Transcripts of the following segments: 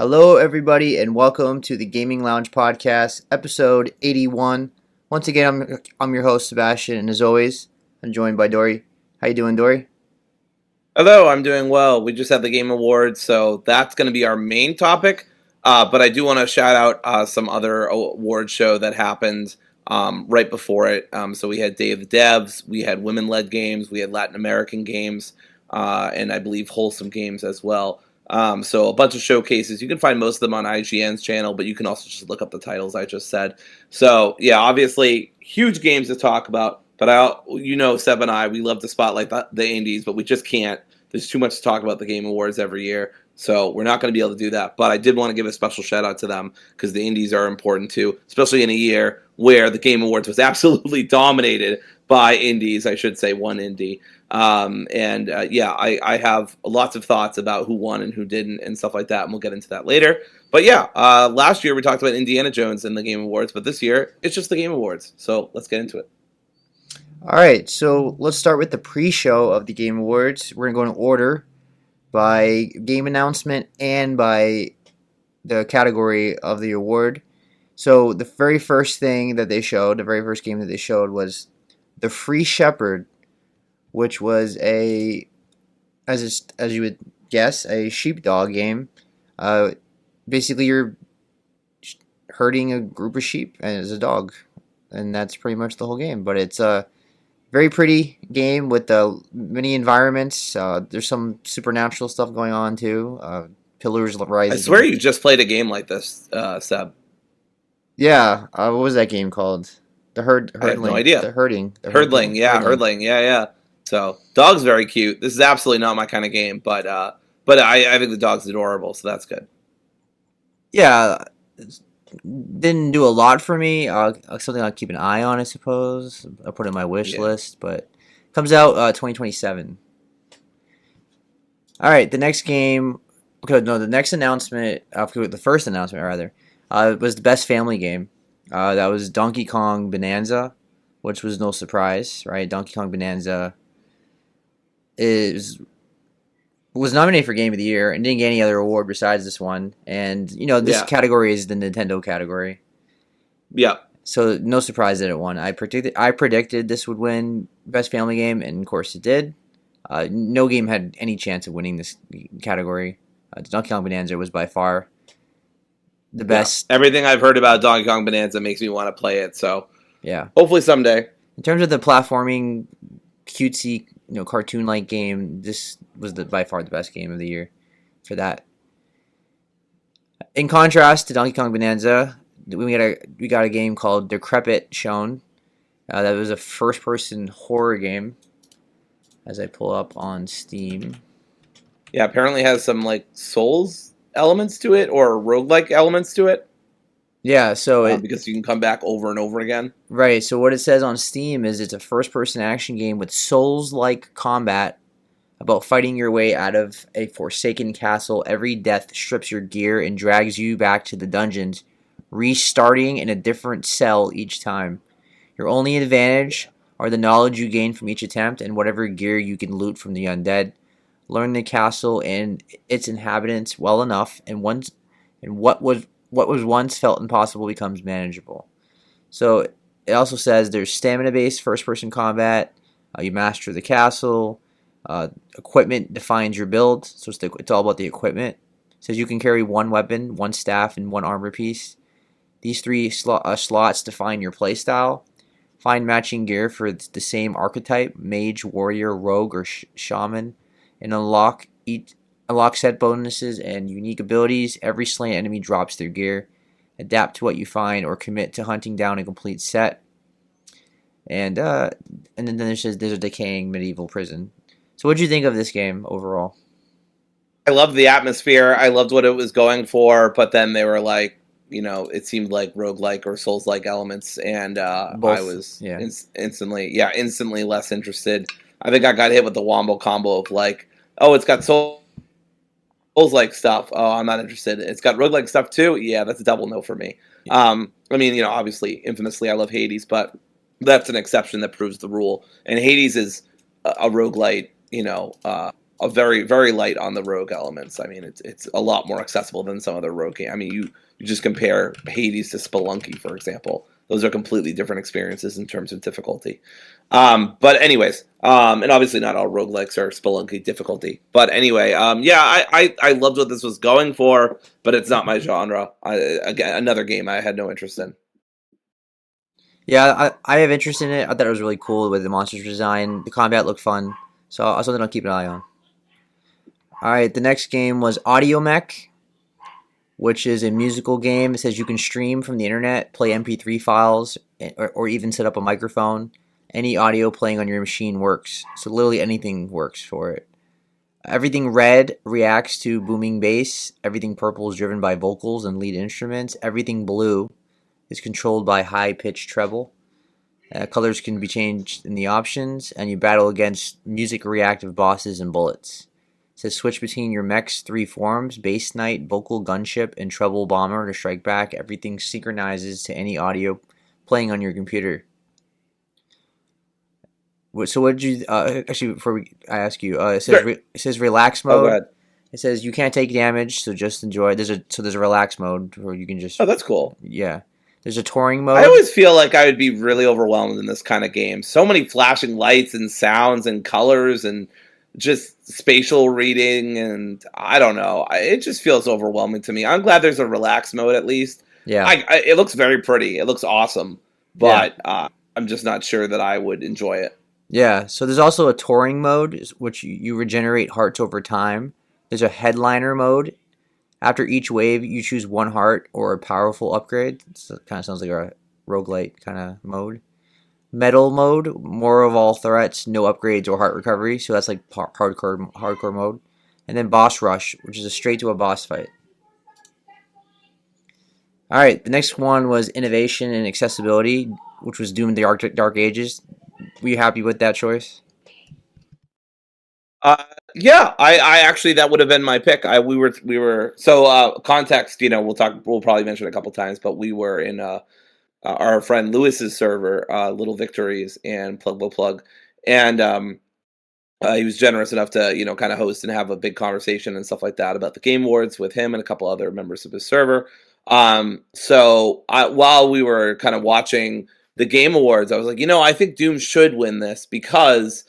Hello, everybody, and welcome to the Gaming Lounge Podcast, episode 81. Once again, I'm your host, Sebastian, and as always, I'm joined by Dory. How you doing, Dory? Hello, I'm doing well. We just had the Game Awards, so that's going to be our main topic. But I do want to shout out some other award show that happened right before it. So we had Day of the Devs, we had women-led games, we had Latin American games, and I believe wholesome games as well. So a bunch of showcases. You can find most of them on IGN's channel, but you can also just look up the titles I just said. So yeah, obviously huge games to talk about. But Seb and I, we love to spotlight the indies, but we just can't. There's too much to talk about the Game Awards every year, so we're not going to be able to do that. But I did want to give a special shout out to them because the indies are important too, especially in a year where the Game Awards was absolutely dominated by indies. I should say one indie. I have lots of thoughts about who won and who didn't and stuff like that, and we'll get into that later. But yeah, last year we talked about Indiana Jones and the Game Awards, but this year it's just the Game Awards. So let's get into it. All right, so let's start with the pre-show of the Game Awards. We're going to go in order by game announcement and by the category of the award. So the very first thing that they showed, the very first game that they showed was The Free Shepherd, which was as you would guess, a sheepdog game. Basically, you're herding a group of sheep and as a dog, and that's pretty much the whole game. But it's a very pretty game with many environments. There's some supernatural stuff going on too. Pillars rising. I swear you just played a game like this, Seb. Yeah. What was that game called? Herdling. I have no idea. Herdling. Herdling. Yeah. So dog's very cute. This is absolutely not my kind of game, but I think the dog's adorable, so that's good. Yeah. Didn't do a lot for me. Something I'll keep an eye on, I suppose. I'll put it in my wish list, but comes out 2027. All right, the next game. Okay, no, the next announcement. The first announcement, rather, was the best family game. That was Donkey Kong Bonanza, which was no surprise, right? Donkey Kong Bonanza was nominated for Game of the Year and didn't get any other award besides this one. And, this category is the Nintendo category. Yeah. So, no surprise that it won. I predicted this would win Best Family Game, and of course it did. No game had any chance of winning this category. Donkey Kong Bonanza was by far the best. Yeah. Everything I've heard about Donkey Kong Bonanza makes me want to play it, so yeah. Hopefully someday. In terms of the platforming, cutesy, cartoon-like game, this was by far the best game of the year for that. In contrast to Donkey Kong Bonanza, we got a game called Decrepit shown. That was a first-person horror game. As I pull up on Steam. Yeah, apparently has some Souls elements to it or roguelike elements to it. Yeah, so because you can come back over and over again. Right, so what it says on Steam is it's a first-person action game with Souls-like combat about fighting your way out of a forsaken castle. Every death strips your gear and drags you back to the dungeons, restarting in a different cell each time. Your only advantage are the knowledge you gain from each attempt and whatever gear you can loot from the undead. Learn the castle and its inhabitants well enough, and what was once felt impossible becomes manageable. So it also says there's stamina-based first-person combat. You master the castle. Equipment defines your build, so it's all about the equipment. It says you can carry one weapon, one staff, and one armor piece. These three slots define your playstyle. Find matching gear for the same archetype, mage, warrior, rogue, or shaman, and unlock set bonuses and unique abilities. Every slain enemy drops their gear. Adapt to what you find or commit to hunting down a complete set. And then it says there's a decaying medieval prison. So what did you think of this game overall? I loved the atmosphere. I loved what it was going for, but then they were it seemed like roguelike or Souls-like elements, and I was instantly less interested. I think I got hit with the wombo combo of it's got Souls-like stuff. Oh, I'm not interested. It's got roguelike stuff too. Yeah, that's a double no for me. Yeah. Obviously, infamously, I love Hades, but that's an exception that proves the rule. And Hades is a roguelite, a very very light on the rogue elements. I mean, it's a lot more accessible than some other rogue games. I mean, you just compare Hades to Spelunky, for example. Those are completely different experiences in terms of difficulty. But anyways, and obviously not all roguelikes are Spelunky difficulty. But anyway, yeah, I loved what this was going for, but it's not my genre. Again, another game I had no interest in. Yeah, I have interest in it. I thought it was really cool with the monsters design. The combat looked fun, so something I'll keep an eye on. All right, the next game was Audio Mech, which is a musical game. It says you can stream from the internet, play MP3 files, or even set up a microphone. Any audio playing on your machine works. So literally anything works for it. Everything red reacts to booming bass. Everything purple is driven by vocals and lead instruments. Everything blue is controlled by high-pitched treble. Colors can be changed in the options, and you battle against music-reactive bosses and bullets. It says switch between your mech's three forms, bass knight, vocal gunship, and treble bomber to strike back. Everything synchronizes to any audio playing on your computer. So what did you actually before I ask you? Sure. It says relax Oh, go mode. ahead. It says you can't take damage, so just enjoy. There's a relax mode where you can Oh, just that's cool. yeah. There's a touring I mode. always feel like I would be really overwhelmed in this kind of game. So many flashing lights and sounds and colors and just spatial reading, and I don't know. It just feels overwhelming to me. I'm glad there's a relax mode at least. Yeah, It looks very pretty. It looks awesome, yeah, but I'm just not sure that I would enjoy it. yeah. So there's also a touring mode, which you regenerate hearts over time. There's a headliner mode. After each wave, you choose one heart or a powerful upgrade. So it kind of sounds like a roguelite kind of mode. Metal mode, more of all threats, no upgrades or heart recovery. So that's like hardcore mode. And then boss rush, which is a straight to a boss fight. All right, the next one was innovation and accessibility, which was Doom: The Dark Ages. Were you happy with that choice? Uh, yeah, I actually that would have been my pick. We were so context. You know, We'll probably mention it a couple times, but we were in our friend Lewis's server, Little Victories and Plug Will Plug, and he was generous enough to kind of host and have a big conversation and stuff like that about the Game Awards with him and a couple other members of his server. While we were kind of watching the Game Awards, I was like, I think Doom should win this because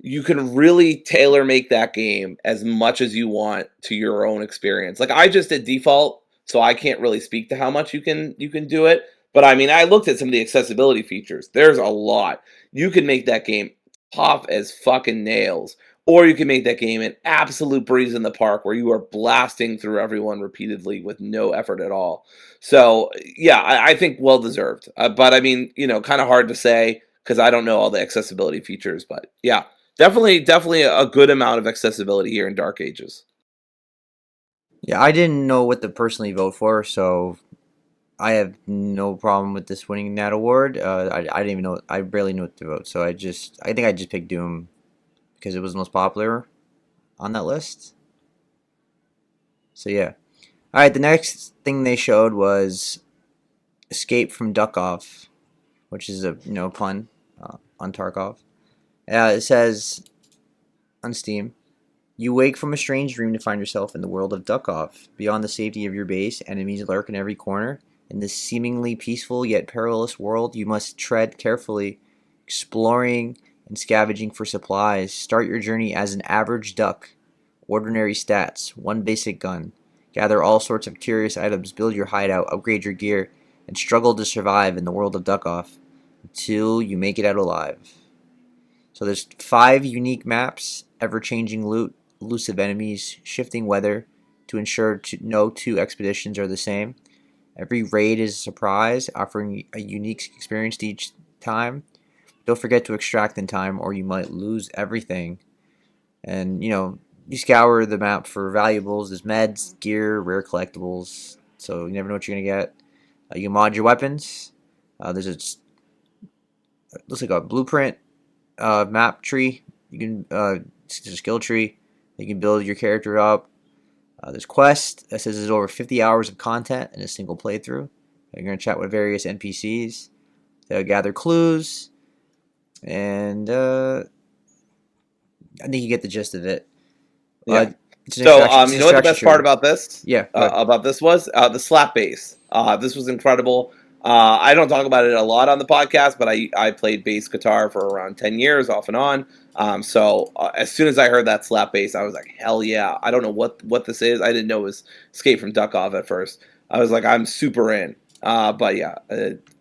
you can really tailor make that game as much as you want to your own experience. Like I just did default, so I can't really speak to how much you can do it. But I mean, I looked at some of the accessibility features. There's a lot. You can make that game tough as fucking nails. Or you can make that game an absolute breeze in the park where you are blasting through everyone repeatedly with no effort at all. So, yeah, I think well deserved. But I mean, kind of hard to say because I don't know all the accessibility features. But yeah, definitely a good amount of accessibility here in Dark Ages. Yeah, I didn't know what to personally vote for, so I have no problem with this winning that award. I didn't even know. I barely knew what to vote, so I think I just picked Doom because it was the most popular on that list. So yeah. All right, the next thing they showed was Escape from Duckov, which is a pun on Tarkov. It says on Steam, you wake from a strange dream to find yourself in the world of Duckov. Beyond the safety of your base, enemies lurk in every corner. In this seemingly peaceful yet perilous world, you must tread carefully, exploring and scavenging for supplies. Start your journey as an average duck. Ordinary stats, one basic gun. Gather all sorts of curious items, build your hideout, upgrade your gear, and struggle to survive in the world of Duckov until you make it out alive. So there's 5 unique maps, ever-changing loot, elusive enemies, shifting weather to ensure no 2 expeditions are the same. Every raid is a surprise, offering a unique experience each time. Don't forget to extract in time or you might lose everything. And, you scour the map for valuables. There's meds, gear, rare collectibles. So you never know what you're going to get. You can mod your weapons. There's looks like a blueprint map tree. You can it's a skill tree. You can build your character up. There's quest that says there's over 50 hours of content in a single playthrough. You're going to chat with various NPCs. They'll gather clues, and I think you get the gist of it. Uh, Yeah. it's an So, extraction. It's an you know what the extraction best part shooter. about this? Yeah, good. Was the slap bass. This was incredible. I don't talk about it a lot on the podcast, but I played bass guitar for around 10 years, off and on. As soon as I heard that slap bass, I was like, hell yeah! I don't know what this is. I didn't know it was Escape from Duckov at first. I was like, I'm super in. But yeah,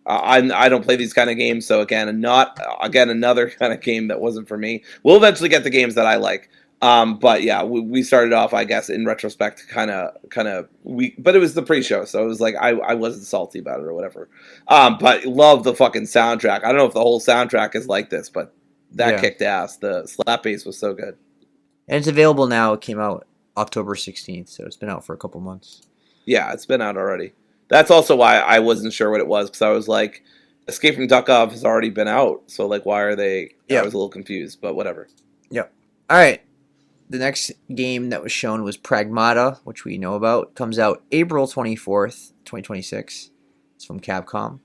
I don't play these kind of games, so another kind of game that wasn't for me. We'll eventually get the games that I like. But yeah, we started off, I guess, in retrospect, but it was the pre-show, so it was like I wasn't salty about it or whatever. But love the fucking soundtrack. I don't know if the whole soundtrack is like this, but that Yeah, kicked ass. The slap bass was so good. and it's available now. It came out October 16th, so it's been out for a couple months. Yeah, it's been out already. That's also why I wasn't sure what it was because I was like, Escape from Duckov has already been out, so like, why are they? I Yep. was a little confused, but whatever. Yep. All right. The next game that was shown was Pragmata, which we know about. Comes out April 24th, 2026. It's from Capcom.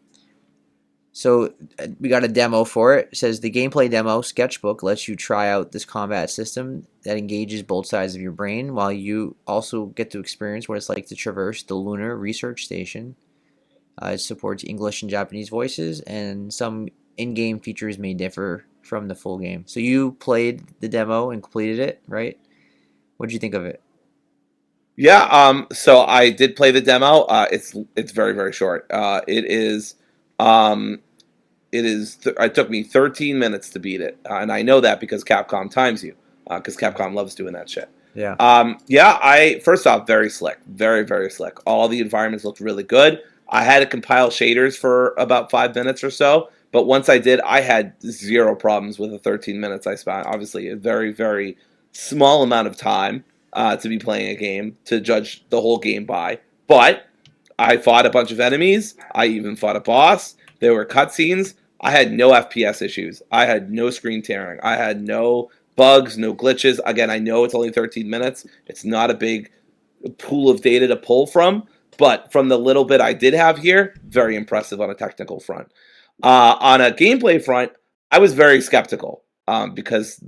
So we got a demo for it. It says the gameplay demo sketchbook lets you try out this combat system that engages both sides of your brain, while you also get to experience what it's like to traverse the Lunar Research Station. It supports English and Japanese voices, and some in-game features may differ from the full game. So you played the demo and completed it, right? What did you think of it? Yeah, so I did play the demo. It's very very short. Um, it took me 13 minutes to beat it, and I know that because Capcom times you, because Capcom loves doing that shit. Yeah. Yeah, I first off very slick, very very slick. All the environments looked really good. I had to compile shaders for about 5 minutes or so, but once I did, I had zero problems with the 13 minutes I spent. Obviously, a very very small amount of time to be playing a game to judge the whole game by, but I fought a bunch of enemies. I even fought a boss. There were cutscenes. I had no FPS issues. I had no screen tearing. I had no bugs, no glitches. Again, I know it's only 13 minutes. It's not a big pool of data to pull from, but from the little bit I did have here, very impressive on a technical front. On a gameplay front, I was very skeptical because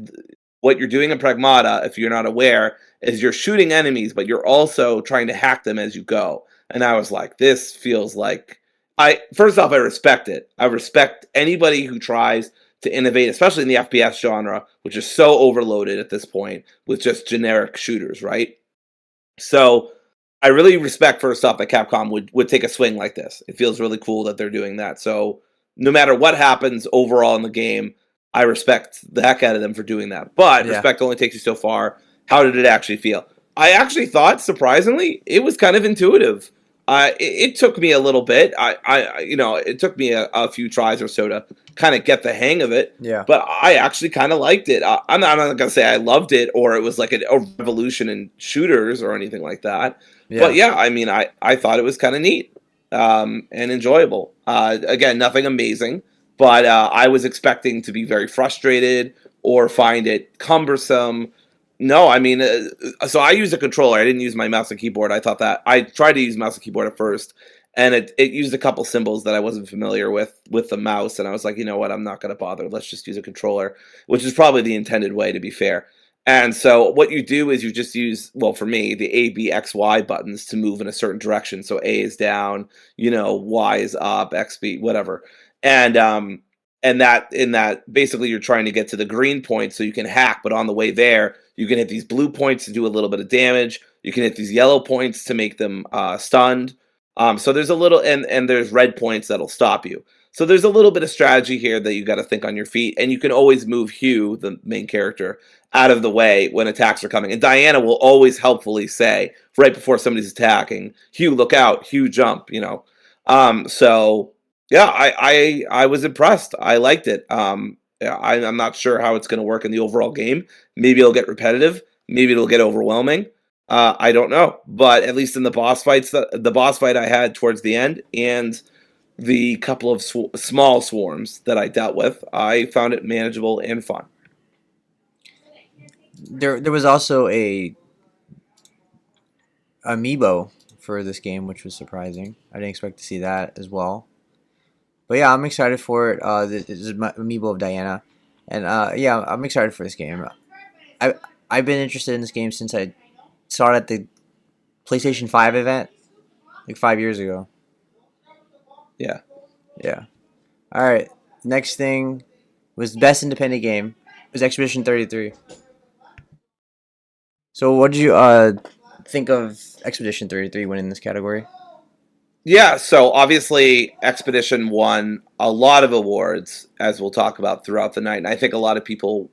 what you're doing in Pragmata, if you're not aware, is you're shooting enemies, but you're also trying to hack them as you go. And I was like, this feels like I first off, I respect it. I respect anybody who tries to innovate, especially in the FPS genre, which is so overloaded at this point with just generic shooters, right? So I really respect first off that Capcom would take a swing like this. It feels really cool that they're doing that. So no matter what happens overall in the game, I respect the heck out of them for doing that. But Yeah. respect only takes you so far. How did it actually feel? I actually thought, surprisingly, it was kind of intuitive. It took me a little bit. It took me a few tries or so to kind of get the hang of it. Yeah. But I actually kind of liked it. I'm not going to say I loved it or it was like a revolution in shooters or anything like that. But Yeah. yeah, I mean, I thought it was kind of neat and enjoyable. Again, nothing amazing, but I was expecting to be very frustrated or find it cumbersome. No, I mean, so I used a controller. I didn't use my mouse and keyboard. I thought that I tried to use mouse and keyboard at first, and it used a couple symbols that I wasn't familiar with the mouse, and I was like, you know what, I'm not going to bother. Let's just use a controller, which is probably the intended way, to be fair. And so what you do is you just use, well, for me, the A, B, X, Y buttons to move in a certain direction. So A is down, Y is up, X, B, whatever. And that in that basically you're trying to get to the green point so you can hack, but on the way there, you can hit these blue points to do a little bit of damage. You can hit these yellow points to make them stunned. So there's a little, and there's red points that'll stop you. So there's a little bit of strategy here that you got to think on your feet, and you can always move Hugh, the main character, out of the way when attacks are coming. And Diana will always helpfully say right before somebody's attacking, "Hugh, look out! Hugh, jump!" So yeah, I was impressed. I liked it. Yeah, I'm not sure how it's going to work in the overall game. Maybe it'll get repetitive. Maybe it'll get overwhelming. I don't know, but at least in the boss fights, the boss fight I had towards the end, and the couple of small swarms that I dealt with, I found it manageable and fun. There was also a amiibo for this game, which was surprising. I didn't expect to see that as well. But yeah, I'm excited for it. This is my amiibo of Diana, and yeah, I'm excited for this game. I I've been interested in this game since I saw it at the PlayStation 5 event like 5 years ago. Yeah. Yeah. All right. Next thing was best independent game. It was Expedition 33. So what did you think of Expedition 33 winning this category? Yeah, so obviously Expedition won a lot of awards, as we'll talk about throughout the night. And I think a lot of people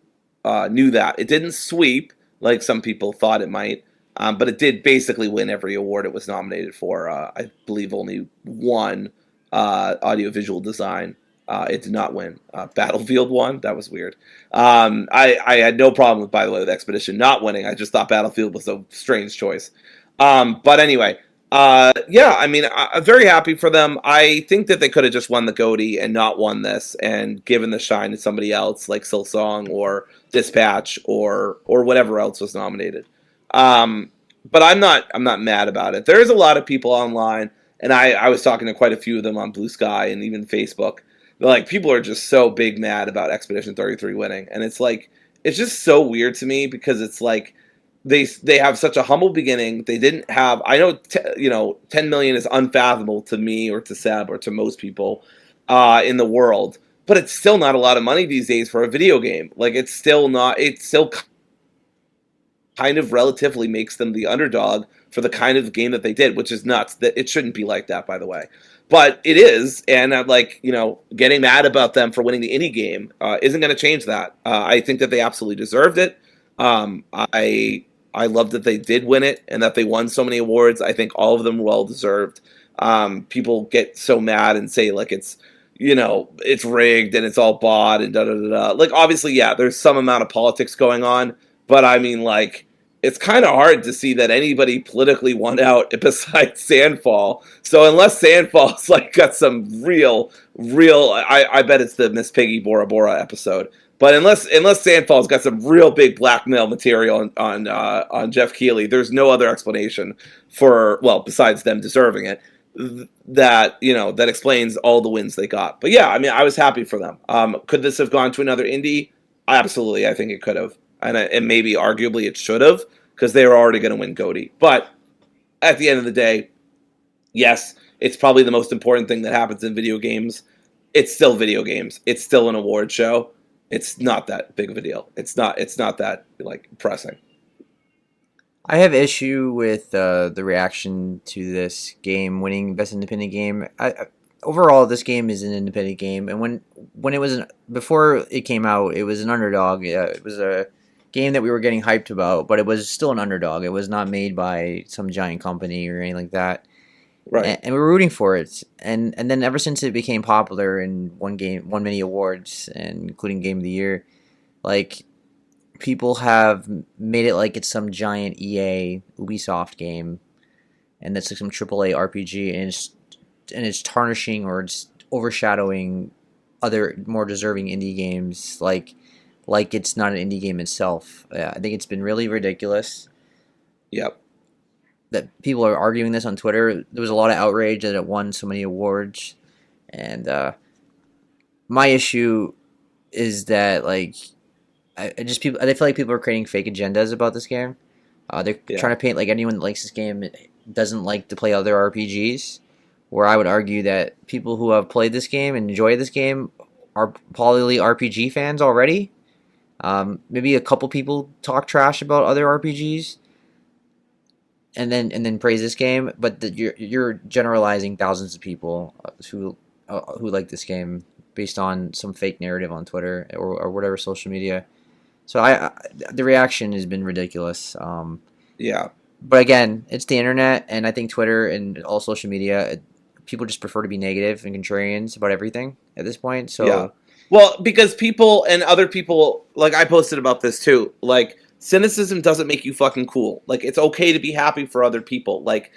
knew that. It didn't sweep like some people thought it might, but it did basically win every award it was nominated for. I believe only one audiovisual design. It did not win. Battlefield won. That was weird. I had no problem with, by the way, with Expedition not winning. I just thought Battlefield was a strange choice. But anyway, yeah, I mean, I'm very happy for them. I think that they could have just won the Goatee and not won this and given the shine to somebody else like Silsong or Dispatch or whatever else was nominated. But I'm not mad about it. There's a lot of people online, and I was talking to quite a few of them on Blue Sky and even Facebook. They're like, people are just so big mad about Expedition 33 winning, and it's like it's just so weird to me because it's like they have such a humble beginning. They didn't have. I know 10 million is unfathomable to me or to Seb or to most people in the world, but it's still not a lot of money these days for a video game. Like it's still not. It's still kind of relatively makes them the underdog for the kind of game that they did, which is nuts. That it shouldn't be like that, by the way, but it is. And I'm like, getting mad about them for winning the indie game isn't going to change that. I think that they absolutely deserved it. I love that they did win it and that they won so many awards. I think all of them well deserved. People get so mad and say like it's rigged and it's all bought and da da da da. Like obviously, yeah, there's some amount of politics going on, but I mean like it's kind of hard to see that anybody politically won out besides Sandfall. So unless Sandfall's like got some real, I bet it's the Miss Piggy Bora Bora episode. But unless Sandfall's got some real big blackmail material on Jeff Keighley, there's no other explanation for besides them deserving it that explains all the wins they got. But yeah, I mean, I was happy for them. Could this have gone to another indie? Absolutely, I think it could have, and maybe arguably it should have because they were already going to win Goatee. But at the end of the day, yes, it's probably the most important thing that happens in video games. It's still video games. It's still an award show. It's not that big of a deal. It's not that like pressing. I have issue with the reaction to this game winning best independent game. Overall, this game is an independent game, and when it was before it came out, it was an underdog. It was a game that we were getting hyped about, but it was still an underdog. It was not made by some giant company or anything like that. Right. And we were rooting for it. And then ever since it became popular and won many awards, and including Game of the Year, like people have made it like it's some giant EA Ubisoft game, and that's like some AAA RPG, and it's tarnishing or it's overshadowing other more deserving indie games, like it's not an indie game itself. I think it's been really ridiculous Yep. that people are arguing this on Twitter. There was a lot of outrage that it won so many awards, and my issue is that like I feel like people are creating fake agendas about this game. They're trying to paint like anyone that likes this game doesn't like to play other RPGs. Where I would argue that people who have played this game and enjoy this game are probably RPG fans already. Maybe a couple people talk trash about other RPGs, and then praise this game, but you're generalizing thousands of people who like this game based on some fake narrative on Twitter or whatever social media. So the reaction has been ridiculous. Yeah. But again, it's the internet, and I think Twitter and all social media, people just prefer to be negative and contrarians about everything at this point. So yeah. Well, because people and other people, like I posted about this too, like cynicism doesn't make you fucking cool. Like it's okay to be happy for other people. Like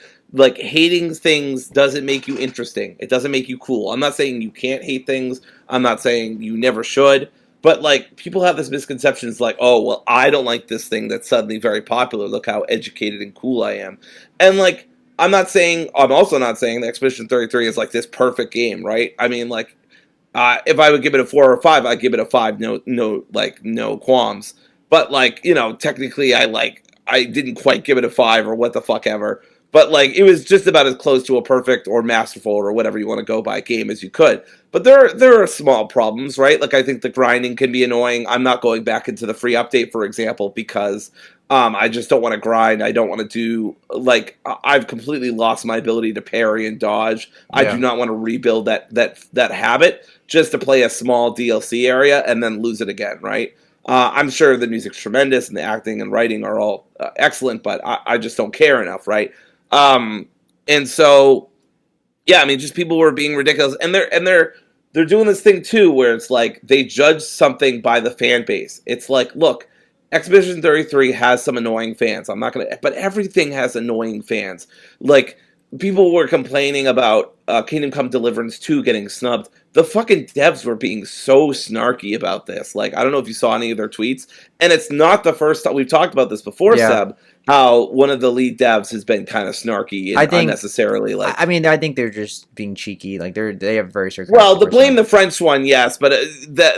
hating things doesn't make you interesting. It doesn't make you cool. I'm not saying you can't hate things. I'm not saying you never should. But like people have this misconception, it's like, oh well, I don't like this thing that's suddenly very popular. Look how educated and cool I am. And like I'm also not saying that Expedition 33 is like this perfect game, right? I mean if I would give it a 4 or a 5, I'd give it a 5, no qualms. but like, technically I didn't quite give it a 5 or what the fuck ever. But like it was just about as close to a perfect or masterful or whatever you want to go by game as you could. But there are small problems, right? Like I think the grinding can be annoying. I'm not going back into the free update, for example, because I just don't want to grind. I don't want to do like I've completely lost my ability to parry and dodge. I do Yeah. not want to rebuild that habit just to play a small DLC area and then lose it again, right? I'm sure the music's tremendous and the acting and writing are all excellent, but I just don't care enough, right? Um, and so, yeah, I mean, just people were being ridiculous, and they're doing this thing too, where it's like they judge something by the fan base. It's like, look, Expedition 33 has some annoying fans. I'm not gonna, but everything has annoying fans. Like people were complaining about Kingdom Come Deliverance 2 getting snubbed. The fucking devs were being so snarky about this. Like, I don't know if you saw any of their tweets, and it's not the first time we've talked about this before, Yeah. Seb. How one of the lead devs has been kind of snarky I and think unnecessarily like. I mean I think they're just being cheeky. Like they have very Well, sarcastic the blame personality. the French one, yes, but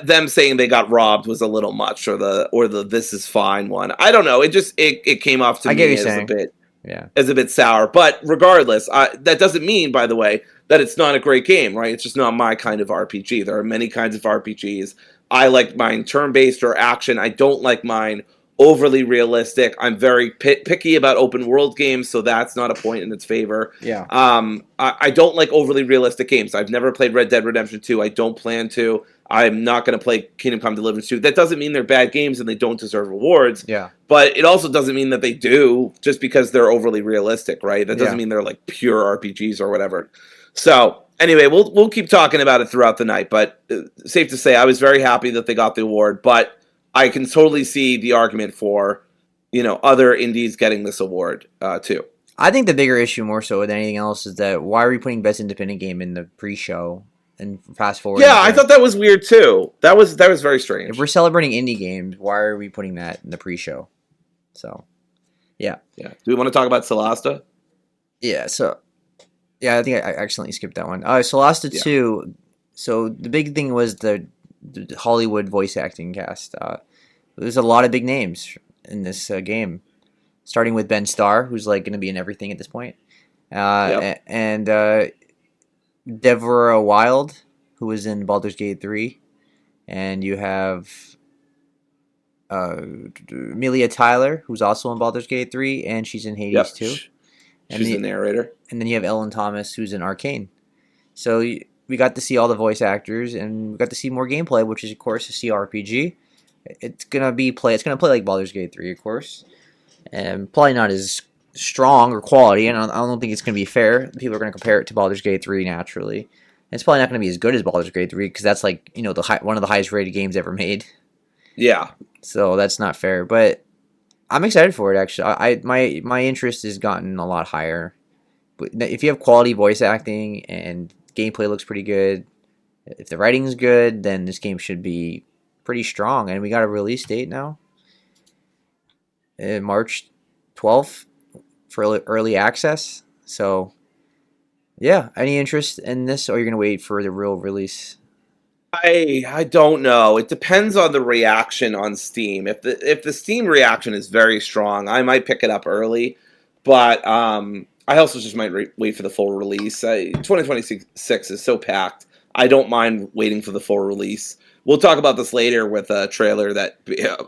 them saying they got robbed was a little much, or the this is fine one. I don't know. It came off to I get what me you're as a saying. bit Yeah. sour. But regardless, that doesn't mean, by the way, that it's not a great game, right? It's just not my kind of RPG. There are many kinds of RPGs. I like mine turn-based or action. I don't like mine overly realistic. I'm very picky about open world games, so that's not a point in its favor. Yeah. I don't like overly realistic games. I've never played Red Dead Redemption 2. I don't plan to. I'm not going to play Kingdom Come Deliverance 2. That doesn't mean they're bad games and they don't deserve rewards. Yeah. But it also doesn't mean that they do just because they're overly realistic, right? That doesn't Yeah. mean they're like pure RPGs or whatever. So anyway, we'll keep talking about it throughout the night. But safe to say, I was very happy that they got the award. But I can totally see the argument for other indies getting this award too. I think the bigger issue more so than anything else is that why are we putting best independent game in the pre-show and fast forwarding Yeah, I to thought that was weird too. That was very if we're strange. celebrating indie games, why are we putting that in the pre-show? So, yeah. Yeah. Do we want to talk about Solasta? Yeah, so yeah, I think I accidentally skipped that one. Solasta Yeah. 2. So the big thing was the Hollywood voice acting cast. There's a lot of big names in this game, starting with Ben Starr, who's like going to be in everything at this point, Yep. and Deborah Wild, who was in Baldur's Gate 3, and you have uh, Amelia Tyler, who's also in Baldur's Gate 3, and she's in Hades Yep. 2, and She's the narrator. then you have Ellen Thomas, who's in Arcane. So we got to see all the voice actors, and we got to see more gameplay, which is of course a CRPG. It's gonna play like Baldur's Gate 3, of course, and probably not as strong or quality. And I don't think it's gonna be fair. People are gonna compare it to Baldur's Gate 3 naturally. And it's probably not gonna be as good as Baldur's Gate 3 because that's like one of the highest rated games ever made. Yeah. So that's not fair. But I'm excited for it actually. My interest has gotten a lot higher. But if you have quality voice acting and gameplay looks pretty good, if the writing's good, then this game should be pretty strong. And we got a release date now, March 12th for early access. So yeah, any interest in this, or you're gonna wait for the real release? I don't know. It depends on the reaction on Steam. If the Steam reaction is very strong, I might pick it up early. But I also just might wait for the full release. 2026 is so packed. I don't mind waiting for the full release. We'll talk about this later with a trailer that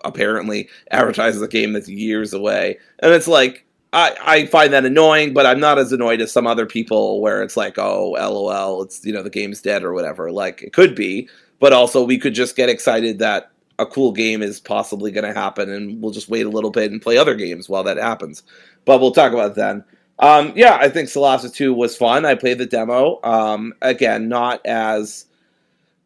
apparently advertises a game that's years away, and it's like I find that annoying, but I'm not as annoyed as some other people where it's like, oh, LOL, it's the game's dead or whatever. Like it could be, but also we could just get excited that a cool game is possibly going to happen, and we'll just wait a little bit and play other games while that happens. But we'll talk about it then. Yeah, I think Solasta 2 was fun. I played the demo. Again, not as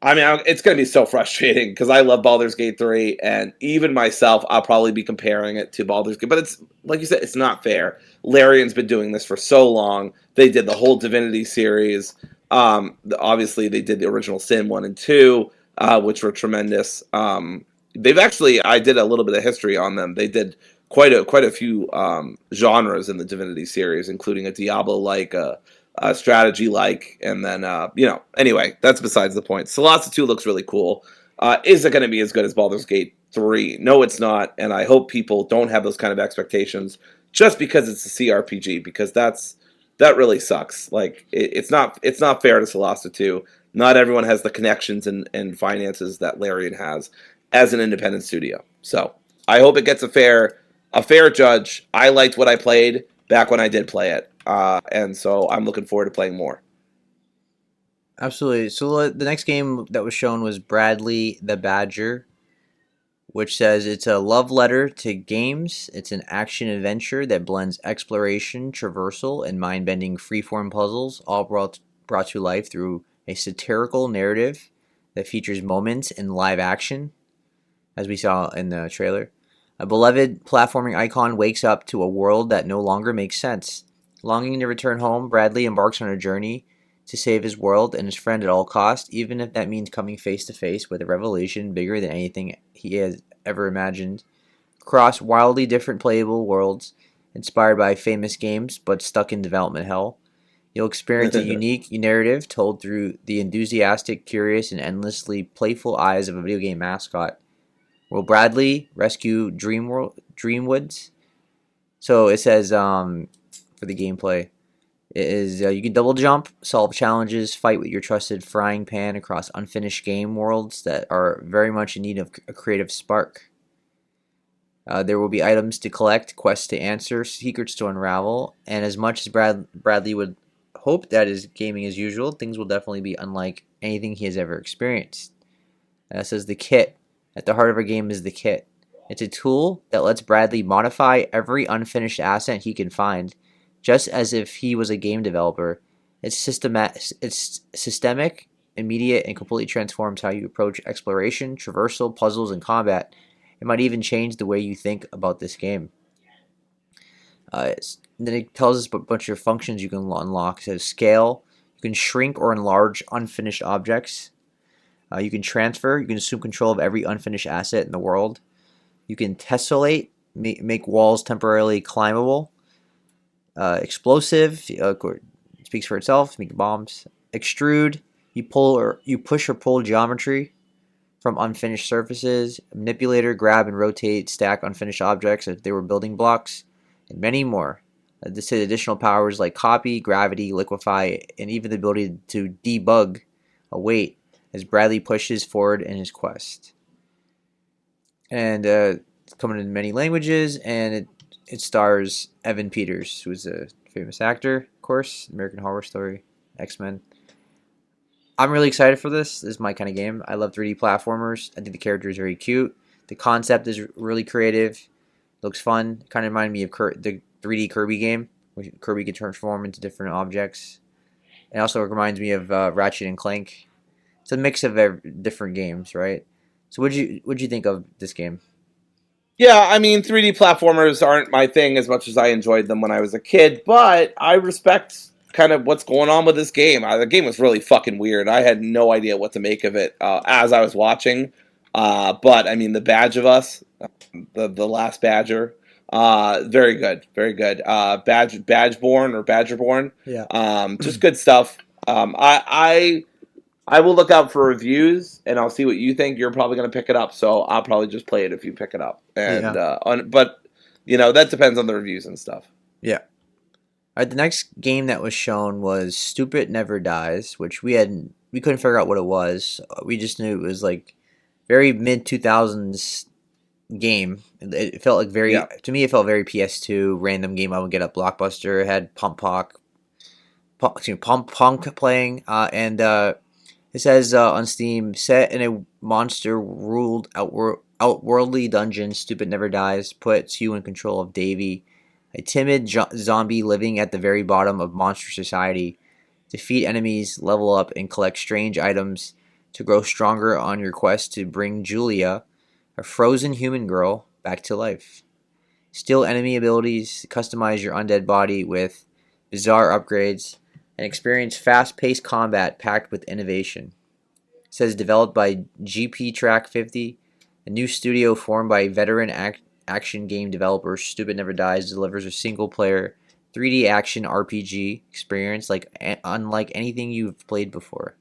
I mean, it's going to be so frustrating because I love Baldur's Gate 3, and even myself, I'll probably be comparing it to Baldur's Gate. But it's, like you said, it's not fair. Larian's been doing this for so long. They did the whole Divinity series. Obviously, they did the original Sin 1 and 2, which were tremendous. I did a little bit of history on them. They did quite a few genres in the Divinity series, including a Diablo-like, strategy like, and then anyway, that's besides the point. Solasta 2 looks really cool. Is it going to be as good as Baldur's Gate 3? No, it's not, and I hope people don't have those kind of expectations just because it's a CRPG, because that really sucks. Like it's not fair to Solasta 2. Not everyone has the connections and finances that Larian has as an independent studio. So I hope it gets a fair judge. I liked what I played back when I did play it, and so I'm looking forward to playing more. Absolutely. So the next game that was shown was Bradley the Badger, which says it's a love letter to games. It's an action adventure that blends exploration, traversal, and mind-bending freeform puzzles, all brought to life through a satirical narrative that features moments in live action, as we saw in the trailer. A beloved platforming icon wakes up to a world that no longer makes sense. Longing to return home, Bradley embarks on a journey to save his world and his friend at all costs, even if that means coming face to face with a revelation bigger than anything he has ever imagined. Across wildly different playable worlds, inspired by famous games but stuck in development hell, you'll experience a unique narrative told through the enthusiastic, curious, and endlessly playful eyes of a video game mascot. Will Bradley rescue Dreamwoods? So it says for the gameplay, it is you can double jump, solve challenges, fight with your trusted frying pan across unfinished game worlds that are very much in need of a creative spark. There will be items to collect, quests to answer, secrets to unravel, and as much as Bradley would hope that is gaming as usual, things will definitely be unlike anything he has ever experienced. It says the kit. At the heart of our game is the kit. It's a tool that lets Bradley modify every unfinished asset he can find, just as if he was a game developer. It's systemic, immediate, and completely transforms how you approach exploration, traversal, puzzles, and combat. It might even change the way you think about this game. Then it tells us a bunch of functions you can unlock. It says scale. You can shrink or enlarge unfinished objects. You can transfer. You can assume control of every unfinished asset in the world. You can tessellate, make walls temporarily climbable. Explosive, speaks for itself. Make bombs. Extrude. You push or pull geometry from unfinished surfaces. Manipulator, grab and rotate, stack unfinished objects as if they were building blocks, and many more. This has additional powers like copy, gravity, liquefy, and even the ability to debug a weight as Bradley pushes forward in his quest. And it's coming in many languages, and it stars Evan Peters, who is a famous actor, of course, American Horror Story, X-Men. I'm really excited for this. This is my kind of game. I love 3D platformers. I think the character is very cute. The concept is really creative. Looks fun. Kind of remind me of the 3D Kirby game, where Kirby can transform into different objects. It also reminds me of Ratchet and Clank. It's a mix of different games, right? So what'd you think of this game? Yeah, I mean, 3D platformers aren't my thing as much as I enjoyed them when I was a kid, but I respect kind of what's going on with this game. The game was really fucking weird. I had no idea what to make of it as I was watching. But I mean, the Badge of Us, the last Badger, very good, very good. Badgeborn or Badgerborn, Yeah. just good stuff. I will look out for reviews and I'll see what you think. You're probably going to pick it up, so I'll probably just play it if you pick it up. And Yeah. but that depends on the reviews and stuff. Yeah. All right, the next game that was shown was Stupid Never Dies, which we couldn't figure out what it was. We just knew it was like very mid 2000s game. It felt like Yeah. to me it felt very PS2 random game I would get at Blockbuster. It had Pump Punk playing, and it says on Steam, set in a monster-ruled outworldly dungeon, Stupid Never Dies puts you in control of Davy, a timid zombie living at the very bottom of monster society. Defeat enemies, level up, and collect strange items to grow stronger on your quest to bring Julia, a frozen human girl, back to life. Steal enemy abilities, customize your undead body with bizarre upgrades, and experience fast-paced combat packed with innovation. It says developed by GP Track 50, a new studio formed by veteran action game developer Stupid Never Dies delivers a single-player 3D action RPG experience unlike anything you've played before.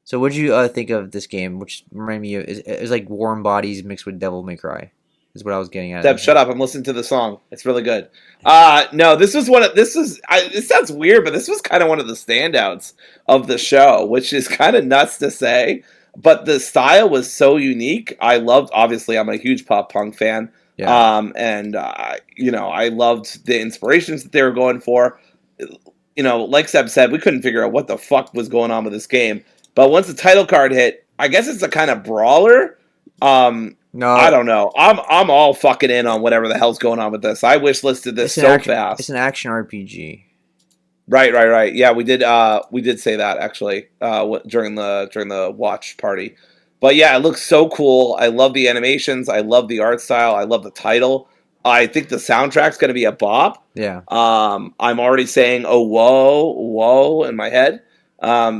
So what did you think of this game, which reminded me of, is like Warm Bodies mixed with Devil May Cry, is what I was getting at. Deb, shut up! I'm listening to the song. It's really good. No, this was one of this is. It sounds weird, but this was kind of one of the standouts of the show, which is kind of nuts to say. But the style was so unique. I loved. Obviously, I'm a huge pop punk fan. Yeah. And I loved the inspirations that they were going for. Like Seb said, we couldn't figure out what the fuck was going on with this game. But once the title card hit, I guess it's a kind of brawler. I No, don't know. I'm all fucking in on whatever the hell's going on with this. I wish listed this so fast. it's an action RPG. Right. Yeah, we did say that actually during the watch party. But yeah, it looks so cool. I love the animations. I love the art style. I love the title. I think the soundtrack's going to be a bop. Yeah. I'm already saying, "Oh, whoa," in my head.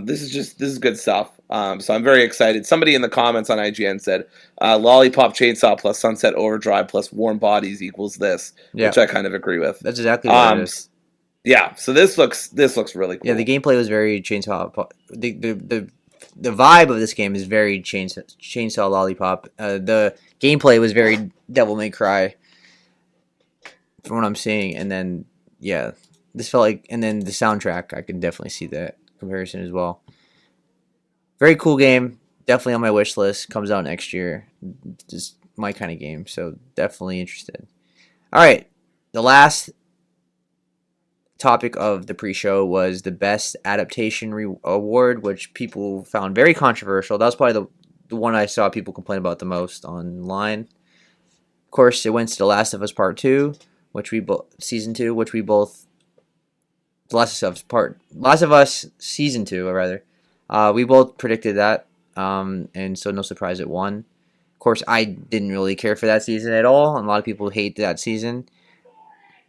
This is good stuff. So I'm very excited. Somebody in the comments on IGN said, "Lollipop Chainsaw plus Sunset Overdrive plus Warm Bodies equals this," Yeah. which I kind of agree with. That's exactly what it is. Yeah, so this looks really cool. Yeah, the gameplay was very Chainsaw. The vibe of this game is very Chainsaw Lollipop. The gameplay was very Devil May Cry, from what I'm seeing. And then yeah, this felt like, and then the soundtrack, I can definitely see that comparison as well. Very cool game. Definitely on my wish list. Comes out next year. Just my kind of game. So definitely interested. All right, the last topic of the pre-show was the best adaptation award, which people found very controversial. That was probably the one I saw people complain about the most online. Of course, it went to The Last of Us Part 2, Season 2, which we both Last of Us Season 2, or rather. We both predicted that, and so no surprise it won. Of course, I didn't really care for that season at all. A lot of people hate that season.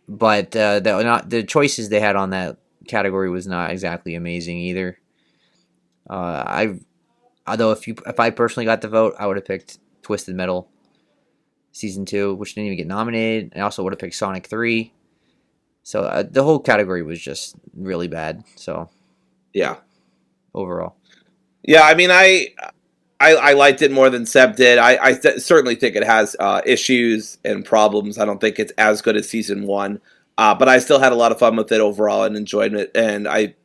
But the choices they had on that category was not exactly amazing either. Although if I personally got the vote, I would have picked Twisted Metal Season 2, which didn't even get nominated. I also would have picked Sonic 3. So the whole category was just really bad. So yeah, overall, yeah. I mean, I liked it more than Seb did. I certainly think it has issues and problems. I don't think it's as good as season 1, but I still had a lot of fun with it overall and enjoyed it. And I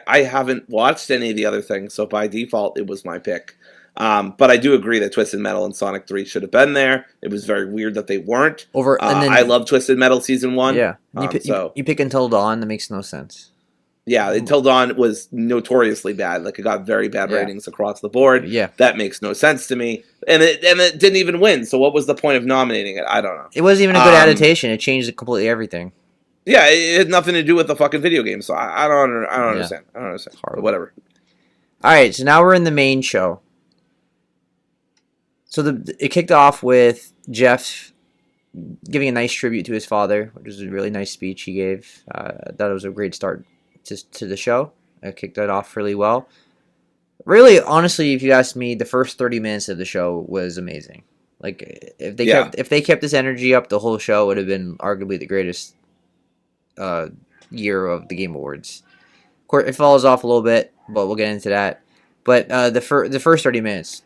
haven't watched any of the other things, so by default, it was my pick. But I do agree that Twisted Metal and Sonic 3 should have been there. It was very weird that they weren't. I love Twisted Metal season 1. Yeah, you pick Until Dawn. That makes no sense. Yeah, Until Dawn was notoriously bad. Like, it got very bad ratings across the board. Yeah. That makes no sense to me. And it didn't even win, so what was the point of nominating it? I don't know. It wasn't even a good adaptation. It changed completely everything. Yeah, it had nothing to do with the fucking video game, so I don't understand. I don't understand. But whatever. All right, so now we're in the main show. So it kicked off with Jeff giving a nice tribute to his father, which was a really nice speech he gave. I thought it was a great start to the show. I kicked that off really well. Really, honestly, if you ask me, the first 30 minutes of the show was amazing. Like, if they kept this energy up, the whole show would have been arguably the greatest year of the Game Awards. Of course, it falls off a little bit, but we'll get into that. But the first 30 minutes,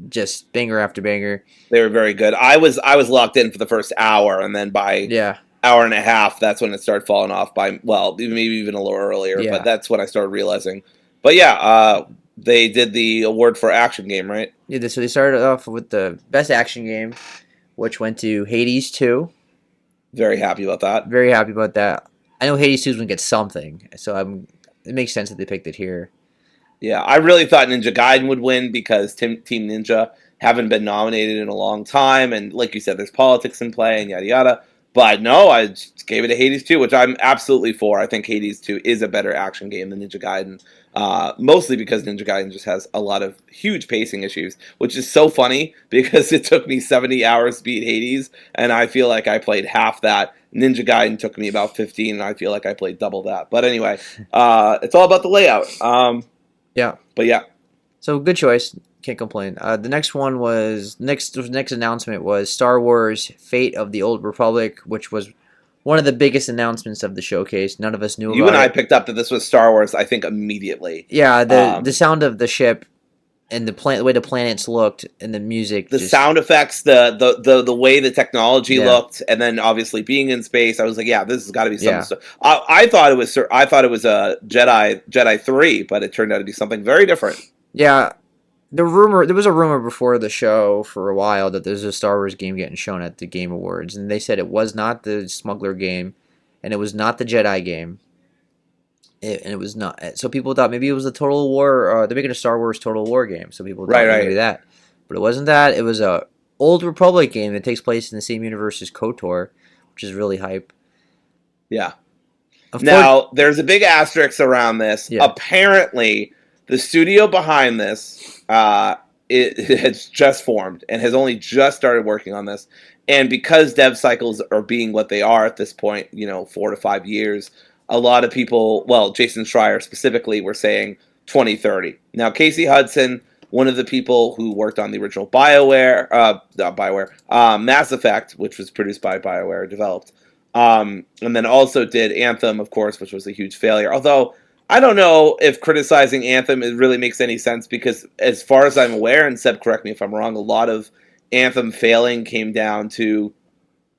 just banger after banger. They were very good. I was locked in for the first hour, and then by hour and a half, that's when it started falling off. Maybe even a little earlier, but that's when I started realizing. But yeah, they did the award for action game, right? Yeah, so they started off with the best action game, which went to Hades 2. Very happy about that. Very happy about that. I know Hades 2 is going to get something, so it makes sense that they picked it here. Yeah, I really thought Ninja Gaiden would win because Team Ninja haven't been nominated in a long time, and like you said, there's politics in play and yada yada. But no, I just gave it to Hades 2, which I'm absolutely for. I think Hades 2 is a better action game than Ninja Gaiden, mostly because Ninja Gaiden just has a lot of huge pacing issues, which is so funny because it took me 70 hours to beat Hades, and I feel like I played half that. Ninja Gaiden took me about 15, and I feel like I played double that. But anyway, it's all about the layout. Yeah. But yeah. So good choice. Can't complain. The next one was next announcement was Star Wars: Fate of the Old Republic, which was one of the biggest announcements of the showcase. None of us knew You and about I it. picked up that this was Star Wars, I think, immediately. Yeah, the Um, sound of the ship and the way the planets looked and the music the just sound effects, the way the technology yeah looked, and then obviously being in space, I was like, yeah, this has got to be something. yeah I thought it was a Jedi 3, but it turned out to be something very different. yeah. There was a rumor before the show for a while that there's a Star Wars game getting shown at the Game Awards, and they said it was not the Smuggler game, and it was not the Jedi game. And it was not. So people thought maybe it was a Total War. They're making a Star Wars Total War game, so people Right, thought maybe right, that, but it wasn't that. It was a Old Republic game that takes place in the same universe as KOTOR, which is really hype. yeah. Unfortunately, Now, there's a big asterisk around this. yeah, Apparently, the studio behind this it has just formed and has only just started working on this. And because dev cycles are being what they are at this point, 4 to 5 years, a lot of people, well, Jason Schreier specifically, were saying 2030. Now, Casey Hudson, one of the people who worked on the original not BioWare, Mass Effect, which was produced by BioWare, developed. And then also did Anthem, of course, which was a huge failure. Although I don't know if criticizing Anthem it really makes any sense because, as far as I'm aware, and Seb, correct me if I'm wrong, a lot of Anthem failing came down to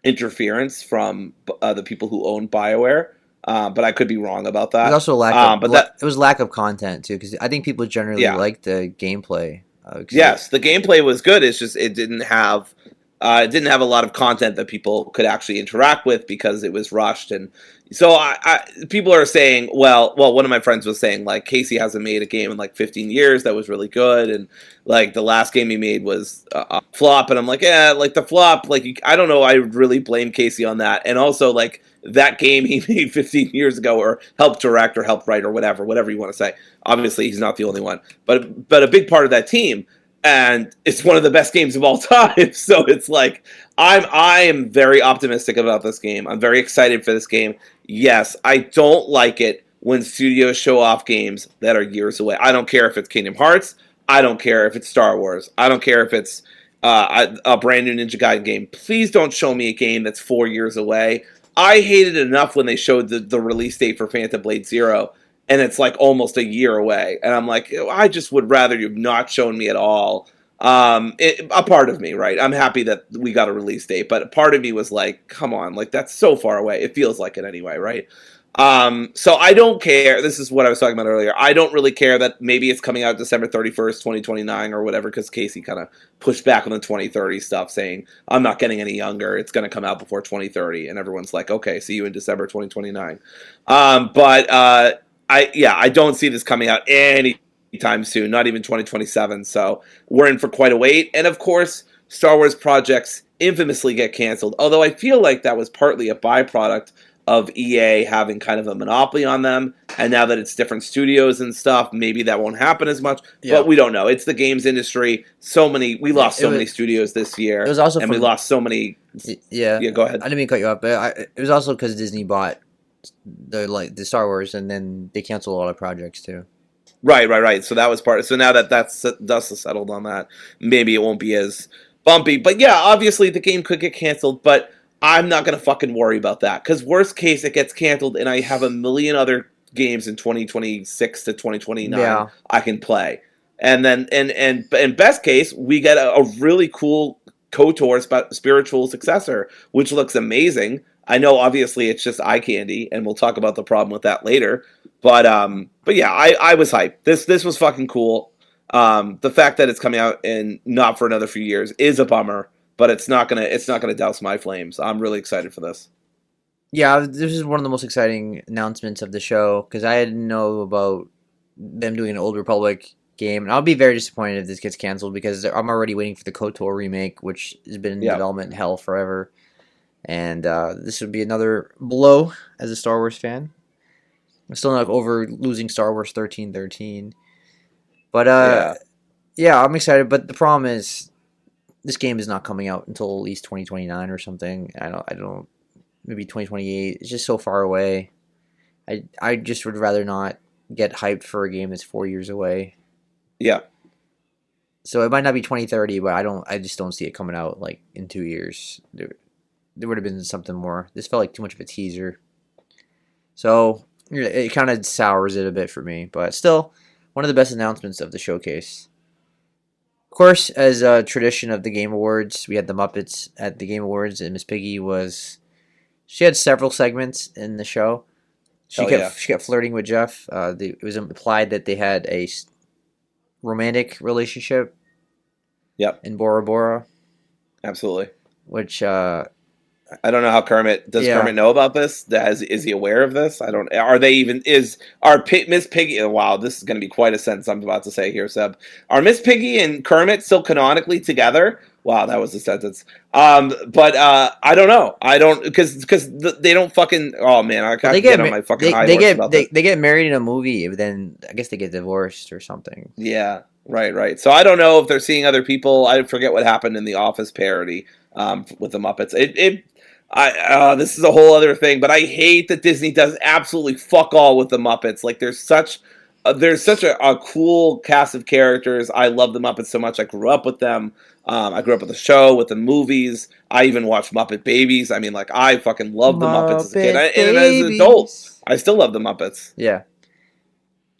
interference from the people who own BioWare. But I could be wrong about there's that. also a lack of But that, it was lack of content too, because I think people generally yeah, like the gameplay. yes, the gameplay was good. It's just it didn't have a lot of content that people could actually interact with because it was rushed. And so people are saying, well, one of my friends was saying like Casey hasn't made a game in like 15 years that was really good, and like the last game he made was a flop. And I'm like, yeah, like the flop, like I don't know, I really blame Casey on that. And also like that game he made 15 years ago, or helped direct or helped write or whatever you want to say. Obviously, he's not the only one, but a big part of that team, and it's one of the best games of all time. So it's like I am very optimistic about this game. I'm very excited for this game. Yes, I don't like it when studios show off games that are years away. I don't care if it's Kingdom Hearts. I don't care if it's Star Wars. I don't care if it's a brand new Ninja Gaiden game. Please don't show me a game that's 4 years away. I hated it enough when they showed the release date for Phantom Blade Zero, and it's like almost a year away. And I'm like, I just would rather you've not shown me at all. A part of me, right? I'm happy that we got a release date, but a part of me was like, come on, like that's so far away. It feels like it anyway, right? So I don't care. This is what I was talking about earlier. I don't really care that maybe it's coming out December 31st, 2029 or whatever, because Casey kind of pushed back on the 2030 stuff, saying, I'm not getting any younger. It's going to come out before 2030. And everyone's like, okay, see you in December 2029. I don't see this coming out anytime soon, not even 2027. So we're in for quite a wait. And of course, Star Wars projects infamously get canceled, although I feel like that was partly a byproduct of EA having kind of a monopoly on them. And now that it's different studios and stuff, maybe that won't happen as much. yeah, But we don't know. It's the games industry. We yeah. lost so many studios this It year, was also and we from lost so many. yeah. Yeah, go ahead. I didn't mean to cut you off, but it was also because Disney bought the Star Wars, and then they canceled a lot of projects too. Right. So that was part. So now that dust is settled on that, maybe it won't be as bumpy. But yeah, obviously the game could get canceled, but I'm not gonna fucking worry about that because worst case it gets canceled, and I have a million other games in 2026 to 2029 Yeah, I can play, and then and best case we get a really cool KOTOR spiritual successor, which looks amazing. I know obviously it's just eye candy, and we'll talk about the problem with that later. But yeah, I was hyped. This was fucking cool. The fact that it's coming out and not for another few years is a bummer, but it's not gonna douse my flames. I'm really excited for this. yeah. This is one of the most exciting announcements of the show because I didn't know about them doing an Old Republic game, and I'll be very disappointed if this gets canceled because I'm already waiting for the KOTOR remake, which has been in Yeah, development hell forever. And this would be another blow as a Star Wars fan. I'm still not over losing Star Wars 1313. But yeah, yeah, I'm excited. But the problem is, this game is not coming out until at least 2029 or something. I don't, maybe 2028. It's just so far away. I just would rather not get hyped for a game that's 4 years away. yeah. So it might not be 2030, but I just don't see it coming out like in 2 years. there would have been something more. This felt like too much of a teaser. So it kind of sours it a bit for me, but still one of the best announcements of the showcase. Of course, as a tradition of the Game Awards, we had the Muppets at the Game Awards, and Miss Piggy she had several segments in the show. She kept flirting with Jeff. It was implied that they had a romantic relationship. Yep. In Bora Bora. Absolutely. Which I don't know how Kermit does. Kermit know about this? Is he aware of this? I don't. Are they even? Miss Piggy? Wow, this is going to be quite a sentence I'm about to say here, Seb. Are Miss Piggy and Kermit still canonically together? Wow, that was a sentence. But I don't know. I don't because they don't fucking. Oh man, I can't get on my fucking high horse about this. They get married in a movie, but then I guess they get divorced or something. Yeah, right. So I don't know if they're seeing other people. I forget what happened in the Office parody with the Muppets. This is a whole other thing, but I hate that Disney does absolutely fuck all with the Muppets. Like there's such a cool cast of characters. I love the Muppets so much. I grew up with them. I grew up with the show, with the movies. I even watched Muppet Babies. I mean, like I fucking loved the Muppets as a kid, and as an adult, I still love the Muppets. Yeah.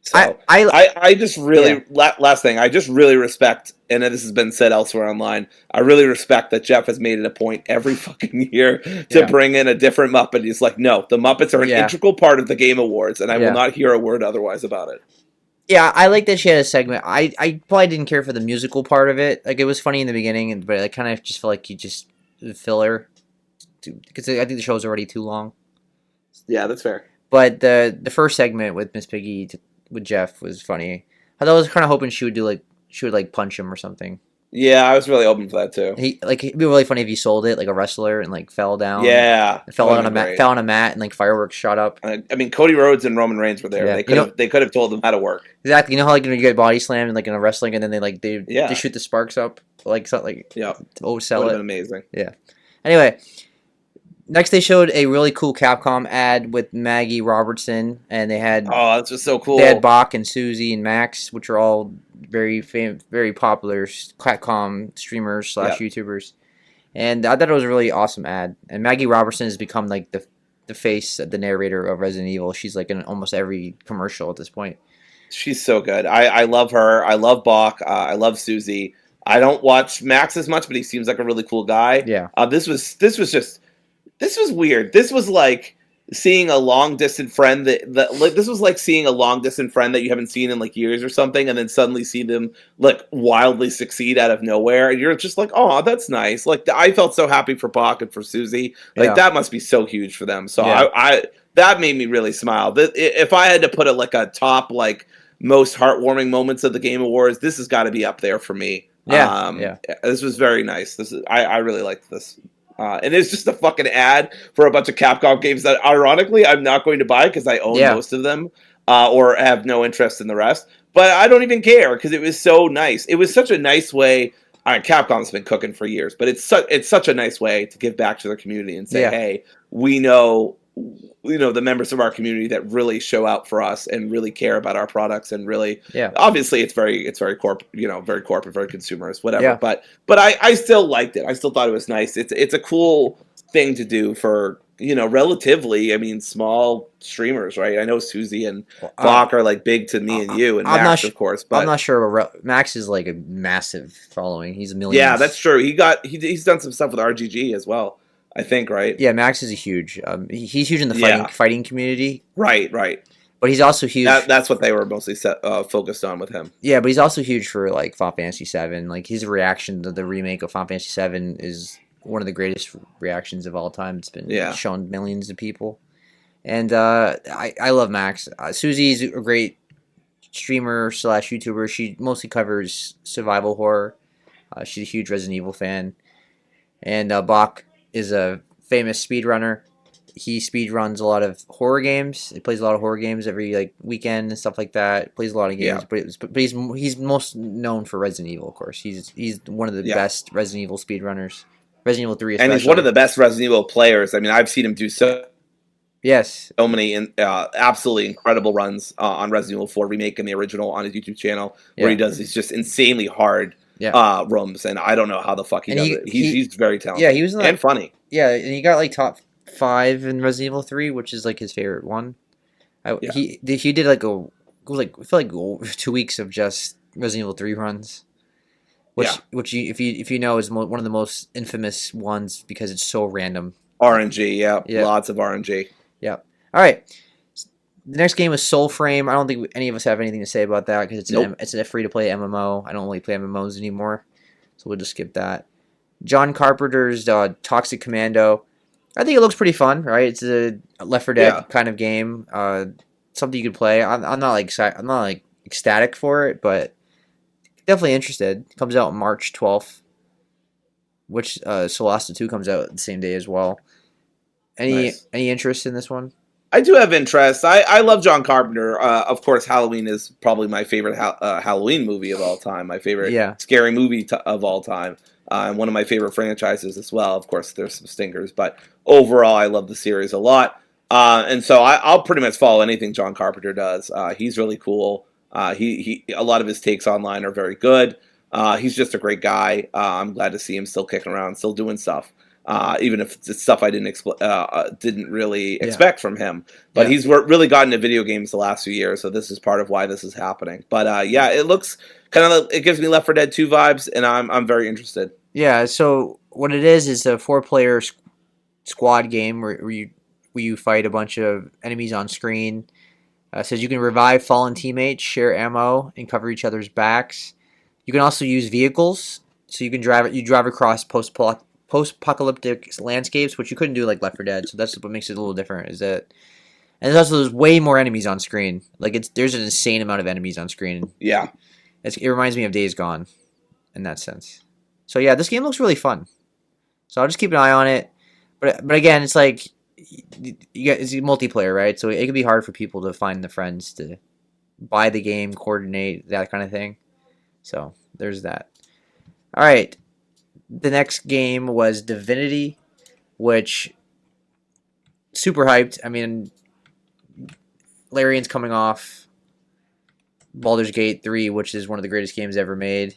So I just really last thing, I just really respect, and this has been said elsewhere online, I really respect that Jeff has made it a point every fucking year to bring in a different Muppet. He's like, no, the Muppets are an integral part of the Game Awards, and I will not hear a word otherwise about it. Yeah, I like that she had a segment. I probably didn't care for the musical part of it. Like it was funny in the beginning, but I kind of just felt like you just filler, because I think the show's already too long. Yeah, that's fair. But the first segment with Miss Piggy with Jeff was funny. I thought I was kind of hoping she would punch him or something. Yeah, I was really hoping for that too. It'd be really funny if he sold it like a wrestler and like fell down. Yeah, fell on a mat and like fireworks shot up. I mean, Cody Rhodes and Roman Reigns were there. Yeah. They could have told them how to work. Exactly. You know how like you get body slammed like in a wrestling and then they shoot the sparks up like something to sell it. Would have been amazing. Yeah. Anyway. Next, they showed a really cool Capcom ad with Maggie Robertson, and they had that's just so cool. They had Bach and Susie and Max, which are all very popular Capcom streamers / YouTubers, and I thought it was a really awesome ad. And Maggie Robertson has become like the face, the narrator of Resident Evil. She's like in almost every commercial at this point. She's so good. I love her. I love Bach. I love Susie. I don't watch Max as much, but he seems like a really cool guy. Yeah. This was weird. This was like seeing a long distant friend this was like seeing a long distant friend that you haven't seen in like years or something, and then suddenly see them like wildly succeed out of nowhere, and you're just like, oh, that's nice. Like I felt so happy for Bach and for Susie. Like that must be so huge for them. So I that made me really smile. If I had to put it like a top like most heartwarming moments of the Game Awards, this has got to be up there for me. This was very nice. I really liked this. And it's just a fucking ad for a bunch of Capcom games that, ironically, I'm not going to buy because I own most of them or have no interest in the rest. But I don't even care because it was so nice. It was such a nice way. Capcom's been cooking for years, but it's such a nice way to give back to their community and say, hey, we know the members of our community that really show out for us and really care about our products and really obviously it's very corporate, very corporate, very consumerist, whatever, but I still liked it. I still thought it was nice. It's a cool thing to do for relatively, I mean, small streamers, right? I know Susie and Bach are like big to me and you and Max, of course, but I'm not sure. Max is like a massive following. He's a million. Yeah, that's true. He's done some stuff with RGG as well, I think, right? Yeah, Max is a huge. He's huge in the fighting community. Right. But he's also huge. That's what they were mostly focused on with him. Yeah, but he's also huge for like Final Fantasy VII. Like his reaction to the remake of Final Fantasy VII is one of the greatest reactions of all time. It's been shown millions of people, and I love Max. Susie's a great streamer / YouTuber. She mostly covers survival horror. She's a huge Resident Evil fan, and Bach is a famous speedrunner. He speedruns a lot of horror games. He plays a lot of horror games every like weekend and stuff like that. Plays a lot of games, but he's most known for Resident Evil, of course. He's one of the best Resident Evil speedrunners. Resident Evil 3 especially. And he's one of the best Resident Evil players. I mean, I've seen him do so many absolutely incredible runs on Resident Evil 4 remake and the original on his YouTube channel where he does these just insanely hard Yeah. rooms, and I don't know how the fuck he And does he it. he He's very yeah, talented he was in and like funny. yeah, and he got like top 5 in Resident Evil 3, which is like his favorite one. Yeah. He did like I feel like 2 weeks of just Resident Evil 3 runs, Yeah. which if you know is one of the most infamous ones because it's so random. RNG, yeah, Yeah, lots of RNG. yeah. All right. The next game is Soul Frame. I don't think any of us have anything to say about that because Nope. it's a free to play MMO. I don't really play MMOs anymore, so we'll just skip that. John Carpenter's Toxic Commando. I think it looks pretty fun, right? It's a Left 4 Yeah. Dead kind of game. Something you could play. I'm not like I'm not like ecstatic for it, but definitely interested. It comes out March 12th, which Solasta 2 comes out the same day as well. Nice. Any interest in this one? I do have interest. I love John Carpenter. Of course, Halloween is probably my favorite Halloween movie of all time. My favorite Yeah. scary movie of all time. And one of my favorite franchises as well. Of course, there's some stinkers, but overall, I love the series a lot. And so I'll pretty much follow anything John Carpenter does. He's really cool. He a lot of his takes online are very good. He's just a great guy. I'm glad to see him still kicking around, still doing stuff. Even if it's stuff I didn't really expect from him. But Yeah. he's really gotten into video games the last few years, so this is part of why this is happening. But yeah, it looks it gives me Left 4 Dead 2 vibes, and I'm very interested. Yeah. So what it is a 4-player squad game where you fight a bunch of enemies on screen. Says you can revive fallen teammates, share ammo, and cover each other's backs. You can also use vehicles, so you can drive across post-apocalyptic landscapes, which you couldn't do like Left 4 Dead. So that's what makes it a little different. And there's way more enemies on screen. Like there's an insane amount of enemies on screen. Yeah, It reminds me of Days Gone, in that sense. So yeah, this game looks really fun. So I'll just keep an eye on it. But again, it's like it's multiplayer, right? So it could be hard for people to find the friends to buy the game, coordinate, that kind of thing. So there's that. All right. The next game was Divinity, which super hyped. I mean, Larian's coming off Baldur's Gate 3, which is one of the greatest games ever made.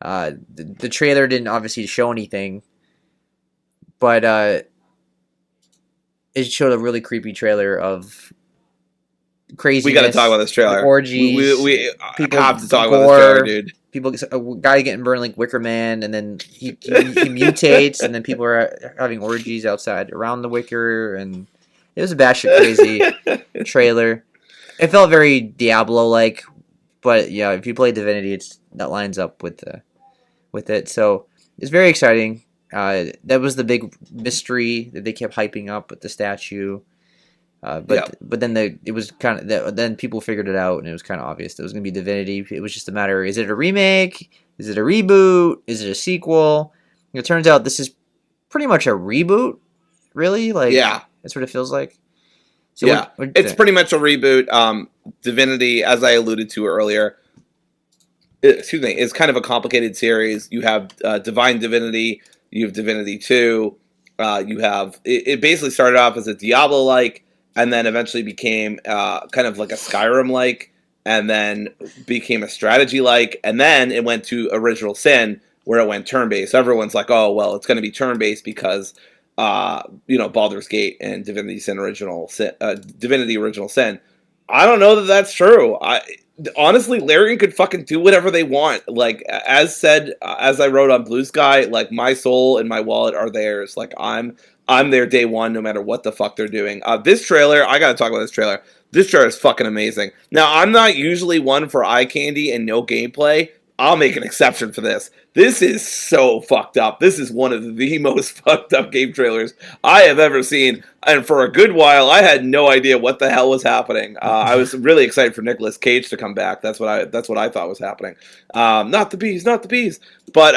The trailer didn't obviously show anything, but it showed a really creepy trailer of craziness. we got to talk about this trailer. Orgies. We people have to talk gore, about this trailer, dude. People, a guy getting burned like Wicker Man, and then he mutates, and then people are having orgies outside around the Wicker, and it was a batshit crazy trailer. It felt very Diablo like, but yeah, if you play Divinity, that lines up with it. So it's very exciting. That was the big mystery that they kept hyping up with the statue. But then it was kind of then people figured it out, and it was kind of obvious that it was going to be Divinity. It was just a matter: is it a remake? Is it a reboot? Is it a sequel? And it turns out this is pretty much a reboot. Really, like that's what it feels like. So yeah, it's pretty much a reboot. Divinity, as I alluded to earlier, is kind of a complicated series. You have Divine Divinity, you have Divinity 2, you have it basically started off as a Diablo-like, and then eventually became kind of like a Skyrim-like, and then became a strategy-like, and then it went to Original Sin, where it went turn-based. Everyone's like, oh, well, it's going to be turn-based because Baldur's Gate and Divinity Original Sin. I don't know that that's true. Honestly, Larian could fucking do whatever they want. Like, as I wrote on Blue Sky, like, my soul and my wallet are theirs. Like, I'm there day one, no matter what the fuck they're doing. This trailer, I gotta talk about this trailer. This trailer is fucking amazing. Now, I'm not usually one for eye candy and no gameplay. I'll make an exception for this. This is so fucked up. This is one of the most fucked up game trailers I have ever seen. And for a good while, I had no idea what the hell was happening. I was really excited for Nicolas Cage to come back. That's what I thought was happening. Not the bees, not the bees. But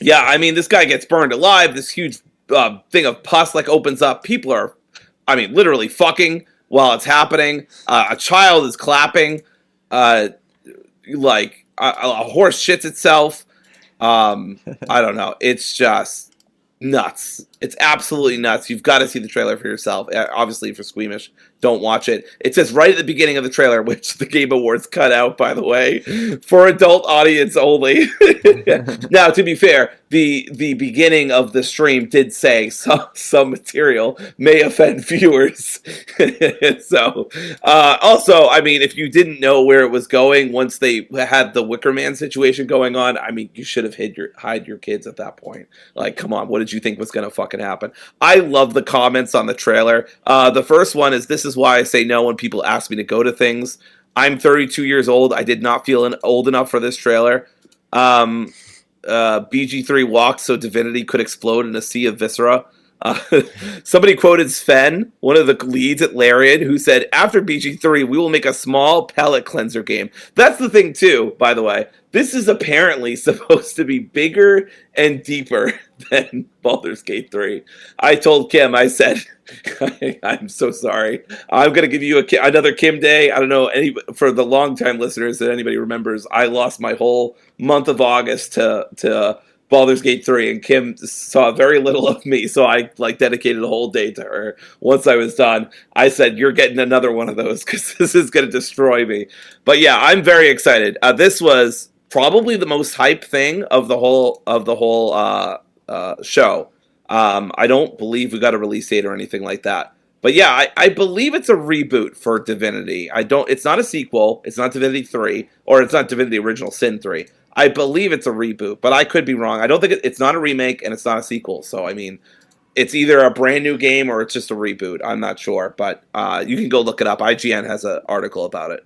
yeah, I mean, this guy gets burned alive. This huge thing of pus opens up. People are, I mean, literally fucking while it's happening. A child is clapping. A horse shits itself. I don't know. It's just nuts. It's absolutely nuts. You've got to see the trailer for yourself. Obviously, if you're squeamish, don't watch it. It says right at the beginning of the trailer, which the Game Awards cut out, by the way, for adult audience only. Now, to be fair, the beginning of the stream did say some material may offend viewers. So, also, I mean, if you didn't know where it was going once they had the Wicker Man situation going on, I mean, you should have hide your kids at that point. Like, come on, what did you think was going to fucking happen? I love the comments on the trailer. The first one is, "This is why I say no when people ask me to go to things. I'm 32 years old. I did not feel old enough for this trailer. BG3 walked so Divinity could explode in a sea of viscera." Uh, Somebody quoted Sven, one of the leads at Larian, who said, "After BG3, we will make a small palate cleanser game." That's the thing, too, by the way. This is apparently supposed to be bigger and deeper than Baldur's Gate 3. I told Kim, I said, I'm so sorry. I'm going to give you another Kim day. I don't know, for the long-time listeners that anybody remembers, I lost my whole month of August to Baldur's Gate 3, and Kim saw very little of me, so I dedicated a whole day to her. Once I was done, I said, "You're getting another one of those because this is going to destroy me." But yeah, I'm very excited. This was probably the most hype thing of the whole show. I don't believe we got a release date or anything like that. But yeah, I believe it's a reboot for Divinity. It's not a sequel. It's not Divinity 3, or it's not Divinity Original Sin 3. I believe it's a reboot, but I could be wrong. I don't think it's not a remake and it's not a sequel. So, I mean, it's either a brand new game or it's just a reboot. I'm not sure, but you can go look it up. IGN has an article about it.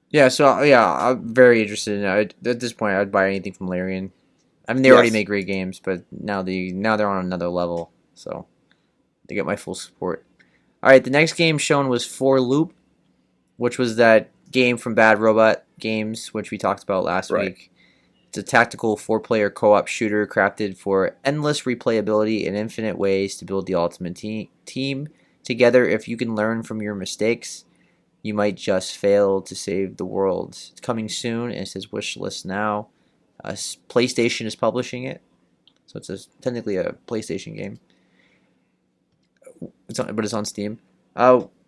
Yeah, so yeah, I'm very interested in it. At this point, I'd buy anything from Larian. I mean, they already make great games, but now they're on another level, so they get my full support. All right, the next game shown was For Loop, which was that game from Bad Robot Games, which we talked about last week. It's a tactical 4-player co-op shooter crafted for endless replayability and infinite ways to build the ultimate team together. If you can learn from your mistakes, you might just fail to save the world. It's coming soon, and it says wish list now. PlayStation is publishing it, so it's technically a PlayStation game. But it's on Steam.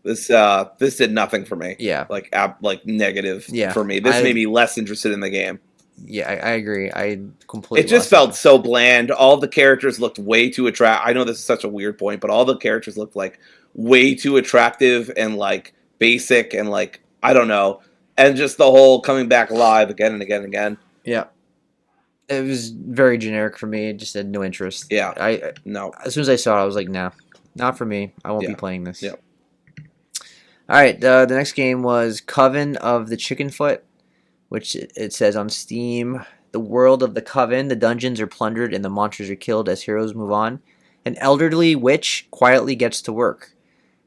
This did nothing for me. Yeah, like negative. Yeah, for me. This made me less interested in the game. Yeah, I agree. I completely. It just felt so bland. All the characters looked way too attractive. I know this is such a weird point, but all the characters looked like way too attractive and like basic and like I don't know, and just the whole coming back alive again and again and again. Yeah, it was very generic for me. It just had no interest. Yeah, no. As soon as I saw it, I was like, nah, not for me. I won't be playing this. Yeah. All right, the next game was Coven of the Chickenfoot, which it says on Steam. The world of the Coven, the dungeons are plundered and the monsters are killed as heroes move on. An elderly witch quietly gets to work.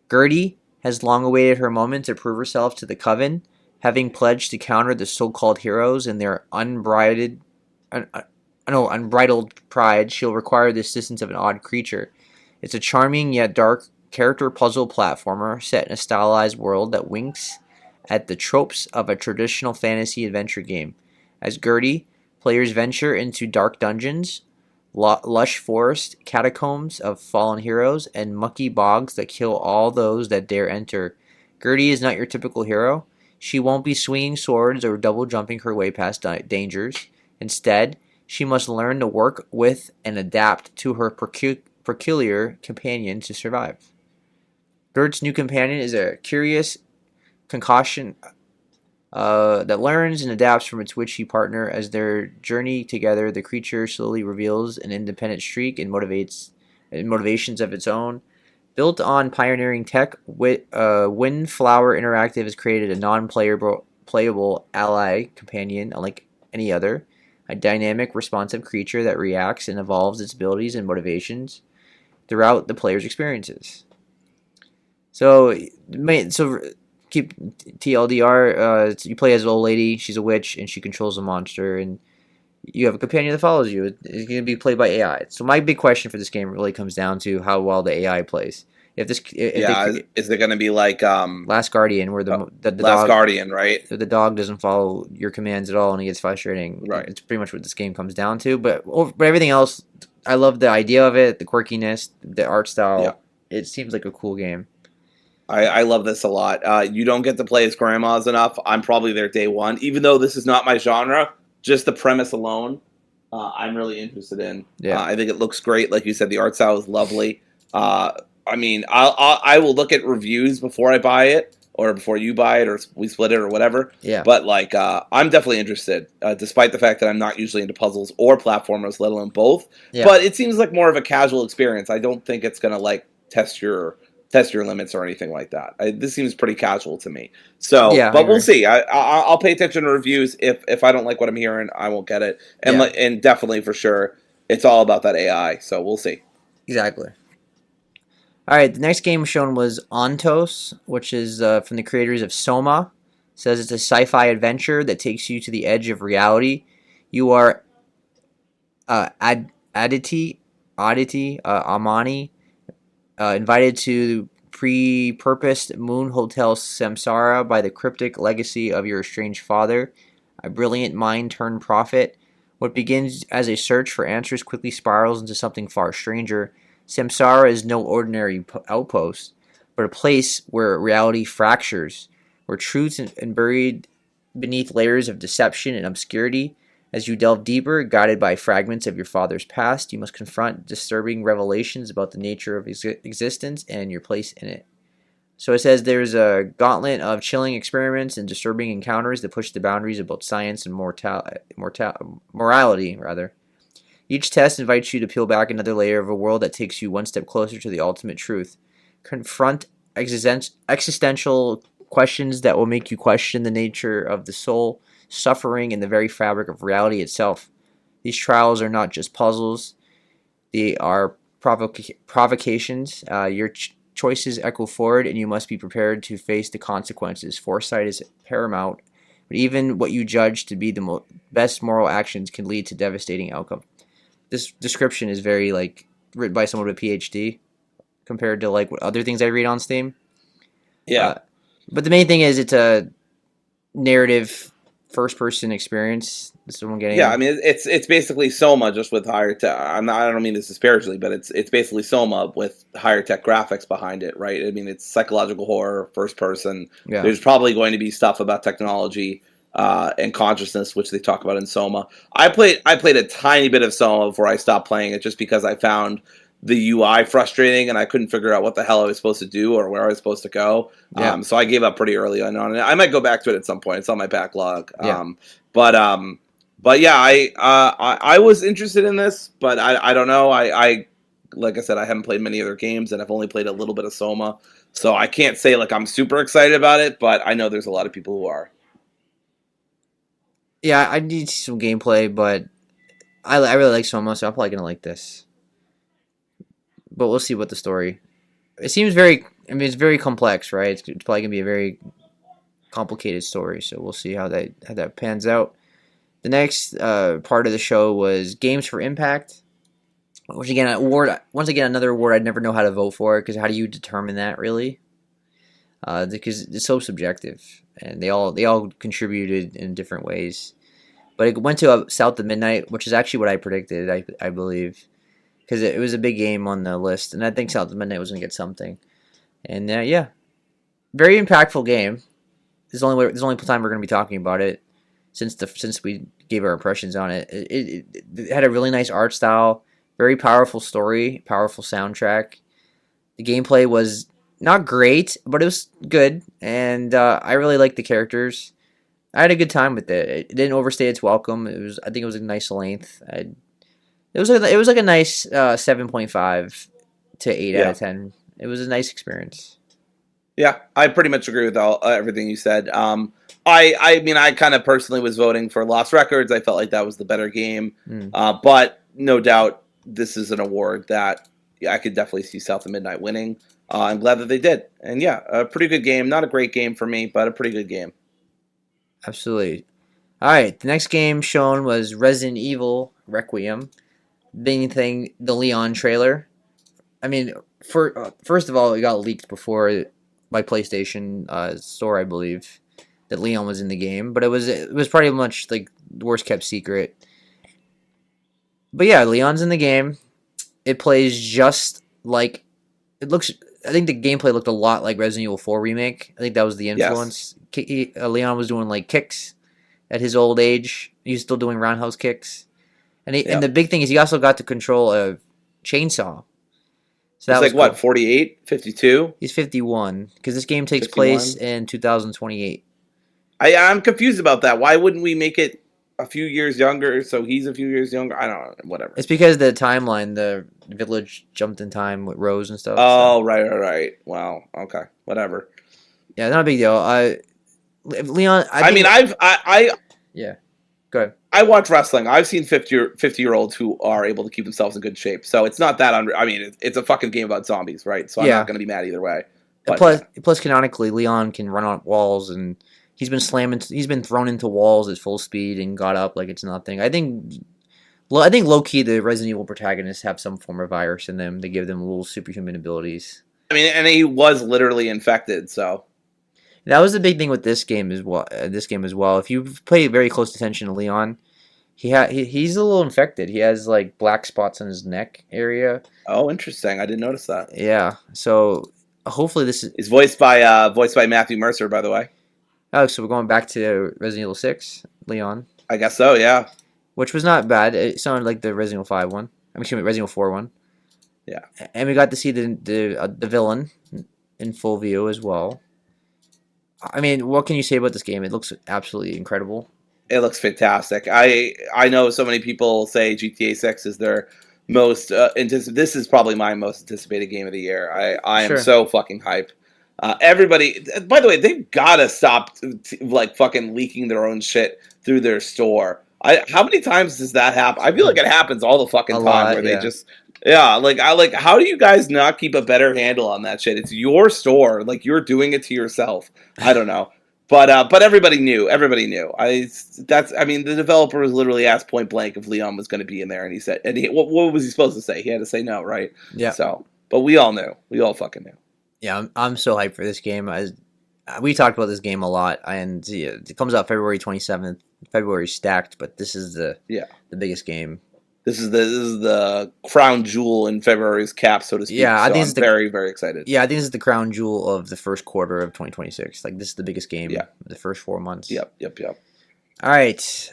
Gertie has long awaited her moment to prove herself to the Coven, having pledged to counter the so-called heroes in their unbridled pride. She'll require the assistance of an odd creature. It's a charming yet dark character puzzle platformer set in a stylized world that winks at the tropes of a traditional fantasy adventure game. As Gertie, players venture into dark dungeons, lush forest, catacombs of fallen heroes, and mucky bogs that kill all those that dare enter. Gertie is not your typical hero. She won't be swinging swords or double jumping her way past dangers. Instead, she must learn to work with and adapt to her peculiar companion to survive. Gert's new companion is a curious concoction that learns and adapts from its witchy partner. As their journey together, the creature slowly reveals an independent streak and motivations of its own. Built on pioneering tech, Windflower Interactive has created a non-playable ally companion unlike any other, a dynamic, responsive creature that reacts and evolves its abilities and motivations throughout the player's experiences. So keep TLDR. You play as an old lady. She's a witch, and she controls a monster, and you have a companion that follows you. It's going to be played by AI. So my big question for this game really comes down to how well the AI plays. Is it going to be like Last Guardian, where the Last dog, Guardian, right? The dog doesn't follow your commands at all, and it gets frustrating. Right. It's pretty much what this game comes down to. But everything else, I love the idea of it, the quirkiness, the art style. Yeah. It seems like a cool game. I love this a lot. You don't get to play as grandmas enough. I'm probably there day one, even though this is not my genre. Just the premise alone, I'm really interested in. Yeah. I think it looks great. Like you said, the art style is lovely. I mean, I will look at reviews before I buy it, or before you buy it, or we split it, or whatever. Yeah. But like, I'm definitely interested, despite the fact that I'm not usually into puzzles or platformers, let alone both. Yeah. But it seems like more of a casual experience. I don't think it's gonna like test your limits or anything like that. This seems pretty casual to me. So, Yeah, I but we'll agree. see. I'll pay attention to reviews. If I don't like what I'm hearing, I won't get it. And Yeah. and definitely for sure, it's all about that AI. So we'll see. Exactly. All right, the next game shown was Ontos, which is from the creators of Soma. It says it's a sci-fi adventure that takes you to the edge of reality. You are Aditi Amani, invited to pre-purposed moon hotel Samsara by the cryptic legacy of your estranged father, a brilliant mind turned prophet. What begins as a search for answers quickly spirals into something far stranger. Samsara is no ordinary outpost, but a place where reality fractures, where truths and buried beneath layers of deception and obscurity. As you delve deeper, guided by fragments of your father's past, you must confront disturbing revelations about the nature of existence and your place in it. So it says there's a gauntlet of chilling experiments and disturbing encounters that push the boundaries of both science and morality, rather. Each test invites you to peel back another layer of a world that takes you one step closer to the ultimate truth. Confront existential questions that will make you question the nature of the soul, suffering, and the very fabric of reality itself. These trials are not just puzzles, they are provocations. Your choices echo forward, and you must be prepared to face the consequences. Foresight is paramount, but even what you judge to be the best moral actions can lead to devastating outcomes. This description is very like written by someone with a PhD compared to like what other things I read on Steam. Yeah. But the main thing is it's a narrative first person experience. This is what I'm getting Yeah, at. I mean it's basically Soma just with higher tech. I don't mean this disparagingly, but it's basically Soma with higher tech graphics behind it, right? I mean it's psychological horror, first person. Yeah. There's probably going to be stuff about technology and consciousness, which they talk about in Soma. I played a tiny bit of Soma before I stopped playing it, just because I found the UI frustrating and I couldn't figure out what the hell I was supposed to do or where I was supposed to go. Yeah. So I gave up pretty early on it. I might go back to it at some point. It's on my backlog. Yeah. But yeah, I was interested in this, but I don't know. I like I said, I haven't played many other games, and I've only played a little bit of Soma, so I can't say like I'm super excited about it. But I know there's a lot of people who are. Yeah, I need some gameplay, but I really like Soma, so I'm probably gonna like this. But we'll see what the story. It seems very. I mean, it's very complex, right? It's probably gonna be a very complicated story. So we'll see how that pans out. The next part of the show was Games for Impact, which again, once again, another award I'd never know how to vote for, because how do you determine that really? Because it's so subjective, and they all contributed in different ways. But it went to South of Midnight, which is actually what I predicted, I believe, because it was a big game on the list, and I think South of Midnight was gonna get something. And yeah, very impactful game. This is the only time we're gonna be talking about it since we gave our impressions on it. It had a really nice art style, very powerful story, powerful soundtrack. The gameplay was not great, but it was good, and I really liked the characters. I had a good time with it. It didn't overstay its welcome. I think it was a nice length. It was like a nice 7.5 to 8 out Yeah. of 10. It was a nice experience. Yeah, I pretty much agree with everything you said. I mean, I kind of personally was voting for Lost Records. I felt like that was the better game. Mm. But no doubt, this is an award that I could definitely see South of Midnight winning. I'm glad that they did. And yeah, a pretty good game. Not a great game for me, but a pretty good game. Absolutely. All right, the next game shown was Resident Evil Requiem. Main thing, the Leon trailer. I mean, first of all, it got leaked before by PlayStation store, I believe, that Leon was in the game, but it was pretty much like the worst kept secret. But yeah, Leon's in the game. It plays just like it looks. I think the gameplay looked a lot like Resident Evil 4 remake. I think that was the Yes. influence. Leon was doing like kicks at his old age. He's still doing roundhouse kicks, and the Yep. big thing is he also got to control a chainsaw. So He's that was like what, cool. 48, 52, He's 51 because this game takes place 51? in 2028. I'm confused about that. Why wouldn't we make it a few years younger so he's a few years younger? I don't know. Whatever. It's because the timeline, the village jumped in time with Rose and stuff. So Oh, right, right, right. Wow. Okay. Whatever. yeah, not a big deal. Leon, I I think mean, yeah. Go ahead. I watch wrestling. I've seen 50 year olds who are able to keep themselves in good shape. So it's not that I mean, it's a fucking game about zombies, right? So I'm not Yeah. going to be mad either way. And But yeah. plus, canonically, Leon can run on walls, and he's been thrown into walls at full speed and got up like it's nothing. I think low key the Resident Evil protagonists have some form of virus in them to give them little superhuman abilities. I mean, and he was literally infected. So That was the big thing with this game as well. If you pay very close attention to Leon, he's a little infected. He has like black spots on his neck area. oh, interesting. I didn't notice that. Yeah. So hopefully this is. He's voiced by Matthew Mercer, by the way. Oh, so we're going back to Resident Evil 6, Leon, I guess so. Yeah. which was not bad. It sounded like the Resident Evil 5 one. I mean, excuse me, Resident Evil 4 one. Yeah. And we got to see the villain in full view as well. I mean, what can you say about this game? It looks absolutely incredible. It looks fantastic. I know so many people say GTA 6 is their most this is probably my most anticipated game of the year. I am Sure. so fucking hype. Everybody, by the way, they've got to stop like fucking leaking their own shit through their store. How many times does that happen? I feel like it happens all the fucking A time lot, where they yeah. just like how do you guys not keep a better handle on that shit? It's your store, like you're doing it to yourself. I don't know. But everybody knew. Everybody knew. I mean, the developer was literally asked point blank if Leon was going to be in there, and he said, what was he supposed to say? He had to say no, right? Yeah. So, but we all knew. We all fucking knew. Yeah, I'm so hyped for this game. We talked about this game a lot, and yeah, it comes out February 27th. February stacked, but this is the biggest game. This is the crown jewel in February's cap, so to speak. Yeah, I think I'm very, very excited. Yeah, I think this is the crown jewel of the first quarter of 2026. Like, this is the biggest game. Yeah. The first 4 months. Yep. All right.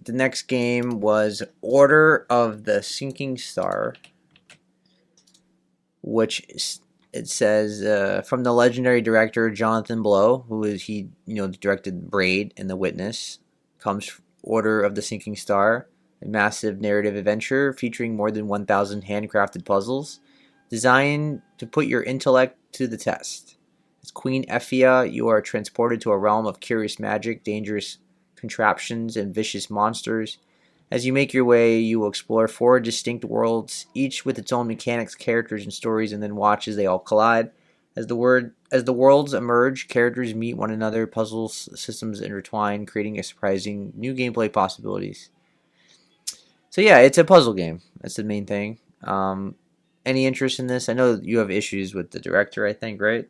The next game was Order of the Sinking Star, which it says from the legendary director Jonathan Blow, directed Braid and The Witness, comes Order of the Sinking Star, a massive narrative adventure featuring more than 1,000 handcrafted puzzles designed to put your intellect to the test. As Queen Effia, you are transported to a realm of curious magic, dangerous contraptions, and vicious monsters. As you make your way, you will explore 4 distinct worlds, each with its own mechanics, characters, and stories, and then watch as they all collide. As the worlds emerge, characters meet one another, puzzle systems intertwine, creating a surprising new gameplay possibilities. So yeah, it's a puzzle game. That's the main thing. Any interest in this? I know you have issues with the director, I think, right?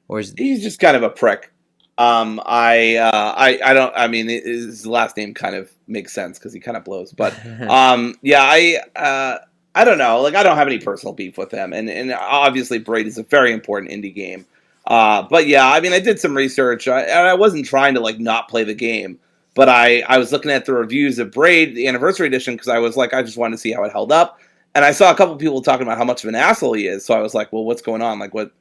Or is He's just kind of a prick. I don't. I mean, his last name kind of makes sense because he kind of blows. But I don't know. Like, I don't have any personal beef with him, and obviously, Braid is a very important indie game. But yeah, I mean, I did some research, and I wasn't trying to like not play the game, but I was looking at the reviews of Braid, the Anniversary Edition, because I was like, I just wanted to see how it held up. And I saw a couple people talking about how much of an asshole he is. So I was like, well, what's going on? Like, what,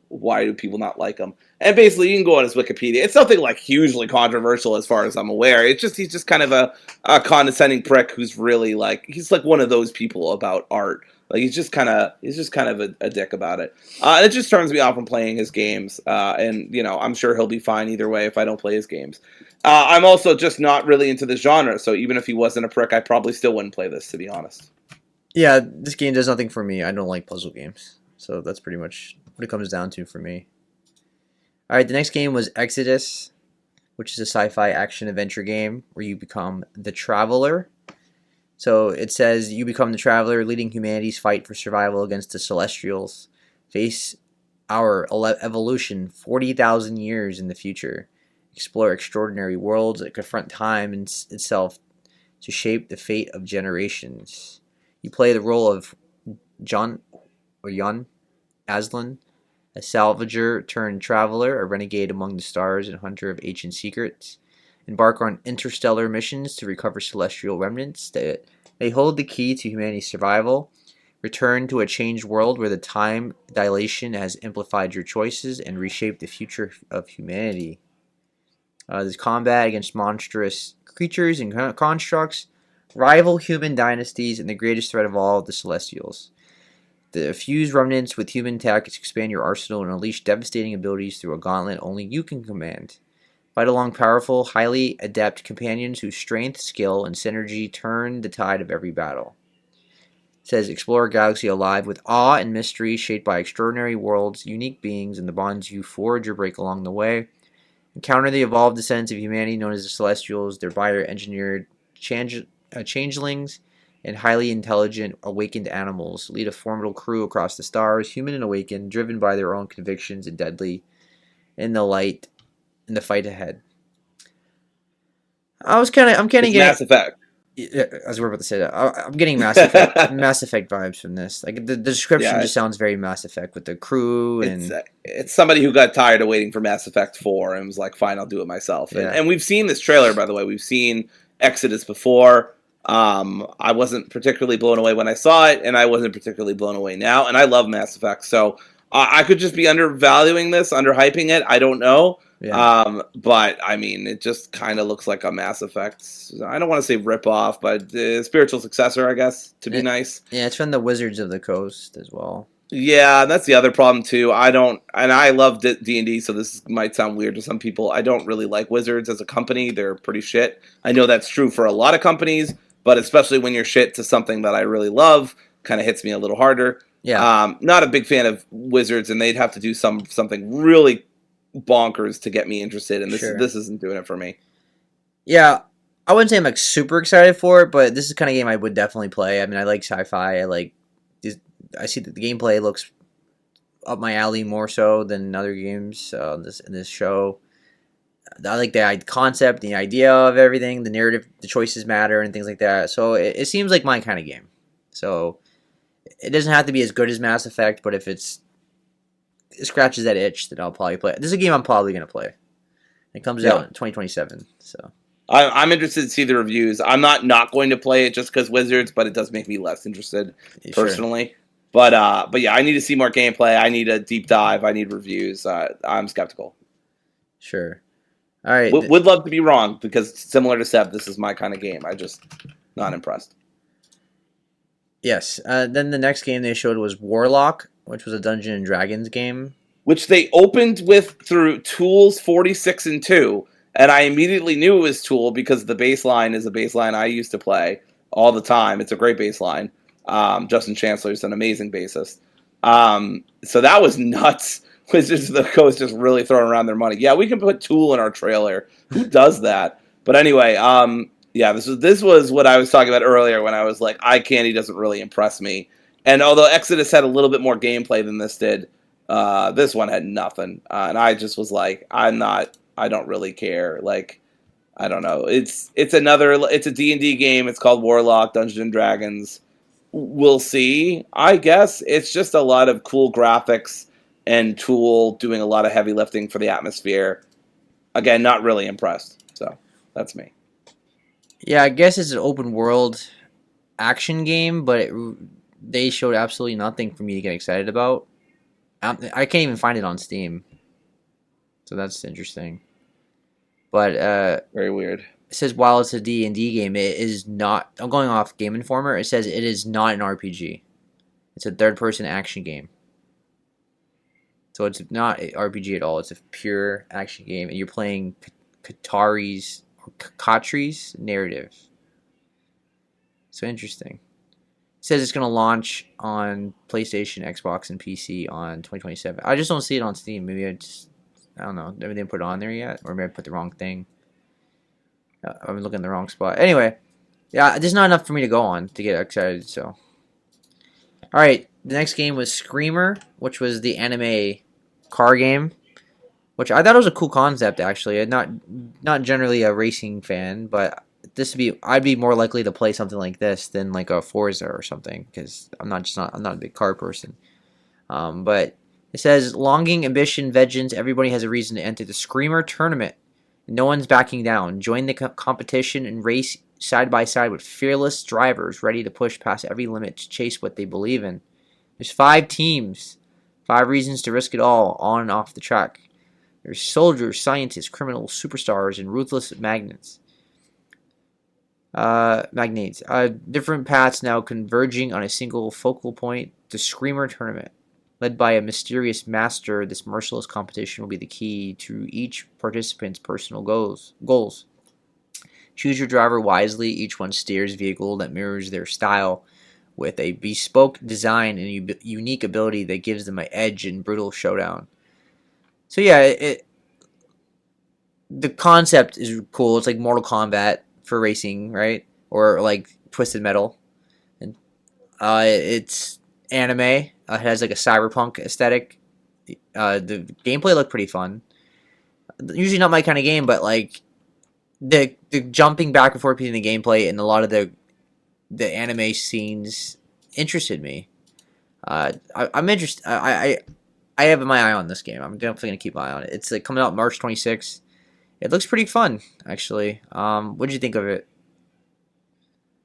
why do people not like him? And basically, you can go on his Wikipedia. It's nothing like hugely controversial as far as I'm aware. He's just kind of a condescending prick who's really like, he's like one of those people about art. Like, he's just kind of a dick about it. And it just turns me off from playing his games. And, I'm sure he'll be fine either way if I don't play his games. I'm also just not really into the genre. So even if he wasn't a prick, I probably still wouldn't play this, to be honest. Yeah, this game does nothing for me. I don't like puzzle games. So that's pretty much what it comes down to for me. Alright, the next game was Exodus, which is a sci-fi action-adventure game where you become the Traveler. So it says you become the Traveler, leading humanity's fight for survival against the Celestials. Face our evolution 40,000 years in the future. Explore extraordinary worlds that confront time itself to shape the fate of generations. You play the role of John or Yun, Aslan, a salvager turned traveler, a renegade among the stars and hunter of ancient secrets, embark on interstellar missions to recover celestial remnants that may hold the key to humanity's survival. Return to a changed world where the time dilation has amplified your choices and reshaped the future of humanity. There's combat against monstrous creatures and constructs, rival human dynasties, and the greatest threat of all, the Celestials. The fuse remnants with human tech expand your arsenal and unleash devastating abilities through a gauntlet only you can command. Fight along powerful, highly adept companions whose strength, skill, and synergy turn the tide of every battle. It says explore a galaxy alive with awe and mystery, shaped by extraordinary worlds, unique beings, and the bonds you forge or break along the way. Encounter the evolved descendants of humanity known as the Celestials, their bio-engineered changelings, and highly intelligent awakened animals. Lead a formidable crew across the stars, human and awakened, driven by their own convictions and deadly in the light in the fight ahead. I'm kind of It's getting, Mass Effect. as we're about to say that, I'm getting Mass Effect vibes from this. Like the description Yeah, just sounds very Mass Effect with the crew it's and it's somebody who got tired of waiting for Mass Effect 4 and was like, "Fine, I'll do it myself." And yeah, and we've seen this trailer, by the way. We've seen Exodus before. I wasn't particularly blown away when I saw it, and I wasn't particularly blown away now. And I love Mass Effect, so I could just be undervaluing this, underhyping it. I don't know. yeah. But I mean, it just kind of looks like a Mass Effect. I don't want to say rip off, but spiritual successor, I guess, to be It, nice. yeah, it's from the Wizards of the Coast as well. Yeah, that's the other problem too. I don't, and I love D&D, so this might sound weird to some people. I don't really like Wizards as a company. They're pretty shit. I know that's true for a lot of companies, but especially when you're shit to something that I really love, kind of hits me a little harder. Yeah, Not a big fan of Wizards, and they'd have to do something really bonkers to get me interested. And this sure. this isn't doing it for me. Yeah, I wouldn't say I'm like super excited for it, but this is the kind of game I would definitely play. I mean, I like sci-fi. I like I see that the gameplay looks up my alley more so than other games in this show. I like the concept, the idea of everything, the narrative, the choices matter, and things like that. So it seems like my kind of game. So it doesn't have to be as good as Mass Effect, but if it scratches that itch, then I'll probably play it. This is a game I'm probably gonna play. It comes Yeah. out in 2027. So I'm interested to see the reviews. I'm not going to play it just because Wizards, but it does make me less interested sure, personally. But yeah, I need to see more gameplay. I need a deep dive. I need reviews. I'm skeptical. sure. All right. Would love to be wrong because similar to Seb, this is my kind of game. I just not impressed. Yes. Then the next game they showed was Warlock, which was a Dungeon and Dragons game. Which they opened with through Tools 46 and 2, and I immediately knew it was Tool because the baseline is a baseline I used to play all the time. It's a great baseline. Justin Chancellor is an amazing bassist. So that was nuts. Wizards of the Coast just really throwing around their money. Yeah, we can put Tool in our trailer. Who does that? But anyway, yeah, this was what I was talking about earlier when I was like, Eye Candy doesn't really impress me. And although Exodus had a little bit more gameplay than this did, this one had nothing. And I just was like, I don't really care. Like, I don't know. It's a D&D game. It's called Warlock, Dungeons and Dragons. We'll see. I guess it's just a lot of cool graphics and Tool doing a lot of heavy lifting for the atmosphere. Again, not really impressed. So that's me. Yeah, I guess it's an open world action game, but they showed absolutely nothing for me to get excited about. I can't even find it on Steam, so that's interesting. But Very weird. it says while it's a D&D game, it is not. I'm going off Game Informer. It says it is not an RPG. It's a third-person action game. So it's not an RPG at all. It's a pure action game, and you're playing Katri's narrative. So interesting. It says it's going to launch on PlayStation, Xbox, and PC on 2027. I just don't see it on Steam. Maybe I don't know. Maybe they didn't put it on there yet, or maybe I put the wrong thing. I'm looking in the wrong spot. Anyway, yeah, there's not enough for me to go on to get excited. So, all right, the next game was Screamer, which was the anime car game, which I thought was a cool concept actually. I'm not generally a racing fan, but I'd be more likely to play something like this than like a Forza or something because I'm not a big car person. But it says longing, ambition, vengeance. Everybody has a reason to enter the Screamer tournament. No one's backing down. Join the competition and race side by side with fearless drivers ready to push past every limit to chase what they believe in. There's 5 teams, 5 reasons to risk it all on and off the track. There's soldiers, scientists, criminals, superstars, and ruthless magnates. Different paths now converging on a single focal point, the Screamer tournament. Led by a mysterious master, this merciless competition will be the key to each participant's personal goals. Choose your driver wisely. Each one steers a vehicle that mirrors their style with a bespoke design and a unique ability that gives them an edge in brutal showdown. So yeah, the concept is cool. It's like Mortal Kombat for racing, right? Or like Twisted Metal. And it's anime. It has like a cyberpunk aesthetic. The gameplay looked pretty fun. Usually not my kind of game, but like the jumping back and forth between the gameplay and a lot of the anime scenes interested me. I'm interested. I have my eye on this game. I'm definitely gonna keep my eye on it. It's like coming out March 26th. It looks pretty fun, actually. What did you think of it?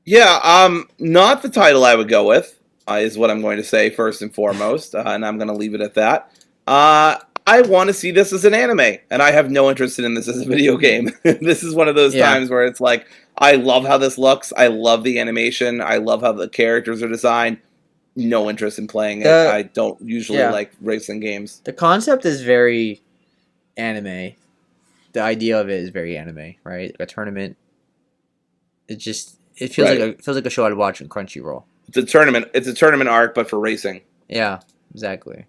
Yeah, not the title I would go with, is what I'm going to say first and foremost, and I'm going to leave it at that. I want to see this as an anime, and I have no interest in this as a video game. This is one of those times where it's like, I love how this looks, I love the animation, I love how the characters are designed. No interest in playing it. I don't usually like racing games. The concept is very anime. The idea of it is very anime, right? Like a tournament. It feels like a show I'd watch on Crunchyroll. It's a tournament arc, but for racing. Yeah, exactly.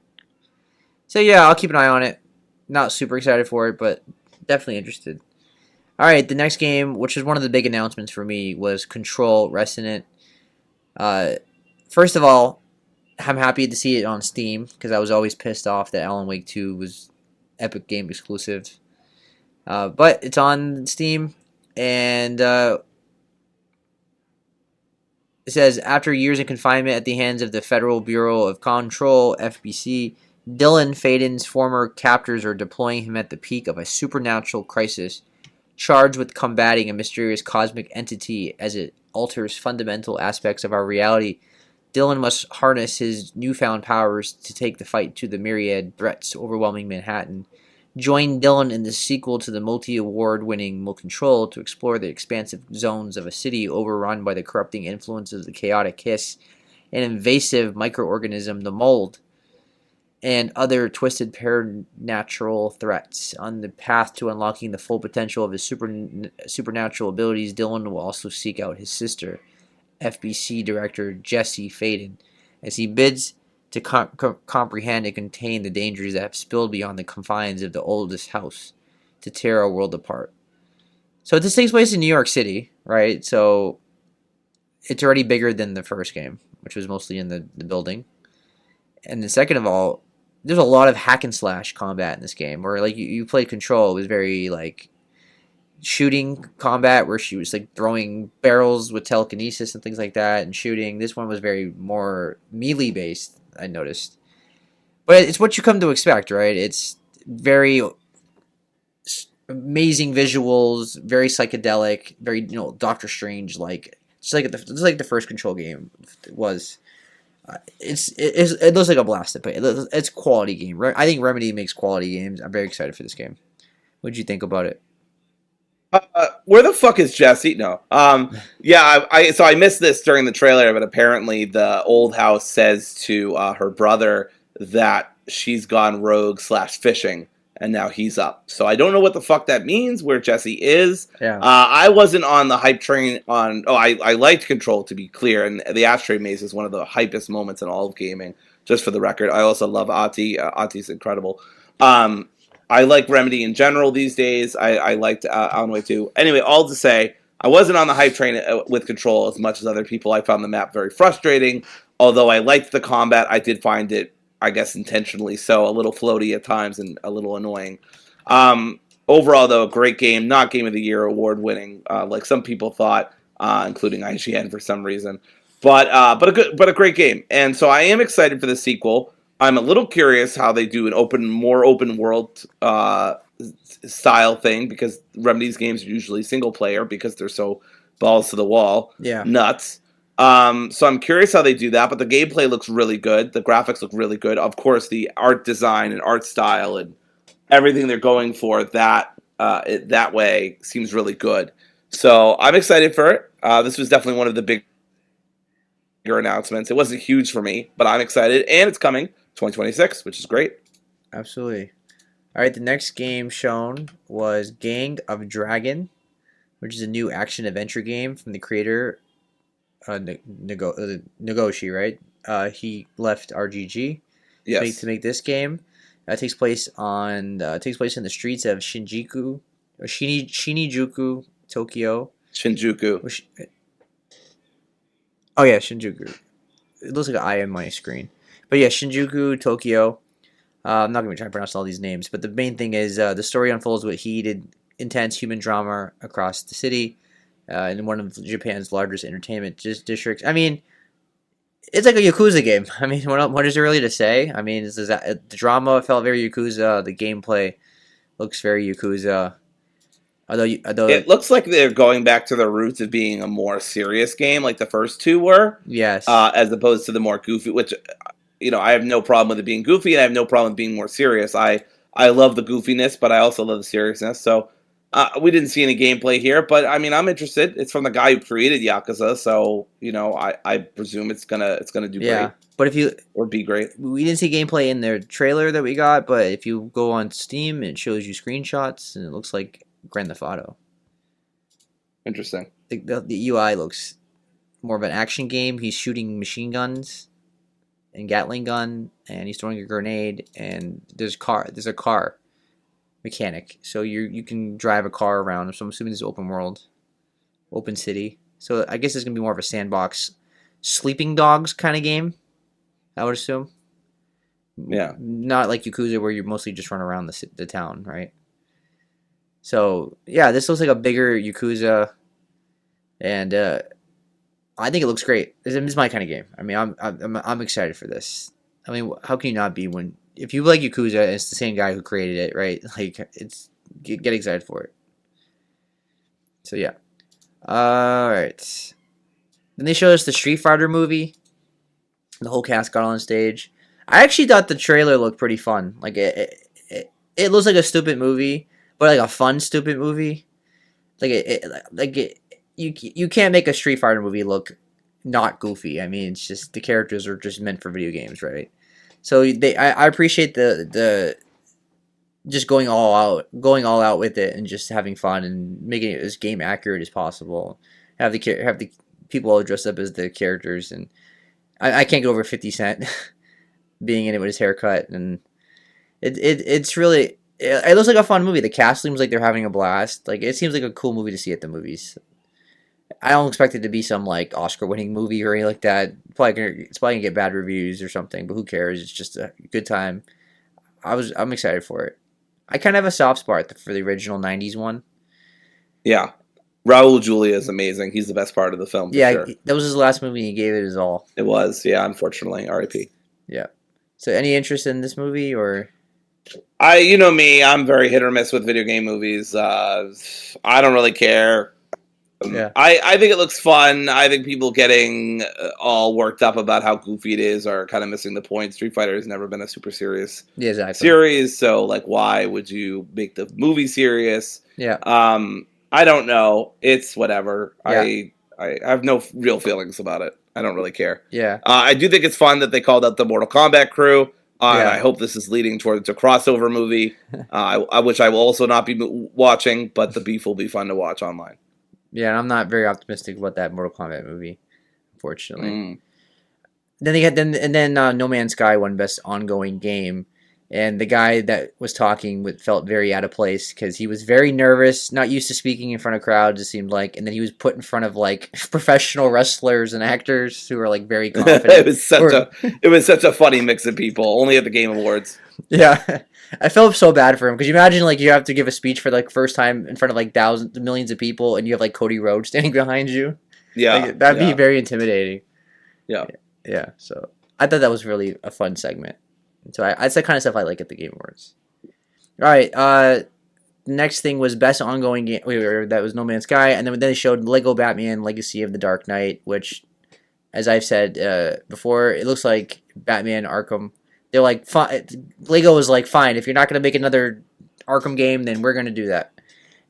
So yeah, I'll keep an eye on it. Not super excited for it, but definitely interested. All right, the next game, which is one of the big announcements for me, was Control Resonant. First of all, I'm happy to see it on Steam because I was always pissed off that Alan Wake 2 was Epic Game exclusive. But it's on Steam, and it says, after years of confinement at the hands of the Federal Bureau of Control, FBC, Dylan Faden's former captors are deploying him at the peak of a supernatural crisis, charged with combating a mysterious cosmic entity as it alters fundamental aspects of our reality. Dylan must harness his newfound powers to take the fight to the myriad threats overwhelming Manhattan. Join Dylan in the sequel to the multi-award-winning Control to explore the expansive zones of a city overrun by the corrupting influences of the chaotic hiss, an invasive microorganism, the mold, and other twisted supernatural threats. On the path to unlocking the full potential of his supernatural abilities, Dylan will also seek out his sister, FBC Director Jesse Faden, as he bids to comprehend and contain the dangers that have spilled beyond the confines of the oldest house to tear our world apart. So this takes place in New York City, right? So it's already bigger than the first game, which was mostly in the building. And then second of all, there's a lot of hack and slash combat in this game, where like you played Control, it was very like shooting combat where she was like throwing barrels with telekinesis and things like that and shooting. This one was very more melee based, I noticed. But it's what you come to expect, right? It's very amazing visuals, very psychedelic, very Doctor Strange like. It's like the first Control game was. It looks like a blast to play. It's a quality game. I think Remedy makes quality games. I'm very excited for this game. What did you think about it? Where the fuck is Jesse? No. Yeah, so I missed this during the trailer, but apparently the old house says to her brother that she's gone rogue / fishing, and now he's up. So I don't know what the fuck that means, where Jesse is. Yeah. I wasn't on the hype train on... Oh, I liked Control, to be clear, and the Ashtray Maze is one of the hypest moments in all of gaming, just for the record. I also love Ati. Ati's incredible. I like Remedy in general these days. I liked Alan Wake 2. Anyway, all to say, I wasn't on the hype train with Control as much as other people. I found the map very frustrating. Although I liked the combat, I did find it, I guess intentionally so, a little floaty at times and a little annoying. Overall, though, a great game. Not Game of the Year award-winning, like some people thought, including IGN for some reason. But a great game. And so I am excited for the sequel. I'm a little curious how they do more open world style thing, because Remedy's games are usually single player because they're so balls to the wall, Yeah. nuts. So I'm curious how they do that, but the gameplay looks really good. The graphics look really good. Of course, the art design and art style and everything they're going for that way seems really good. So I'm excited for it. This was definitely one of the bigger announcements. It wasn't huge for me, but I'm excited, and it's coming 2026, which is great. Absolutely. All right, the next game shown was Gang of Dragon, which is a new action adventure game from the creator Nagoshi, right? He left RGG Yes, to make this game. Takes place in the streets of Shinjuku, Tokyo. Shinjuku. Oh yeah, Shinjuku. It looks like an eye on my screen, but yeah, Shinjuku, Tokyo. I'm not going to try to pronounce all these names, but the main thing is the story unfolds with heated, intense human drama across the city in one of Japan's largest entertainment districts. I mean, it's like a Yakuza game. I mean, what is there really to say? I mean, the drama felt very Yakuza. The gameplay looks very Yakuza. Although It looks like they're going back to their roots of being a more serious game, like the first two were, yes, as opposed to the more goofy. Which, I have no problem with it being goofy, and I have no problem with being more serious. I love the goofiness, but I also love the seriousness. So we didn't see any gameplay here, but I mean, I'm interested. It's from the guy who created Yakuza, so I presume it's gonna do yeah. great But if you or be great. we didn't see gameplay in their trailer that we got, but if you go on Steam, it shows you screenshots, and it looks like Grand Theft Auto. Interesting. The UI looks more of an action game. He's shooting machine guns and Gatling gun, and he's throwing a grenade. And there's a car mechanic, so you can drive a car around. So I'm assuming this is open world, open city. So I guess it's gonna be more of a sandbox, sleeping dogs kind of game. I would assume. Yeah. Not like Yakuza where you mostly just run around the town, right? So yeah, this looks like a bigger Yakuza, and I think it looks great. It's my kind of game. I mean, I'm excited for this. I mean, how can you not be when if you like Yakuza, it's the same guy who created it, right? Like get excited for it. So yeah. All right. Then they showed us the Street Fighter movie. The whole cast got on stage. I actually thought the trailer looked pretty fun. Like it looks like a stupid movie, but like a fun stupid movie. You can't make a Street Fighter movie look not goofy. I mean, it's just the characters are just meant for video games, right? So I appreciate the just going all out with it, and just having fun and making it as game accurate as possible. Have the people all dressed up as the characters, and I can't get over 50 Cent being in it with his haircut, and it's really it looks like a fun movie. The cast seems like they're having a blast. Like it seems like a cool movie to see at the movies. I don't expect it to be some like Oscar-winning movie or anything like that. It's probably gonna get bad reviews or something, but who cares? It's just a good time. I'm excited for it. I kind of have a soft spot for the original '90s one. Yeah. Raul Julia is amazing. He's the best part of the film for Yeah, sure. that was his last movie. And he gave it his all. It was, yeah. Unfortunately, R.I.P. Yeah. So, any interest in this movie or? You know me, I'm very hit or miss with video game movies. I don't really care. Yeah. I think it looks fun. I think people getting all worked up about how goofy it is are kind of missing the point. Street Fighter has never been a super serious series, so like, why would you make the movie serious? Yeah. I don't know. It's whatever. Yeah. I have no real feelings about it. I don't really care. Yeah. I do think it's fun that they called out the Mortal Kombat crew. And Yeah. I hope this is leading towards a crossover movie, which I will also not be watching, but the beef will be fun to watch online. Yeah, and I'm not very optimistic about that Mortal Kombat movie, unfortunately. Mm. Then No Man's Sky won Best Ongoing Game, and the guy that was talking felt very out of place because he was very nervous, not used to speaking in front of crowds. It seemed like, and then he was put in front of like professional wrestlers and actors who were like very confident. It was such a funny mix of people. Only at the Game Awards. Yeah. I felt so bad for him because you imagine like you have to give a speech for like first time in front of like millions of people, and you have like Cody Rhodes standing behind you. Yeah, like, that'd be very intimidating. Yeah. So I thought that was really a fun segment. So that's the kind of stuff I like at the Game Awards. All right. Next thing was best ongoing game. That was No Man's Sky, and then they showed Lego Batman: Legacy of the Dark Knight, which, as I've said before, it looks like Batman Arkham. They're like, Lego was like, fine, if you're not gonna make another Arkham game, then we're gonna do that,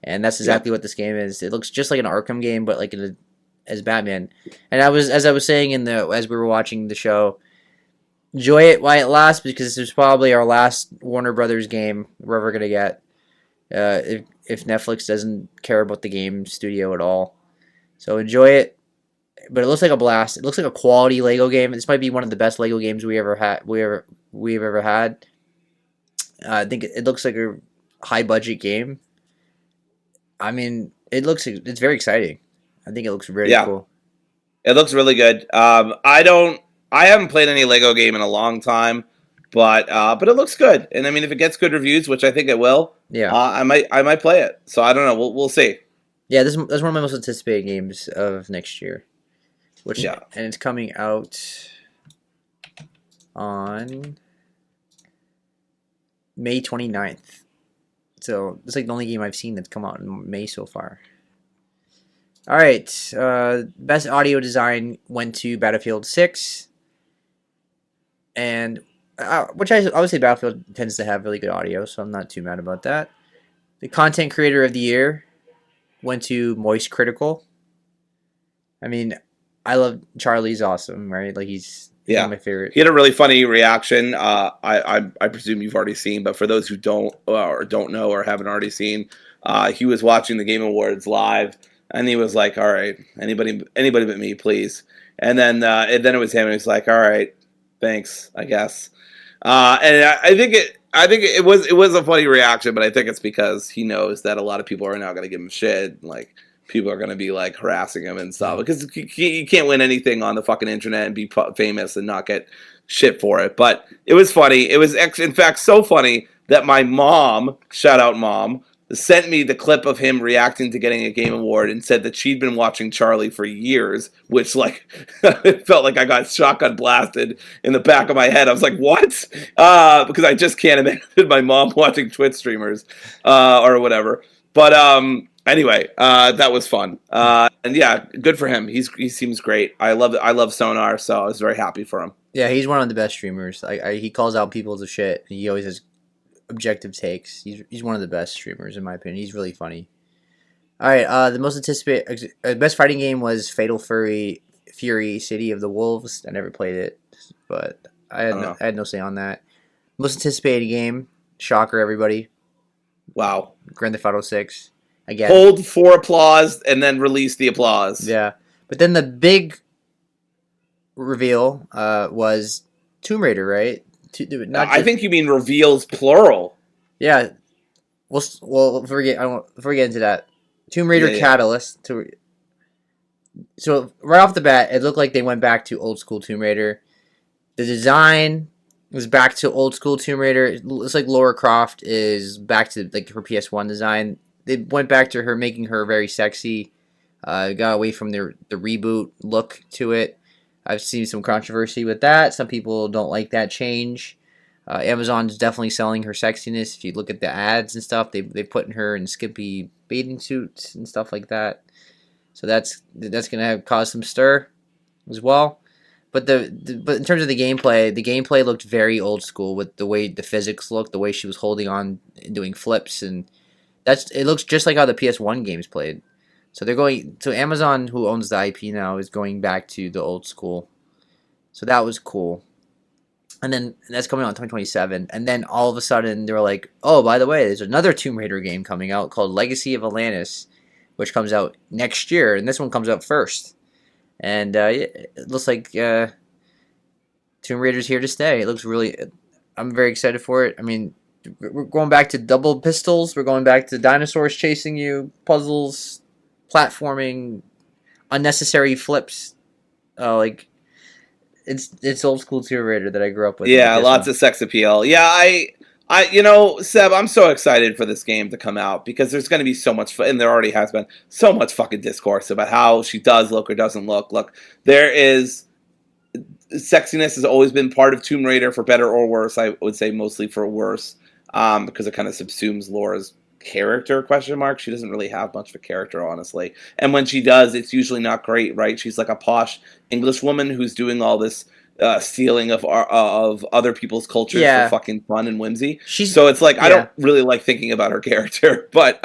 and that's exactly what this game is. It looks just like an Arkham game, but like as Batman. And as I was saying as we were watching the show, enjoy it while it lasts because this is probably our last Warner Brothers game we're ever gonna get. If Netflix doesn't care about the game studio at all, so enjoy it. But it looks like a blast. It looks like a quality Lego game. This might be one of the best Lego games we've ever had. I think it looks like a high budget game. I mean, it's very exciting. I think it looks really cool. It looks really good. I haven't played any Lego game in a long time, but it looks good. And I mean, if it gets good reviews, which I think it will, I might play it. So I don't know. We'll see. Yeah, that's one of my most anticipated games of next year. And it's coming out on May 29th. So it's like the only game I've seen that's come out in May so far. All right, best audio design went to Battlefield 6, and which I would say Battlefield tends to have really good audio, so I'm not too mad about that. The content creator of the year went to Moist Critical. I mean, I love Charlie's awesome, right? Like he's one of my favorite. He had a really funny reaction. I presume you've already seen, but for those who don't know or haven't already seen, he was watching the Game Awards live, and he was like, "All right, anybody but me, please." And then it was him, and he was like, "All right, thanks, I guess." And I think it was a funny reaction, but I think it's because he knows that a lot of people are now going to give him shit, like. People are going to be like harassing him and stuff because you can't win anything on the fucking internet and be famous and not get shit for it. But it was funny. It was in fact so funny that my mom, shout out mom, sent me the clip of him reacting to getting a Game Award and said that she'd been watching Charlie for years, which like it felt like I got shotgun blasted in the back of my head. I was like, what? Because I just can't imagine my mom watching Twitch streamers or whatever. But anyway, that was fun, and yeah, good for him. He seems great. I love Sonar, so I was very happy for him. Yeah, he's one of the best streamers. He calls out people's shit. And he always has objective takes. He's one of the best streamers in my opinion. He's really funny. All right, the most anticipated best fighting game was Fatal Fury City of the Wolves. I never played it, but I had no say on that. Most anticipated game, shocker, everybody. Wow. Grand Theft Auto 6. Again. Hold for applause and then release the applause. Yeah. But then the big reveal was Tomb Raider, right? I think you mean reveals plural. Yeah. Before we get into that, Tomb Raider Catalyst. So right off the bat, it looked like they went back to old school Tomb Raider. The design was back to old school Tomb Raider. It looks like Lara Croft is back to like her PS1 design. They went back to her making her very sexy. Got away from the reboot look to it. I've seen some controversy with that. Some people don't like that change. Amazon's definitely selling her sexiness. If you look at the ads and stuff, they put her in skimpy bathing suits and stuff like that. So that's gonna cause some stir as well. But but in terms of the gameplay looked very old school with the way the physics looked, the way she was holding on and doing flips, and it looks just like how the PS1 games played. So Amazon, who owns the IP now, is going back to the old school. So that was cool. And that's coming out in 2027. And then all of a sudden they were like, oh, by the way, there's another Tomb Raider game coming out called Legacy of Atlantis, which comes out next year, and this one comes out first. And it looks like Tomb Raider's here to stay. It looks I'm very excited for it. I mean, we're going back to double pistols. We're going back to dinosaurs chasing you, puzzles, platforming, unnecessary flips. It's old school Tomb Raider that I grew up with. Yeah, lots of sex appeal. Yeah, Seb, I'm so excited for this game to come out because there's going to be so much, and there already has been so much fucking discourse about how she does look or doesn't look. Look, there is sexiness has always been part of Tomb Raider, for better or worse. I would say mostly for worse, because it kind of subsumes Laura's character, question mark. She doesn't really have much of a character, honestly, and when she does, it's usually not great, right? She's like a posh English woman who's doing all this stealing of other people's cultures for Yeah, fucking fun and whimsy. she's So it's like I yeah. don't really like thinking about her character. But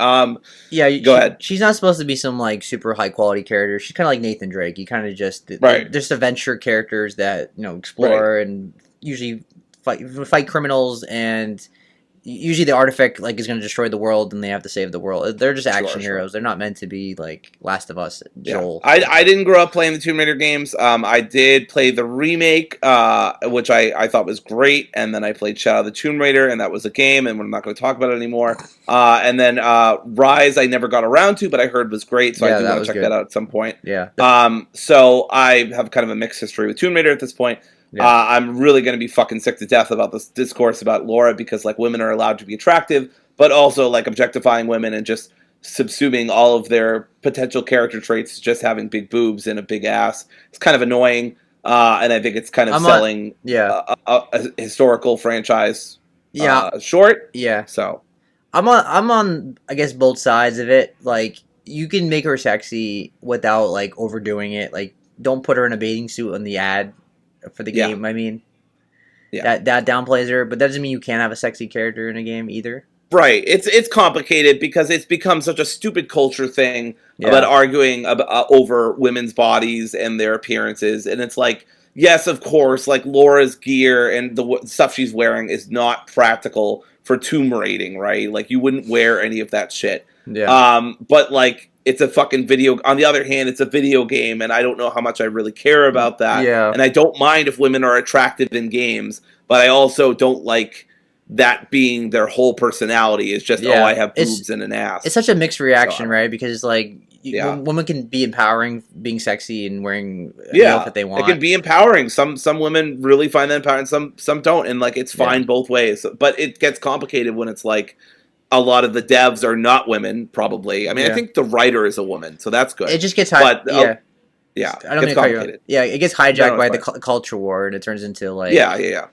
Yeah, go ahead. she's not supposed to be some like super high quality character. She's kind of like Nathan Drake. You kind of just they're Right, just adventure characters that right, explore and usually fight criminals, and usually the artifact like is going to destroy the world and they have to save the world. They're just action sure. heroes. They're not meant to be like Last of Us, Yeah, Joel. I didn't grow up playing the Tomb Raider games. I did play the remake, which I thought was great, and then I played Shadow of the Tomb Raider, and that was a game, and we're not going to talk about it anymore. And then Rise, I never got around to, but I heard was great, so I Yeah, do that want to was check that good. out at some point. Yeah, So I have kind of a mixed history with Tomb Raider at this point. yeah, I'm really going to be fucking sick to death about this discourse about Laura, because like women are allowed to be attractive, but also like objectifying women and just subsuming all of their potential character traits to just having big boobs and a big ass. It's kind of annoying, and I think it's kind of I'm on. selling Yeah, a historical franchise yeah, short. yeah. So I'm on. I guess both sides of it. Like you can make her sexy without like overdoing it. Like don't put her in a bathing suit on the ad for the yeah, game. I mean yeah. that downplays her, but that doesn't mean you can't have a sexy character in a game either. Right. It's complicated because it's become such a stupid culture thing about Yeah, arguing over women's bodies and their appearances, and it's like, yes, of course, like Laura's gear and the stuff she's wearing is not practical for tomb raiding, right? Like you wouldn't wear any of that shit. yeah, But like it's a fucking video. On the other hand, it's a video game, and I don't know how much I really care about that. yeah, And I don't mind if women are attractive in games, but I also don't like that being their whole personality is just, oh, I yeah. have It's boobs and an ass. it's such a mixed So I reaction, don't know. right? Because it's like Yeah, women can be empowering, being sexy and wearing any yeah, outfit they it can want. be empowering. Some women really find that empowering, some don't, and like it's Yeah, fine both ways. But it gets complicated when it's like a lot of the devs are not women. Probably, I mean, I yeah. think the writer is a woman, so that's It good. just gets But yeah. yeah, I it don't gets mean to cut you off. complicated. Yeah, it gets No, hijacked no, it's by the fine. culture war, and it turns into like Yeah.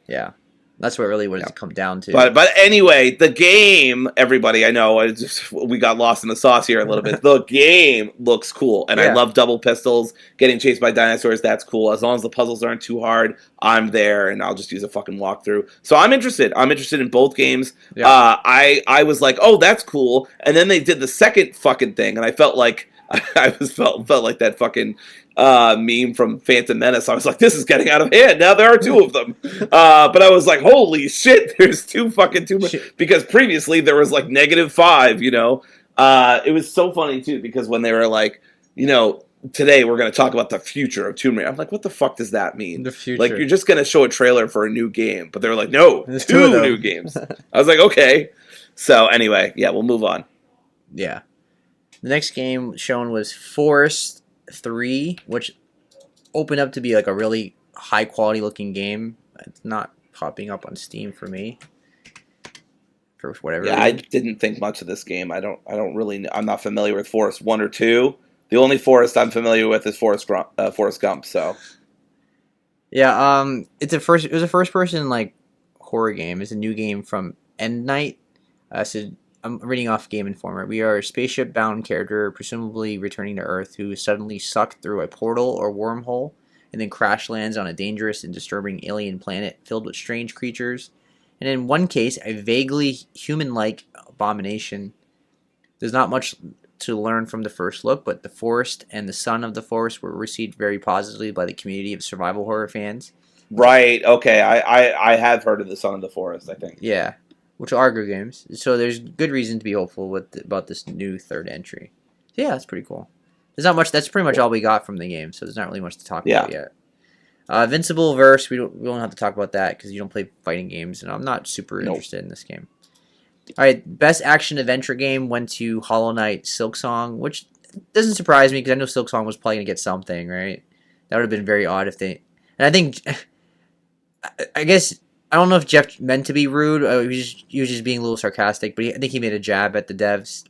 yeah. That's what really what Yeah. it's come down to. But anyway, the game, everybody, I know we got lost in the sauce here a little bit. The game looks cool, and I Yeah, love double pistols. Getting chased by dinosaurs, that's cool. As long as the puzzles aren't too hard, I'm there, and I'll just use a fucking walkthrough. So I'm interested. I'm interested in both games. yeah. I was like, oh, that's cool, and then they did the second fucking thing, and I felt like felt like that fucking meme from Phantom Menace. I was like, this is getting out of hand. Now there are two of them. But I was like, holy shit, there's two fucking two. Shit. Because previously there was like -5, you know? It was so funny too, because when they were like, you know, today we're going to talk about the future of Tomb Raider. I'm like, what the fuck does that mean? The Like, you're future. just going to show a trailer for a new game. But they were like, no, There's two of two new them. games. I was like, okay. So anyway, yeah, we'll move on. Yeah. The next game shown was Forest 3, which opened up to be like a really high quality looking game. It's not popping up on Steam for me for whatever Yeah, I reason. didn't think much of this game. I don't really. I'm not familiar with Forest 1 or 2. The only Forest I'm familiar with is Forest Gump. So Yeah, it was a first person like horror game. It's a new game from End Night. So I'm reading off Game Informer. We are a spaceship bound character, presumably returning to Earth, who is suddenly sucked through a portal or wormhole and then crash lands on a dangerous and disturbing alien planet filled with strange creatures. And in one case, a vaguely human like abomination. There's not much to learn from the first look, but the forest and the son of the forest were received very positively by the community of survival horror fans. right, okay, I have heard of the Son of the Forest. I think. Yeah, which are good games. So there's good reason to be hopeful about this new third entry. So yeah, that's pretty cool. There's not much. That's pretty much Cool. all we got from the game. So there's not really much to talk Yeah. about yet. Invincible Verse. We don't have to talk about that because you don't play fighting games, and I'm not super Nope. interested in this game. All right, best action adventure game went to Hollow Knight Silksong, which doesn't surprise me because I know Silksong was probably gonna get something, right? That would have been very odd if they. And I think, I guess I don't know if Jeff meant to be rude. He was just being a little sarcastic, but I think he made a jab at the devs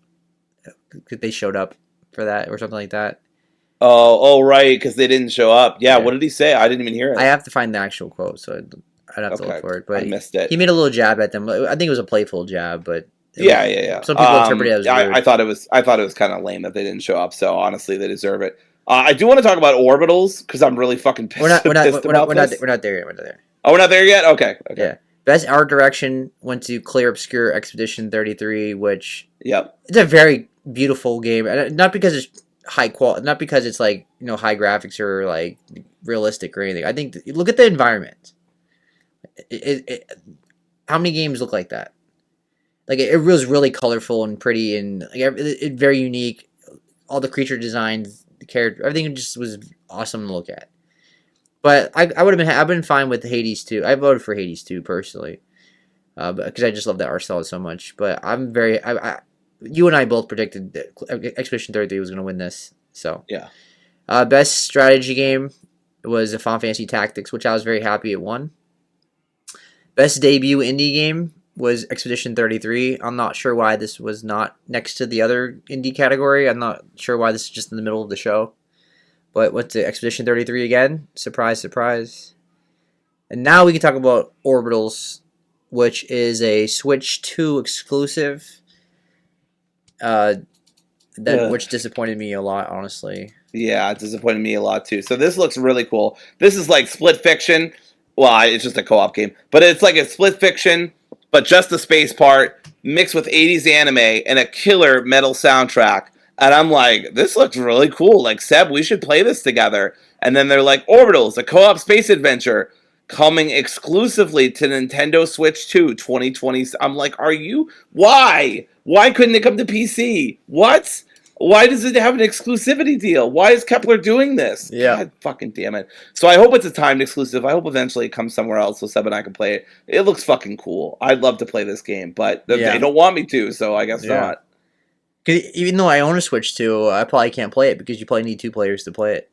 because they showed up for that or something like that. Oh, right, because they didn't show up. Yeah, Yeah, what did he say? I didn't even hear I it. have to find the actual quote, so I'd have to look Okay, for it. I But missed he it. made a little jab at them. I think it was a playful jab, but it was Yeah, yeah, yeah. some people interpret it as I rude. thought it was kind of lame that they didn't show up. So honestly, they deserve it. I do want to talk about orbitals because I'm really fucking We're not we're not pissed we're not about we're not this. we're not there yet. We're not there. Oh, we're not there yet. Okay, okay. Yeah. Best art direction went to Clear Obscure Expedition 33, which Yep. it's a very beautiful game. And not because it's high quality, not because it's like, high graphics or like realistic or anything. I think look at the environment. How many games look like that? Like it was really colorful and pretty and like, very unique. All the creature designs, the character, everything just was awesome to look at. But I would have I've been fine with Hades 2. I voted for Hades 2 personally, because I just love that art style so much. But you and I both predicted that Expedition 33 was going to win this. So Yeah. best strategy game was Final Fantasy Tactics, which I was very happy it won. Best debut indie game was Expedition 33. I'm not sure why this was not next to the other indie category. I'm not sure why this is just in the middle of the show. But what's the Expedition 33 again? Surprise, surprise. And now we can talk about Orbitals, which is a Switch 2 exclusive. Which disappointed me a lot, honestly. Yeah, it disappointed me a lot too. So this looks really cool. This is like Split Fiction. Well, it's just a co-op game, but it's like a Split Fiction, but just the space part mixed with 80s anime and a killer metal soundtrack. And I'm like, this looks really cool. Like, Seb, we should play this together. And then they're like, Orbitals, a co-op space adventure coming exclusively to Nintendo Switch 2 2020. I'm like, are you? Why? Why couldn't it come to PC? What? Why does it have an exclusivity deal? Why is Kepler doing this? Yeah. God fucking damn it. So I hope it's a timed exclusive. I hope eventually it comes somewhere else so Seb and I can play it. It looks fucking cool. I'd love to play this game, but they don't want me to, so I guess not. Because even though I own a Switch 2, I probably can't play it because you probably need two players to play it.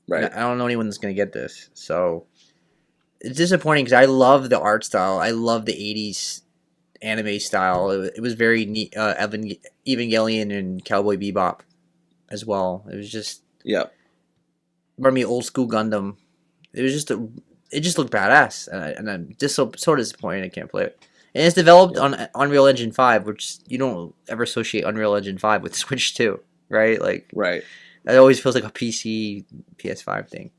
Right. I don't know anyone that's going to get this. So it's disappointing because I love the art style. I love the 80s anime style. It was very neat. Evangelion and Cowboy Bebop as well. It was just, pardon me, old school Gundam. It was just it just looked badass, and I'm just so disappointed I can't play it. And it's developed on Unreal Engine 5, which you don't ever associate Unreal Engine 5 with Switch 2, right? Like, right. That always feels like a PC, PS5 thing.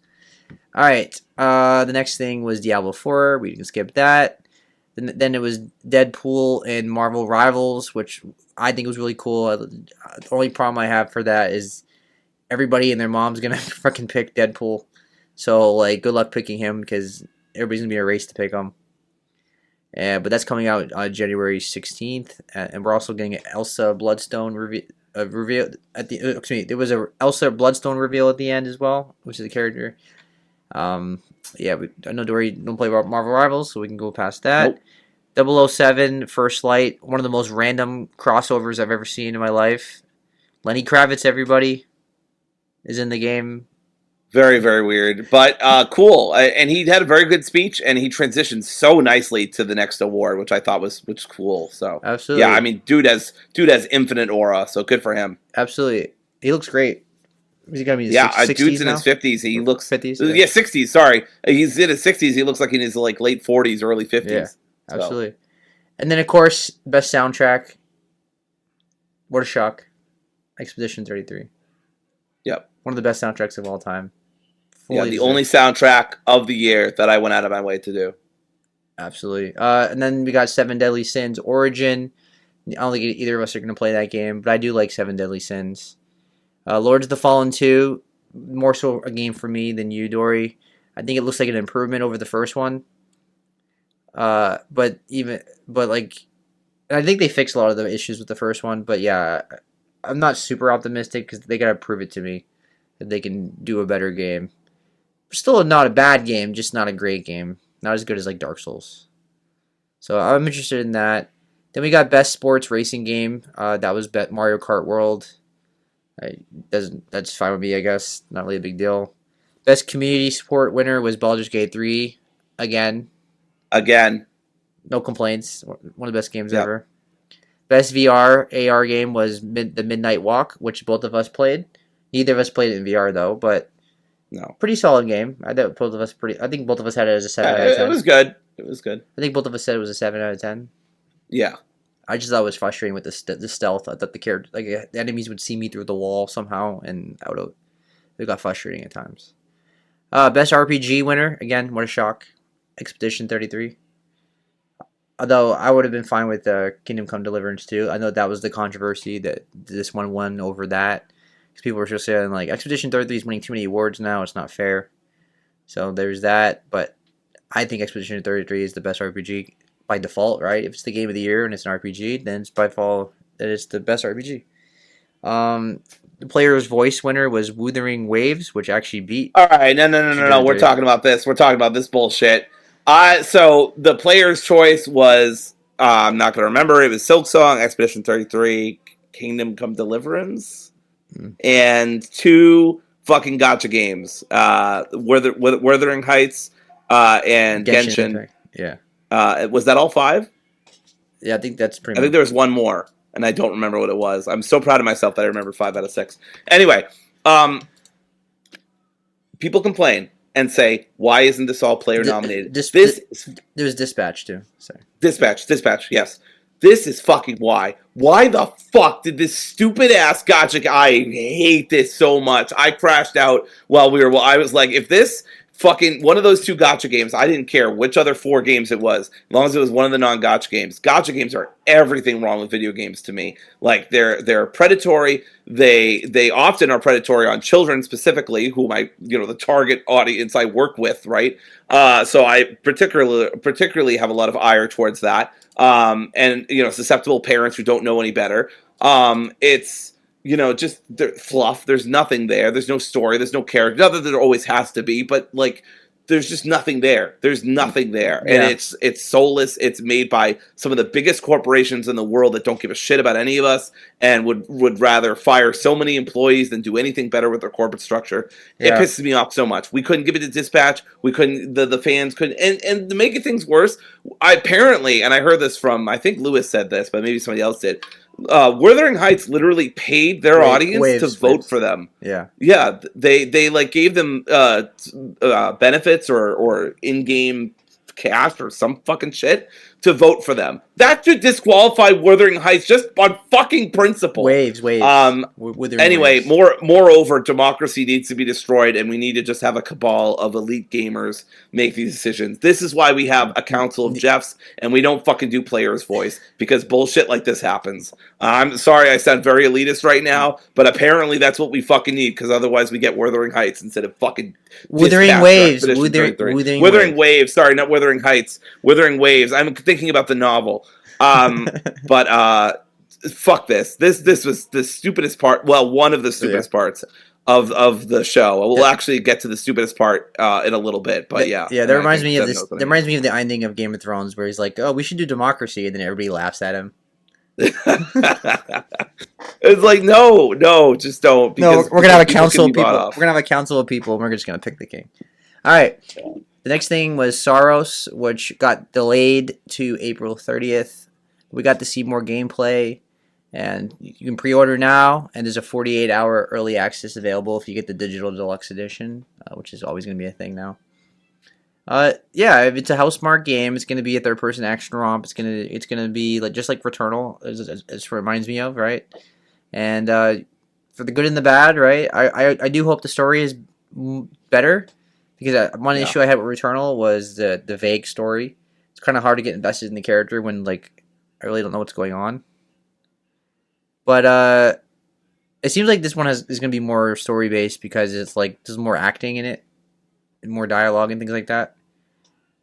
All right, the next thing was Diablo 4. We can skip that. Then it was Deadpool and Marvel Rivals, which I think was really cool. The only problem I have for that is everybody and their mom's gonna fucking pick Deadpool. So like, good luck picking him because everybody's gonna be in a race to pick him. But that's coming out on January 16th, and we're also getting an Elsa Bloodstone reveal at the. Excuse me, there was a Elsa Bloodstone reveal at the end as well, which is a character. I know Dory don't play Marvel Rivals, so we can go past that. Nope. 007 First Light, one of the most random crossovers I've ever seen in my life. Lenny Kravitz, everybody, is in the game. Very, very weird, but cool. And he had a very good speech, and he transitioned so nicely to the next award, which I thought was cool. So absolutely, yeah, I mean, dude has infinite aura, so good for him. Absolutely, he looks great. Is he gonna be? Dude's in now? his 50s. He looks 50s. Yeah, 60s. Sorry, he's in his 60s. He looks like in his like late 40s, early 50s. Yeah, absolutely. So. And then of course, best soundtrack. What a shock! Expedition 33. Yep, one of the best soundtracks of all time. The only soundtrack of the year that I went out of my way to do. Absolutely. And then we got Seven Deadly Sins Origin. I don't think either of us are going to play that game, but I do like Seven Deadly Sins. Lords of the Fallen 2, more so a game for me than you, Dory. I think it looks like an improvement over the first one. But I think they fixed a lot of the issues with the first one. But yeah, I'm not super optimistic because they got to prove it to me that they can do a better game. Still not a bad game, just not a great game. Not as good as like Dark Souls. So I'm interested in that. Then we got Best Sports Racing Game. That was Mario Kart World. That's fine with me, I guess. Not really a big deal. Best Community Support winner was Baldur's Gate 3. Again. No complaints. One of the best games ever. Best VR AR game was The Midnight Walk, which both of us played. Neither of us played it in VR though, but No. pretty solid game. I think both of us had it as a 7 out of It 10. was good. It was good. I think both of us said it was a 7 out of 10. Yeah. I just thought it was frustrating with the stealth. I thought the character, like the enemies would see me through the wall somehow, and it got frustrating at times. Best RPG winner again. What a shock! Expedition 33. Although I would have been fine with Kingdom Come Deliverance too. I know that was the controversy that this one won over that because people were just saying like Expedition 33 is winning too many awards now. It's not fair. So there's that. But I think Expedition 33 is the best RPG by default, right? If it's the game of the year and it's an RPG, then it's by default that it's the best RPG. The player's voice winner was Wuthering Waves, which actually beat. All right. No. We're talking about this. We're talking about this bullshit. So the player's choice was I'm not going to remember. It was Silksong, Expedition 33, Kingdom Come Deliverance, and 2 fucking gotcha games. Wuthering Heights and Genshin. Yeah. Was that all 5? Yeah, I think that's pretty I think there was one more, and I don't remember what it was. I'm so proud of myself that I remember 5 out of 6. Anyway, people complain and say, why isn't this all player nominated? There's Dispatch too. Sorry. Dispatch, yes. This is fucking why. Why the fuck did this stupid ass gotcha? I hate this so much. I crashed out I was like, if this fucking one of those 2 gotcha games, I didn't care which other 4 games it was, as long as it was one of the non-gotcha games. Gotcha games are everything wrong with video games to me. Like they're predatory. They often are predatory on children specifically, who the target audience I work with, right? So I particularly have a lot of ire towards that. And susceptible parents who don't know any better. It's just fluff. There's nothing there. There's no story. There's no character. Not that there always has to be, but like, there's just nothing there. There's nothing there, and it's soulless. It's made by some of the biggest corporations in the world that don't give a shit about any of us, and would rather fire so many employees than do anything better with their corporate structure. It pisses me off so much. We couldn't give it to Dispatch. We couldn't. The fans couldn't. And to make things worse, apparently, and I heard this from, I think Lewis said this, but maybe somebody else did. Wuthering Heights literally paid their audience to vote for them. Yeah. They like gave them benefits or in-game cash or some fucking shit to vote for them. That should disqualify Wuthering Heights just on fucking principle. Waves. Anyway, moreover, democracy needs to be destroyed, and we need to just have a cabal of elite gamers make these decisions. This is why we have a council of Jeffs, and we don't fucking do player's voice, because bullshit like this happens. I'm sorry I sound very elitist right now, but apparently that's what we fucking need, because otherwise we get Wuthering Heights instead of fucking Wuthering Waves. Wuthering Waves. Sorry, not Wuthering Heights. Wuthering Waves. I'm thinking about the novel. But fuck this. This was the stupidest part. Well, one of the stupidest parts of the show. We'll actually get to the stupidest part in a little bit. But yeah. That reminds me of this. That reminds me of the ending of Game of Thrones, where he's like, "Oh, we should do democracy," and then everybody laughs at him. It's like, no, just don't. Because we're gonna have a council of people. We're gonna have a council of people, and we're just gonna pick the king. All right. The next thing was Saros, which got delayed to April 30th. We got to see more gameplay, and you can pre-order now, and there's a 48-hour early access available if you get the digital deluxe edition, which is always going to be a thing now. If it's a Housemarque game, it's going to be a third-person action romp. It's gonna be like just like Returnal, as it reminds me of, right? And for the good and the bad, right? I do hope the story is better, because one issue I had with Returnal was the vague story. It's kind of hard to get invested in the character when like I really don't know what's going on. But it seems like this one is going to be more story based, because it's like there's more acting in it, and more dialogue and things like that.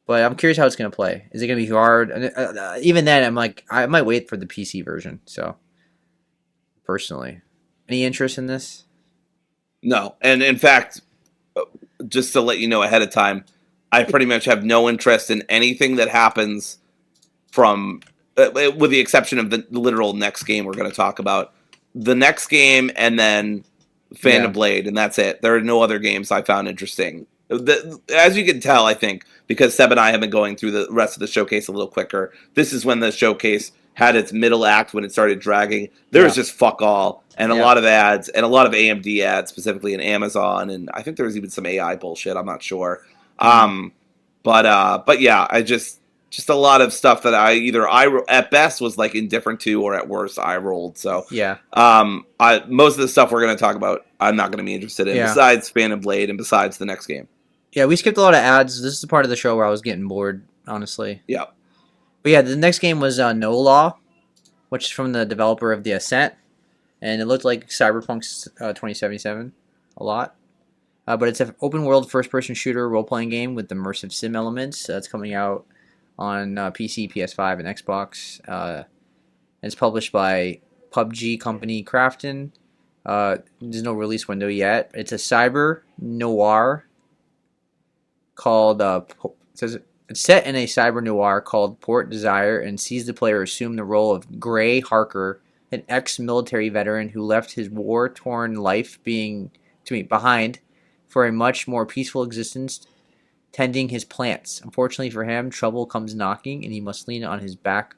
But I'm curious how it's going to play. Is it going to be hard? And even then, I'm like, I might wait for the PC version. So, personally, any interest in this? No, and in fact, just to let you know ahead of time, I pretty much have no interest in anything that happens from, with the exception of the literal next game we're going to talk about. The next game and then Phantom Blade, and that's it. There are no other games I found interesting. As you can tell, I think, because Seb and I have been going through the rest of the showcase a little quicker, this is when the showcase had its middle act, when it started dragging. There was just fuck all. and a Yeah. lot of ads, and a lot of AMD ads, specifically in Amazon, and I think there was even some AI bullshit. I'm not sure. Mm. But yeah, just a lot of stuff that I at best was like indifferent to, or at worst I rolled. So Yeah. most of the stuff we're going to talk about, I'm not going to be interested in. Yeah. Besides Phantom Blade, and besides the next game. Yeah, we skipped a lot of ads. This is the part of the show where I was getting bored, honestly. Yeah. But yeah, the next game was No Law, which is from the developer of The Ascent, and it looked like Cyberpunk 2077 a lot. But it's an open world first person shooter role playing game with immersive sim elements. That's coming out on PC, PS5, and Xbox. It's published by PUBG company Krafton. There's no release window yet. It's a cyber noir called it's set in a cyber noir called Port Desire and sees the player assume the role of Gray Harker, an ex-military veteran who left his war-torn life behind for a much more peaceful existence tending his plants. Unfortunately for him, trouble comes knocking and he must lean on his black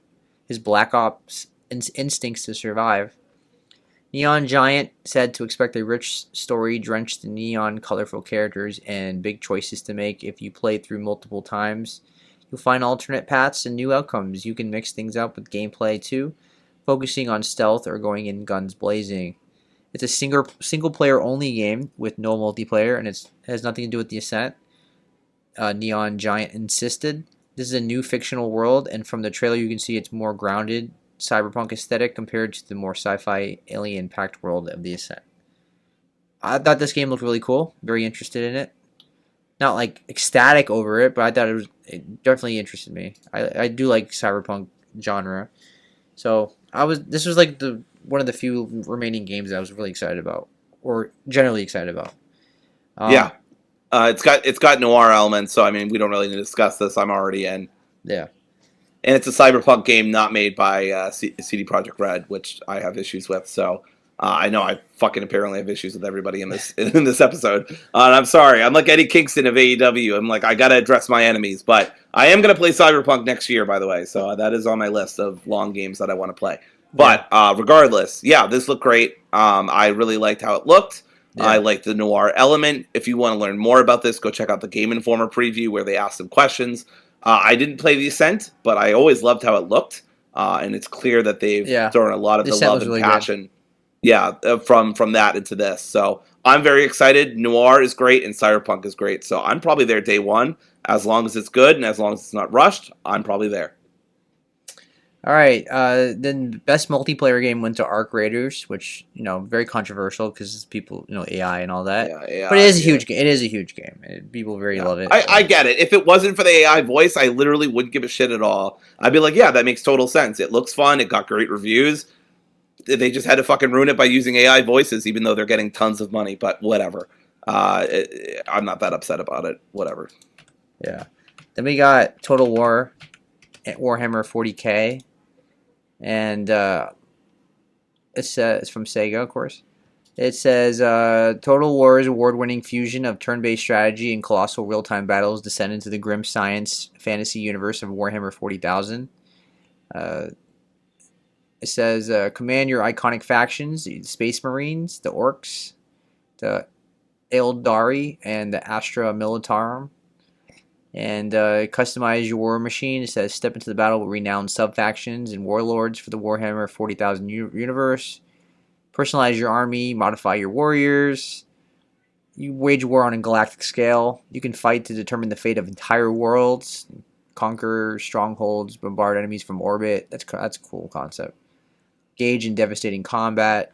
ops instincts to survive. Neon Giant said to expect a rich story drenched in neon, colorful characters, and big choices to make. If you play through multiple times, you'll find alternate paths and new outcomes. You can mix things up with gameplay too, focusing on stealth or going in guns blazing. It's a single player only game with no multiplayer, and it has nothing to do with the Ascent. Neon Giant insisted. This is a new fictional world, and from the trailer you can see it's more grounded cyberpunk aesthetic compared to the more sci-fi alien-packed world of the Ascent. I thought this game looked really cool. Very interested in it. Not like ecstatic over it, but I thought it definitely interested me. I do like cyberpunk genre, so this was like the one of the few remaining games I was really excited about, or generally excited about. Yeah. It's got noir elements, so I mean we don't really need to discuss this. I'm already in. Yeah. And it's a cyberpunk game not made by CD Projekt Red, which I have issues with. So I know I fucking apparently have issues with everybody in this episode. And I'm sorry. I'm like Eddie Kingston of AEW. I'm like, I got to address my enemies. But I am going to play Cyberpunk next year, by the way. So that is on my list of long games that I want to play. But regardless, yeah, this looked great. I really liked how it looked. Yeah. I like the noir element. If you want to learn more about this, go check out the Game Informer preview where they ask some questions. I didn't play The Ascent, but I always loved how it looked, and it's clear that they've thrown a lot of the love and really passion, from that into this. So I'm very excited. Noir is great, and Cyberpunk is great. So I'm probably there day one. As long as it's good and as long as it's not rushed, I'm probably there. All right. Then best multiplayer game went to Arc Raiders, which very controversial because people AI and all that. Yeah, AI, but it is a huge game. It is a huge game. People love it. I get it. If it wasn't for the AI voice, I literally wouldn't give a shit at all. I'd be like, yeah, that makes total sense. It looks fun. It got great reviews. They just had to fucking ruin it by using AI voices, even though they're getting tons of money. But whatever. I'm not that upset about it. Whatever. Yeah. Then we got Total War at Warhammer 40K. And it's from Sega, of course. It says, Total War's award-winning fusion of turn-based strategy and colossal real-time battles descend into the grim science fantasy universe of Warhammer 40,000. It says, command your iconic factions, the Space Marines, the Orcs, the Eldari, and the Astra Militarum. And customize your war machine. It says step into the battle with renowned sub-factions and warlords for the Warhammer 40,000 universe. Personalize your army, modify your warriors. You wage war on a galactic scale. You can fight to determine the fate of entire worlds, conquer strongholds, bombard enemies from orbit. That's a cool concept. Engage in devastating combat.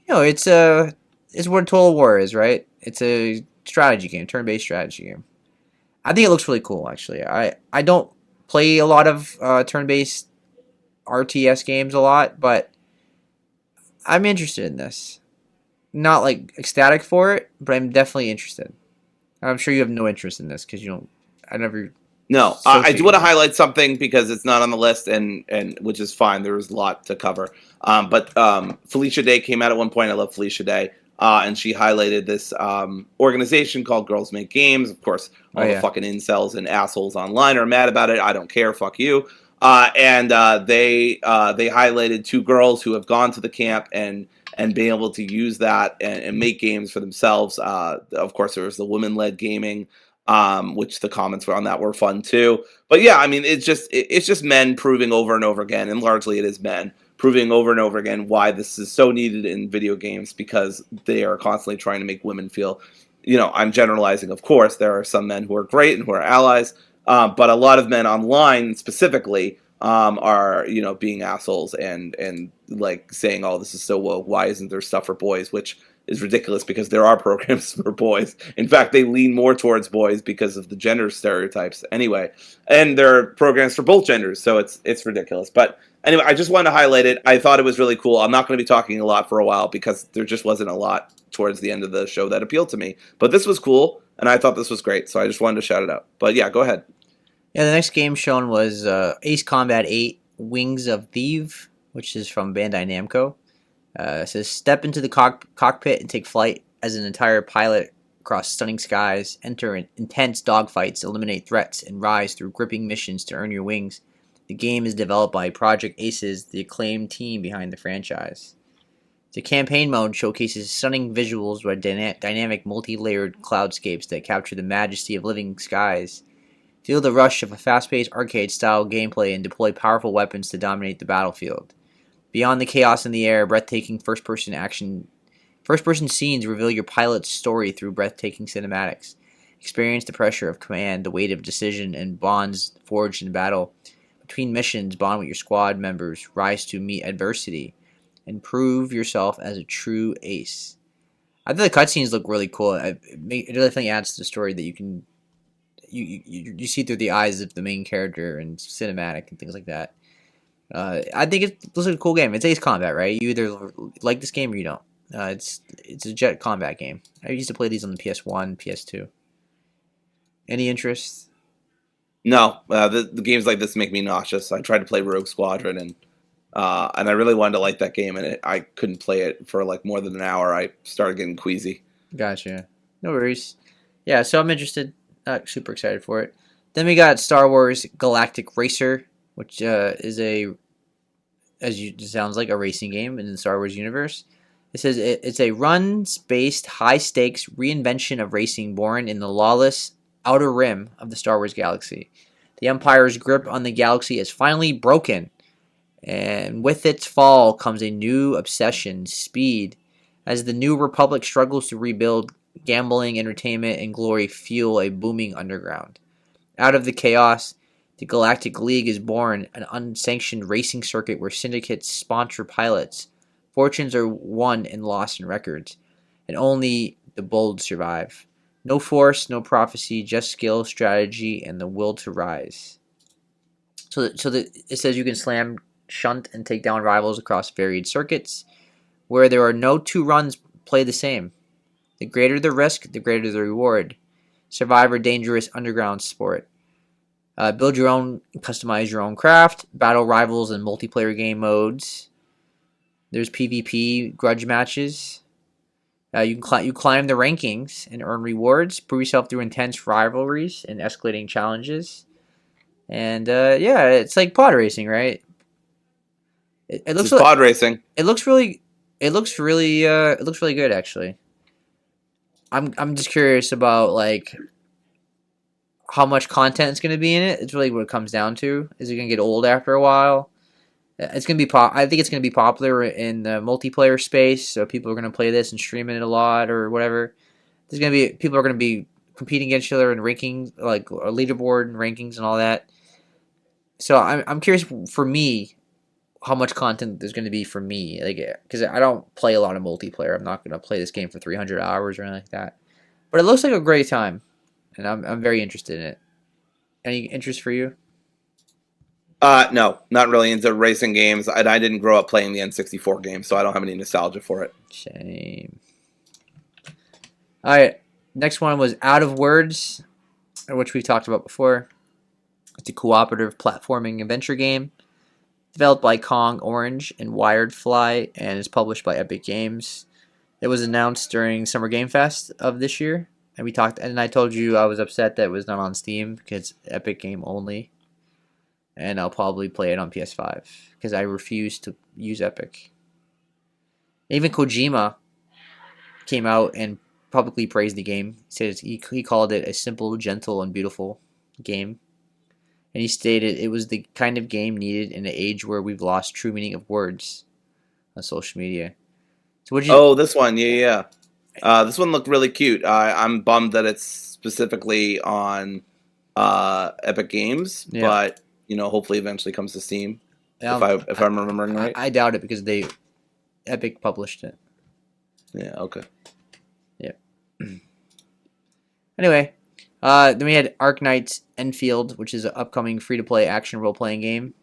It's what Total War is, right? It's a strategy game, turn-based strategy game. I think it looks really cool, actually. I don't play a lot of turn-based RTS games a lot, but I'm interested in this. Not like ecstatic for it, but I'm definitely interested. I'm sure you have no interest in this because you don't. I never. No, I do want to highlight something because it's not on the list, and which is fine. There was a lot to cover. But Felicia Day came out at one point. I love Felicia Day. And she highlighted this organization called Girls Make Games. Of course, all the fucking incels and assholes online are mad about it. I don't care. Fuck you. And they highlighted two girls who have gone to the camp and and being able to use that and make games for themselves. Of course, there was the women-led gaming, which the comments were on that were fun too. But yeah, I mean, it's just men proving over and over again, and largely it is men proving over and over again why this is so needed in video games, because they are constantly trying to make women feel. I'm generalizing, of course. There are some men who are great and who are allies, but a lot of men online specifically are being assholes and like saying, "Oh, this is so woke. Why isn't there stuff for boys?" Which is ridiculous because there are programs for boys. In fact, they lean more towards boys because of the gender stereotypes anyway, and there are programs for both genders, so it's ridiculous. But anyway, I just wanted to highlight it. I thought it was really cool. I'm not going to be talking a lot for a while because there just wasn't a lot towards the end of the show that appealed to me. But this was cool, and I thought this was great, so I just wanted to shout it out. But yeah, go ahead. Yeah, the next game shown was Ace Combat 8 Wings of Thief, which is from Bandai Namco. It says, step into the cockpit and take flight as an entire pilot across stunning skies, enter intense dogfights, eliminate threats, and rise through gripping missions to earn your wings. The game is developed by Project Aces, the acclaimed team behind the franchise. The campaign mode showcases stunning visuals with dynamic multi-layered cloudscapes that capture the majesty of living skies. Feel the rush of a fast-paced arcade-style gameplay and deploy powerful weapons to dominate the battlefield. Beyond the chaos in the air, breathtaking first-person scenes reveal your pilot's story through breathtaking cinematics. Experience the pressure of command, the weight of decision, and bonds forged in battle. Between missions, bond with your squad members, rise to meet adversity, and prove yourself as a true ace. I think the cutscenes look really cool. It definitely adds to the story that you can you see through the eyes of the main character and cinematic and things like that. I think it looks like a cool game. It's Ace Combat, right? You either like this game or you don't. It's a jet combat game. I used to play these on the PS1, PS2. Any interest? No, the games like this make me nauseous. I tried to play Rogue Squadron and I really wanted to like that game, and I couldn't play it for like more than an hour. I started getting queasy. Gotcha. No worries. Yeah, so I'm interested. Not super excited for it. Then we got Star Wars Galactic Racer, which is it sounds like, a racing game in the Star Wars universe. It says it's a runs-based, high-stakes reinvention of racing born in the lawless outer rim of the Star Wars galaxy. The Empire's grip on the galaxy is finally broken, and with its fall comes a new obsession, speed. As the New Republic struggles to rebuild, gambling, entertainment, and glory fuel a booming underground. Out of the chaos, the Galactic League is born, an unsanctioned racing circuit where syndicates sponsor pilots. Fortunes are won and lost in records, and only the bold survive. No force, no prophecy, just skill, strategy, and the will to rise. It says you can slam, shunt, and take down rivals across varied circuits, where there are no two runs play the same. The greater the risk, the greater the reward. Survivor dangerous underground sport. Build your own, customize your own craft, battle rivals in multiplayer game modes. There's PvP grudge matches. You climb the rankings and earn rewards. Prove yourself through intense rivalries and escalating challenges. And yeah, it's like pod racing, right? It This looks is like pod racing. it looks really good actually. I'm just curious about like how much content is going to be in it. It's really what it comes down to. Is it going to get old after a while? It's going to be I think it's going to be popular in the multiplayer space, so people are going to play this and stream it a lot or whatever. There's going to be people are going to be competing against each other in rankings, like a leaderboard and rankings and all that. So I'm curious for me how much content there's going to be for me, like, because I don't play a lot of multiplayer. I'm not going to play this game for 300 hours or anything like that. But it looks like a great time, and I'm very interested in it. Any interest for you? No, not really into racing games. I didn't grow up playing the N64 games, so I don't have any nostalgia for it. Shame. All right, next one was Out of Words, which we've talked about before. It's a cooperative platforming adventure game developed by Kong Orange and Wiredfly, and is published by Epic Games. It was announced during Summer Game Fest of this year, and I told you I was upset that it was not on Steam because it's Epic Game only, and I'll probably play it on PS5 because I refuse to use Epic. Even Kojima came out and publicly praised the game. He says he called it a simple, gentle, and beautiful game. And he stated it was the kind of game needed in an age where we've lost true meaning of words on social media. So what did you? Oh, this one, yeah. This one looked really cute. I'm bummed that it's specifically on Epic Games, Yeah, but hopefully eventually comes to Steam. If um, I if I, I'm remembering right. I doubt it because Epic published it. Yeah. Okay. Yeah. Anyway, then we had Arknights Enfield, which is an upcoming free-to-play action role-playing game.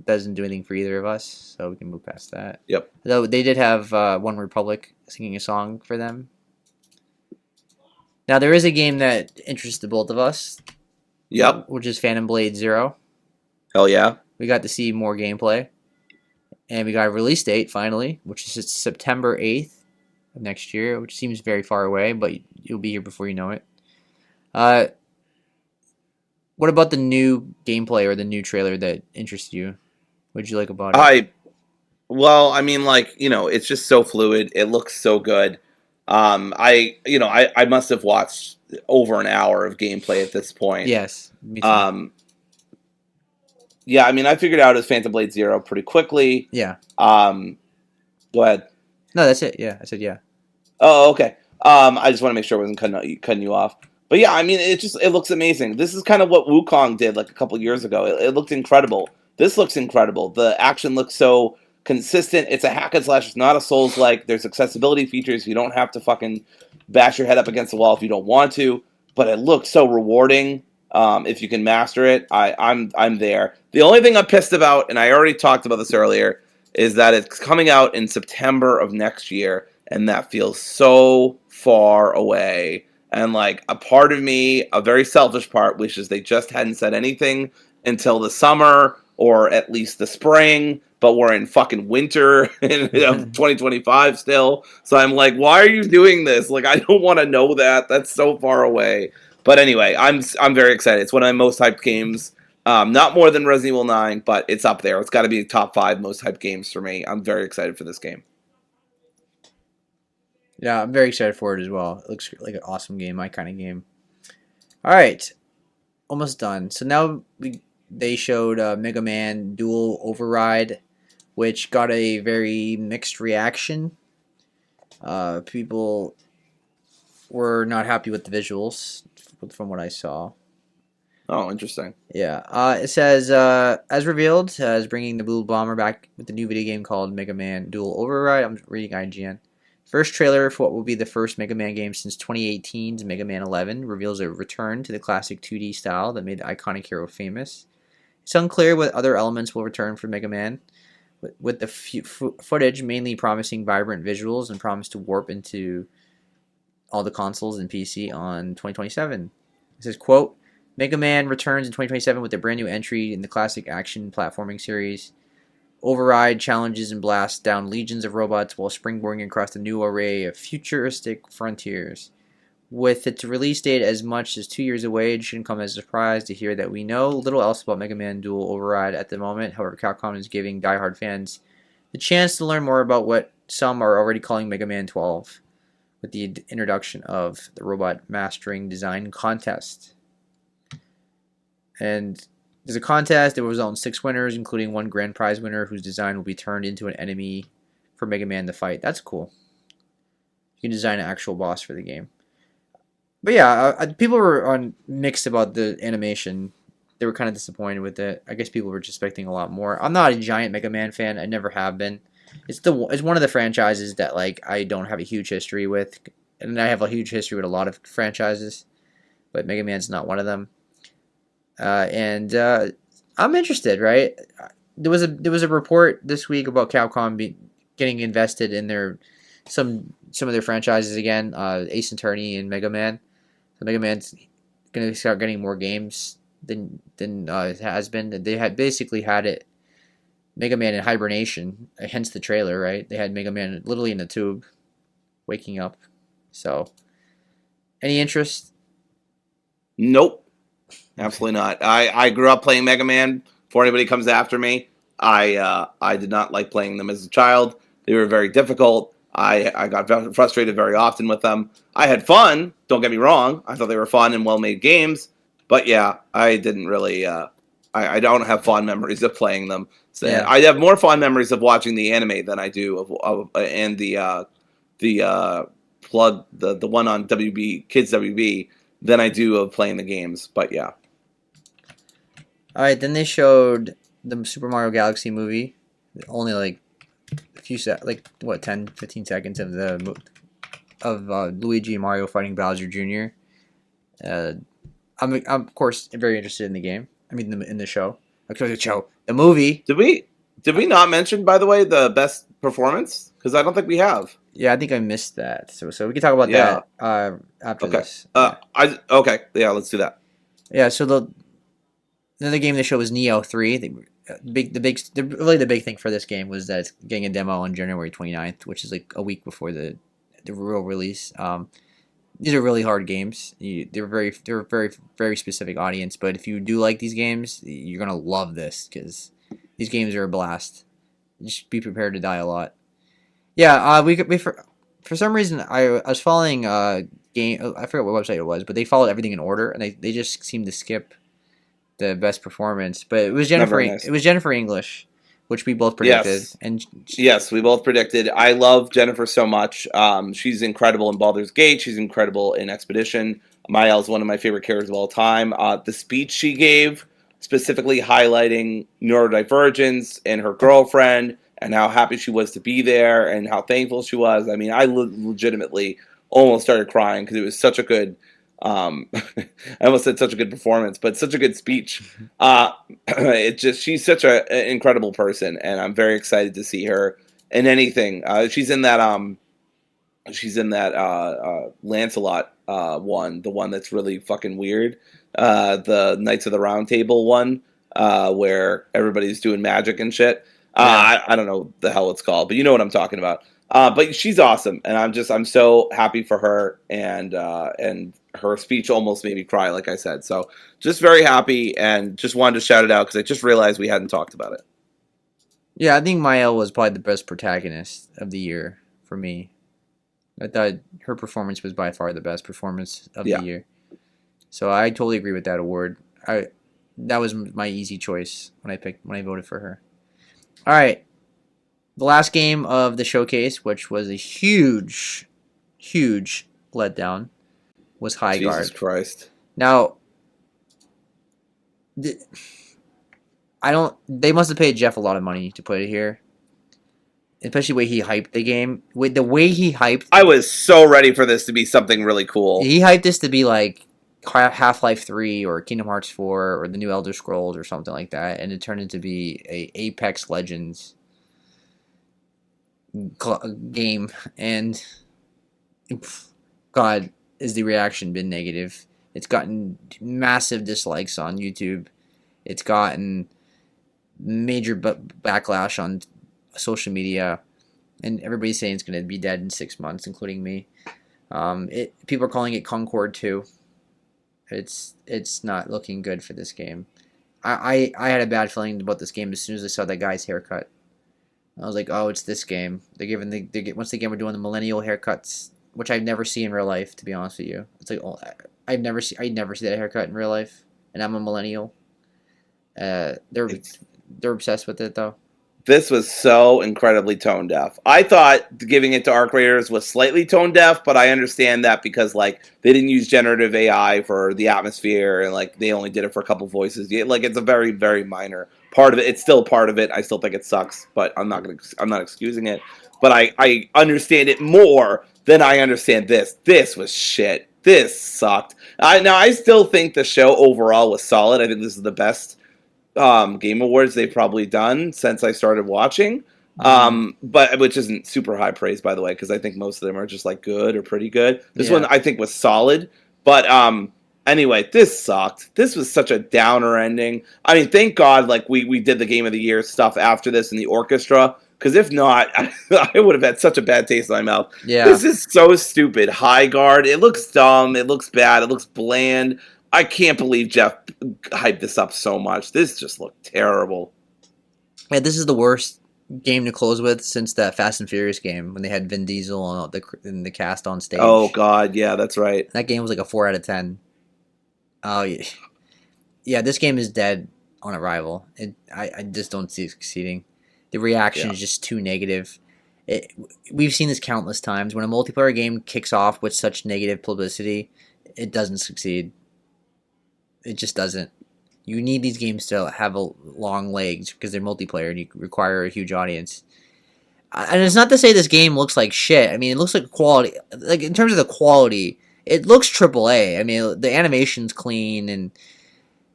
Doesn't do anything for either of us, so we can move past that. Yep. Though they did have One Republic singing a song for them. Now there is a game that interests the both of us. Yep. Which is Phantom Blade Zero. Hell yeah. We got to see more gameplay, and we got a release date finally, which is September 8th of next year, which seems very far away, but you'll be here before you know it. What about the new gameplay or the new trailer that interests you? What did you like about it? I mean, it's just so fluid. It looks so good. I must have watched over an hour of gameplay at this point. Yes, me too. Yeah, I mean, I figured out it was Phantom Blade Zero pretty quickly. Yeah. Go ahead. No, that's it. Yeah, I said yeah. Oh, okay. I just want to make sure I wasn't cutting you off. But yeah, I mean, it looks amazing. This is kind of what Wukong did like a couple years ago. It looked incredible. This looks incredible. The action looks so consistent. It's a hack and slash. It's not a Souls-like. There's accessibility features. You don't have to fucking bash your head up against the wall if you don't want to. But it looks so rewarding. If you can master it, I'm there. The only thing I'm pissed about, and I already talked about this earlier, is that it's coming out in September of next year, and that feels so far away. And like a part of me, a very selfish part, wishes they just hadn't said anything until the summer or at least the spring. But we're in fucking winter of 2025 still. So I'm like, why are you doing this? Like, I don't want to know that. That's so far away. But anyway, I'm very excited. It's one of my most hyped games. Not more than Resident Evil 9, but it's up there. It's got to be top 5 most hyped games for me. I'm very excited for this game. Yeah, I'm very excited for it as well. It looks like an awesome game, my kind of game. All right, almost done. So now they showed Mega Man Dual Override, which got a very mixed reaction. People were not happy with the visuals, from what I saw. Oh, interesting. Yeah. It says, as revealed, is bringing the Blue Bomber back with the new video game called Mega Man Dual Override. I'm reading IGN. First trailer for what will be the first Mega Man game since 2018's Mega Man 11 reveals a return to the classic 2D style that made the iconic hero famous. It's unclear what other elements will return for Mega Man, with the footage mainly promising vibrant visuals and promise to warp into all the consoles and PC on 2027. It says, quote, Mega Man returns in 2027 with a brand new entry in the classic action platforming series. Override challenges and blasts down legions of robots while springboarding across a new array of futuristic frontiers. With its release date as much as 2 years away, it shouldn't come as a surprise to hear that we know little else about Mega Man Dual Override at the moment. However, Capcom is giving diehard fans the chance to learn more about what some are already calling Mega Man 12, with the introduction of the Robot Mastering Design Contest. And there's a contest that will result in 6 winners, including 1 grand prize winner whose design will be turned into an enemy for Mega Man to fight. That's cool. You can design an actual boss for the game. But yeah, people were mixed about the animation. They were kind of disappointed with it. I guess people were just expecting a lot more. I'm not a giant Mega Man fan. I never have been. It's one of the franchises that like I don't have a huge history with, and I have a huge history with a lot of franchises, but Mega Man's not one of them. And I'm interested. Right? There was a report this week about Capcom getting invested in some of their franchises again. Ace Attorney and Mega Man. So Mega Man's gonna start getting more games than it has been. They had basically had it Mega Man in hibernation, hence the trailer, right? They had Mega Man literally in a tube, waking up. So, any interest? Nope. Absolutely not. I grew up playing Mega Man. Before anybody comes after me, I did not like playing them as a child. They were very difficult. I got frustrated very often with them. I had fun. Don't get me wrong. I thought they were fun and well made games. But yeah, I didn't really. I don't have fond memories of playing them. So Yeah. I have more fond memories of watching the anime than I do of and the plug the one on WB Kids WB than I do of playing the games. But yeah, All right, then they showed the Super Mario Galaxy movie. Only like a few like what 10, 15 seconds of Luigi and Mario fighting Bowser Jr. I'm of course very interested in the game. I mean, in the show. Okay, the movie. did we not mention, by the way, the best performance? Because I don't think we have. Yeah, I think I missed that. So we can talk about Yeah. that after Okay. this. Yeah. Okay. Yeah. Let's do that. Yeah. So another game they showed was Neo 3. The big thing for this game was that it's getting a demo on January 29th, which is like a week before the real release. These are really hard games. They're very specific audience. But if you do like these games, you're gonna love this because these games are a blast. Just be prepared to die a lot. Yeah, we for some reason I was following game. I forget what website it was, but they followed everything in order, and they just seemed to skip the best performance. But it was Not Jennifer. very nice. It was Jennifer English, which we both predicted. Yes. And Yes, we both predicted. I love Jennifer so much. She's incredible in Baldur's Gate. She's incredible in Expedition. Mael is one of my favorite characters of all time. The speech she gave, specifically highlighting neurodivergence and her girlfriend, and how happy she was to be there, and how thankful she was. I mean, I legitimately almost started crying because it was such a good. I almost said such a good performance, but such a good speech. She's such an incredible person, and I'm very excited to see her in anything. She's in that Lancelot one, the one that's really fucking weird, the Knights of the Round Table one, where everybody's doing magic and shit. I don't know the hell it's called, but you know what I'm talking about. But she's awesome, and I'm so happy for her, and her speech almost made me cry, like I said. So just very happy, and just wanted to shout it out because I just realized we hadn't talked about it. yeah, I think Mael was probably the best protagonist of the year for me. I thought her performance was by far the best performance of the year. So I totally agree with that award. That was my easy choice when I voted for her. All right. The last game of the showcase, which was a huge letdown, was High Guard. Jesus Christ. Now, they must have paid Jeff a lot of money to put it here. Especially the way he hyped the game. With the way he hyped... I was so ready for this to be something really cool. He hyped this to be like Half-Life 3 or Kingdom Hearts 4 or the new Elder Scrolls or something like that. And it turned into be a Apex Legends game. And God, has the reaction been negative. It's gotten massive dislikes on YouTube. It's gotten major backlash on social media, and everybody's saying it's going to be dead in 6 months, including me. People are calling it Concord 2. It's not looking good for this game. I had a bad feeling about this game as soon as I saw that guy's haircut. I was like, oh, it's this game. Once again we're doing the millennial haircuts, which I've never seen in real life, to be honest with you. It's like, oh, I never see that haircut in real life, and I'm a millennial. They're obsessed with it though. This was so incredibly tone deaf. I thought giving it to Arc Raiders was slightly tone deaf, but I understand that because like they didn't use generative AI for the atmosphere, and like they only did it for a couple voices. Like it's a very, very minor part of it. It's still part of it. I still think it sucks, but I'm not excusing it. But I understand it more than I understand this. This was shit. This sucked. I still think the show overall was solid. I think this is the best Game Awards they've probably done since I started watching. But which isn't super high praise, by the way, because I think most of them are just like good or pretty good. This one I think was solid, but anyway, this sucked. This was such a downer ending. I mean, thank God, like we did the Game of the Year stuff after this in the orchestra, because if not, I would have had such a bad taste in my mouth. Yeah, this is so stupid. High Guard. It looks dumb. It looks bad. It looks bland. I can't believe Jeff hyped this up so much. This just looked terrible. Yeah, this is the worst game to close with since that Fast and Furious game when they had Vin Diesel and the cast on Oh stage. God, yeah, that's right. That game was like a 4 out of 10. Oh yeah, yeah. This game is dead on arrival. I just don't see it succeeding. The reaction Yeah, is just too negative. It, we've seen this countless times. When a multiplayer game kicks off with such negative publicity, it doesn't succeed. It just doesn't. You need these games to have long legs because they're multiplayer and you require a huge audience. And it's not to say this game looks like shit. I mean, it looks like quality. Like in terms of the quality, it looks AAA. I mean, the animation's clean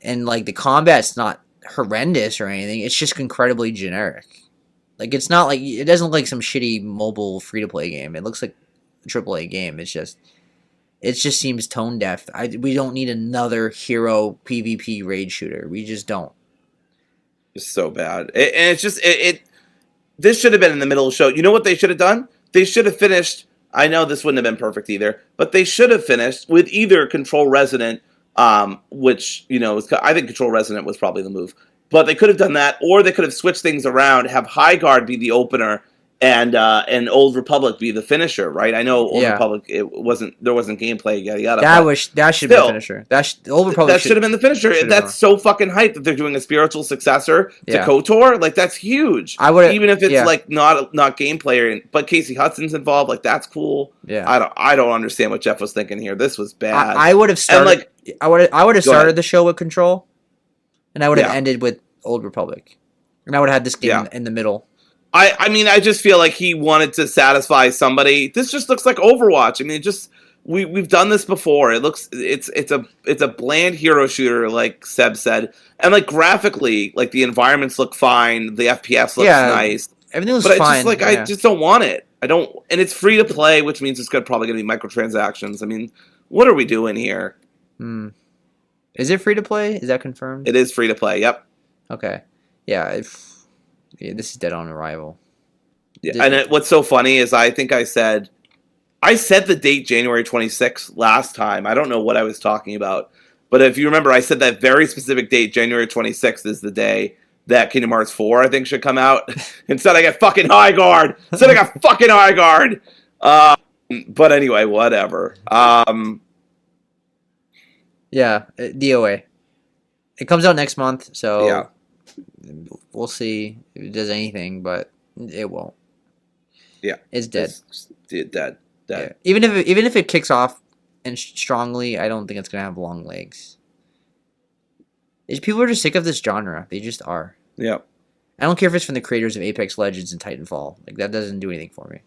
and like the combat's not horrendous or anything. It's just incredibly generic. Like it's not like it doesn't look like some shitty mobile free to play game. It looks like a AAA game. It just seems tone deaf. We don't need another hero PvP raid shooter. We just don't. it's so bad, and it's just it. This should have been in the middle of the show. You know what they should have done? They should have finished. I know this wouldn't have been perfect either, but they should have finished with either Control Resident, which I think Control Resident was probably the move. But they could have done that, or they could have switched things around, have High Guard be the opener, and Old Republic be the finisher. Right? I know Old Yeah, Republic there wasn't gameplay yada yada. But that should be the still, finisher. The Old Republic that should have been the finisher. should have That's been. so fucking hype that they're doing a spiritual successor to Yeah, KOTOR. Like that's huge. I would. Even if it's Yeah, like not gameplay, but Casey Hudson's involved. Like that's cool. yeah. I don't understand what Jeff was thinking here. This was bad. I would have And started. I would have go started ahead. the show with Control, and I would have Yeah, ended with Old Republic, and I would have had this game yeah. in the middle. I mean, I just feel like he wanted to satisfy somebody. This just looks like Overwatch. I mean, we've done this before. It's a bland hero shooter, like Seb said, and like graphically, like the environments look fine, the FPS looks Yeah, nice, everything was but fine. I just don't want it. I don't, and it's free to play, which means it's probably gonna be microtransactions. I mean, what are we doing here? Hmm. Is it free to play? Is that confirmed? It is free to play. Yep. Okay. Yeah. Yeah, this is dead on arrival. Yeah. And what's so funny is I think I said the date January 26th last time. I don't know what I was talking about. But if you remember, I said that very specific date, January 26th, is the day that Kingdom Hearts 4, I think, should come out. Instead, I got fucking High Guard. But anyway, whatever. Yeah, DOA. It comes out next month, so Yeah. we'll see if it does anything, but it won't. Yeah. It's dead. It's dead. Yeah. Even if it kicks off and strongly, I don't think it's gonna have long legs. People are just sick of this genre. They just are. Yeah. I don't care if it's from the creators of Apex Legends and Titanfall. Like that doesn't do anything for me.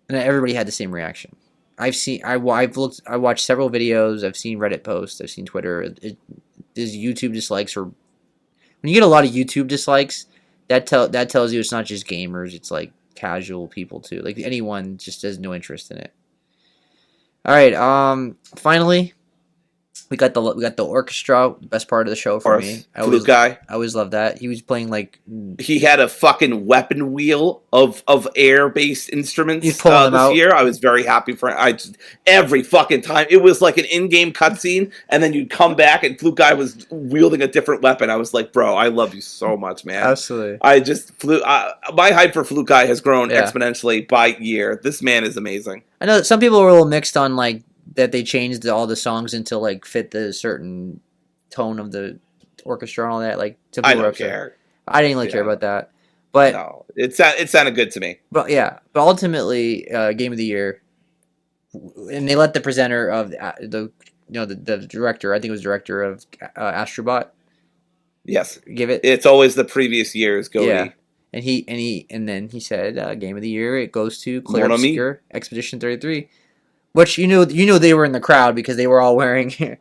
And everybody had the same reaction. I watched several videos. I've seen Reddit posts. I've seen Twitter. There's YouTube dislikes, or when you get a lot of YouTube dislikes, that tells you it's not just gamers. It's like casual people too. Like anyone just has no interest in it. All right. Finally, we got the orchestra. Best part of the show for me. Flute guy. I always loved that. He was playing like He had a fucking weapon wheel of air-based instruments He's pulling them this out. year. I was very happy for it. Every fucking time. It was like an in-game cutscene, and then you'd come back, and Flute guy was wielding a different weapon. I was like, bro, I love you so much, man. absolutely. My hype for Flute guy has grown Yeah. exponentially by year. This man is amazing. I know that some people were a little mixed on like that they changed all the songs into like fit the certain tone of the orchestra and all that. Like some I people were don't upset. care. I didn't really care Yeah. about that, but No, it sounded good to me. yeah, but ultimately, game of the year, and they let the presenter of the director, I think it was director of Astrobot, Yes, give it. it's always the previous year's Goaty. Yeah. And then he said, game of the year, it goes to Claire Mon ami. Obscure, Expedition 33, which you know they were in the crowd because they were all wearing, they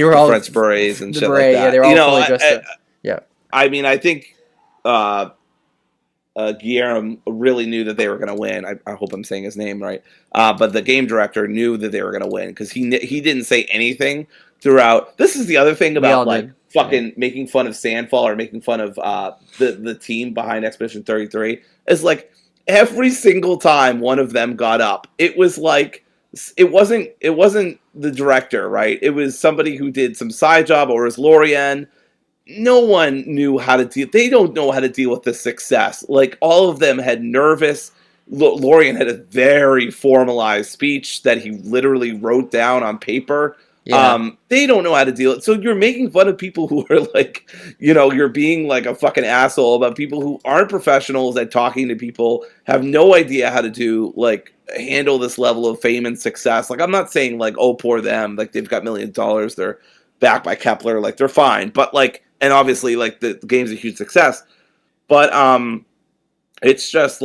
were all French berets and the shit beret, like that. yeah, they were all fully dressed up. Yeah. I mean, I think Guillermo really knew that they were going to win. I hope I'm saying his name right. But the game director knew that they were going to win because he didn't say anything throughout. This is the other thing We all about like did. fucking making fun of Sandfall or making fun of the team behind Expedition 33 is like every single time one of them got up, it was like it wasn't the director, right? It was somebody who did some side job, or it was Lorian. no one knew how to deal. They don't know how to deal with the success. Like all of them had nervous. Lorian had a very formalized speech that he literally wrote down on paper. Yeah. They don't know how to deal it. So you're making fun of people who are like, you're being like a fucking asshole about people who aren't professionals at talking to people, have no idea how to do like handle this level of fame and success. Like I'm not saying like, oh, poor them, like they've got millions of dollars, they're backed by Kepler, like they're fine. But like, and obviously like the game's a huge success. But it's just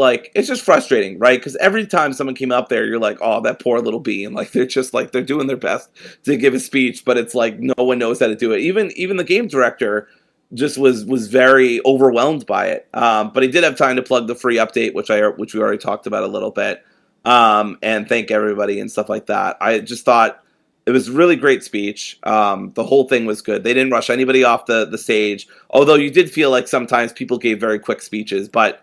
frustrating, right? Because every time someone came up there, you're like, oh, that poor little bee, and like they're just like they're doing their best to give a speech, but it's like no one knows how to do it. Even the game director just was very overwhelmed by it. But he did have time to plug the free update, which we already talked about a little bit, and thank everybody and stuff like that. I just thought it was a really great speech. The whole thing was good. They didn't rush anybody off the stage, although you did feel like sometimes people gave very quick speeches, but.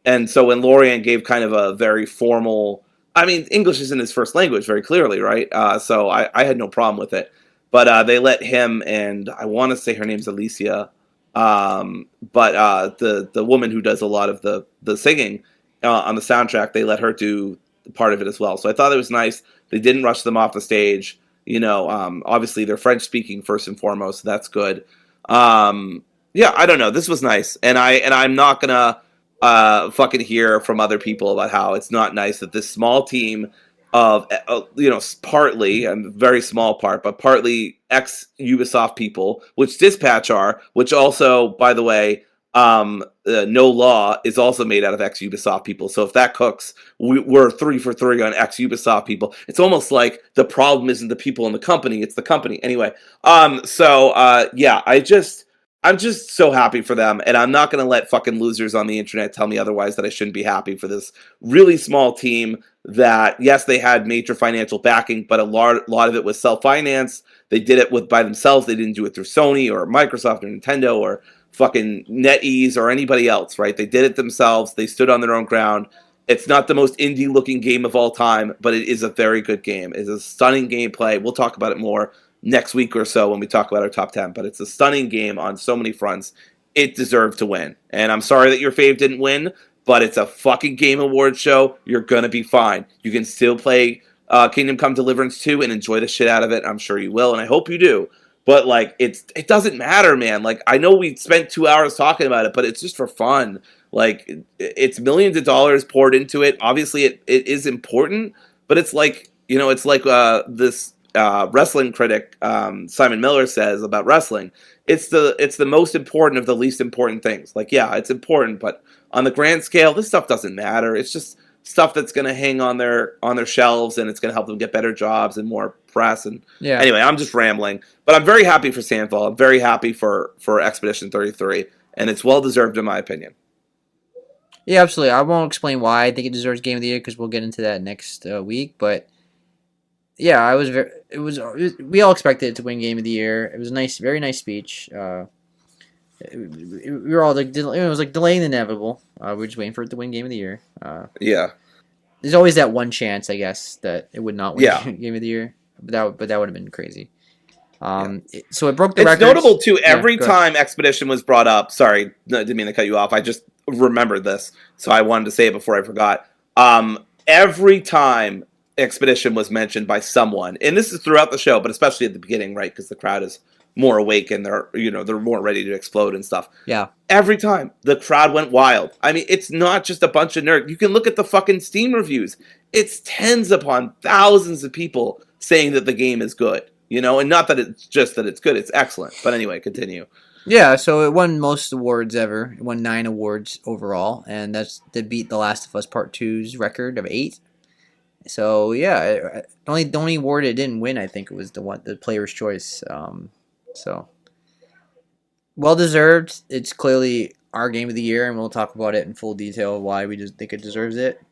And so when Lorian gave kind of a very formal, I mean, English isn't his first language, very clearly, right? So I had no problem with it. But they let him and I want to say her name's Alicia, but the woman who does a lot of the singing on the soundtrack, they let her do part of it as well. So I thought it was nice. They didn't rush them off the stage. Obviously they're French speaking first and foremost, so that's good. Yeah, I don't know. This was nice, and I'm not gonna fucking hear from other people about how it's not nice that this small team of partly a very small part, but partly ex Ubisoft people, which Dispatch are, which also, by the way, No Law is also made out of ex Ubisoft people. So if that cooks, we're 3 for 3 on ex Ubisoft people. It's almost like the problem isn't the people in the company; it's the company. Anyway, yeah, I'm just so happy for them, and I'm not going to let fucking losers on the internet tell me otherwise that I shouldn't be happy for this really small team that, yes, they had major financial backing, but a lot of it was self-financed. They did it by themselves. They didn't do it through Sony or Microsoft or Nintendo or fucking NetEase or anybody else, right? They did it themselves. They stood on their own ground. It's not the most indie-looking game of all time, but it is a very good game. It's a stunning gameplay. We'll talk about it more next week or so when we talk about our top 10, but it's a stunning game on so many fronts. It deserved to win. And I'm sorry that your fave didn't win, but it's a fucking Game Awards show. You're going to be fine. You can still play Kingdom Come Deliverance 2 and enjoy the shit out of it. I'm sure you will, and I hope you do. But like it doesn't matter, man. Like I know we spent 2 hours talking about it, but it's just for fun. Like it's millions of dollars poured into it. Obviously it is important, but it's like, it's like this wrestling critic Simon Miller says about wrestling. It's the most important of the least important things. Like, yeah, it's important, but on the grand scale, this stuff doesn't matter. It's just stuff that's going to hang on their shelves, and it's going to help them get better jobs and more press. And Yeah. anyway, I'm just rambling, but I'm very happy for Sandfall. I'm very happy for Expedition 33, and it's well deserved in my opinion. Yeah, absolutely. I won't explain why I think it deserves Game of the Year because we'll get into that next week. But yeah, I was very. It was. We all expected it to win Game of the Year. It was a nice, very nice speech. We were all like, it was like delaying the inevitable. We were just waiting for it to win Game of the Year. Yeah. There's always that one chance, I guess, that it would not win Yeah. Game of the Year. But that would have been crazy. Yeah. So it broke the It's records. notable too. Every go ahead. time Expedition was brought up, sorry, no, didn't mean to cut you off. I just remembered this, so I wanted to say it before I forgot. Every time Expedition was mentioned by someone, and this is throughout the show, but especially at the beginning, right? Because the crowd is more awake and they're more ready to explode and stuff. Yeah. Every time the crowd went wild. I mean, it's not just a bunch of nerds. You can look at the fucking Steam reviews. It's tens upon thousands of people saying that the game is good. And not that it's just that it's good, it's excellent. But anyway, continue. Yeah, so it won most awards ever. It won 9 awards overall, and that beat The Last of Us Part 2's record of 8. So yeah, the only award it didn't win, I think, it was the Player's Choice. So well deserved. It's clearly our Game of the Year, and we'll talk about it in full detail why we just think it deserves it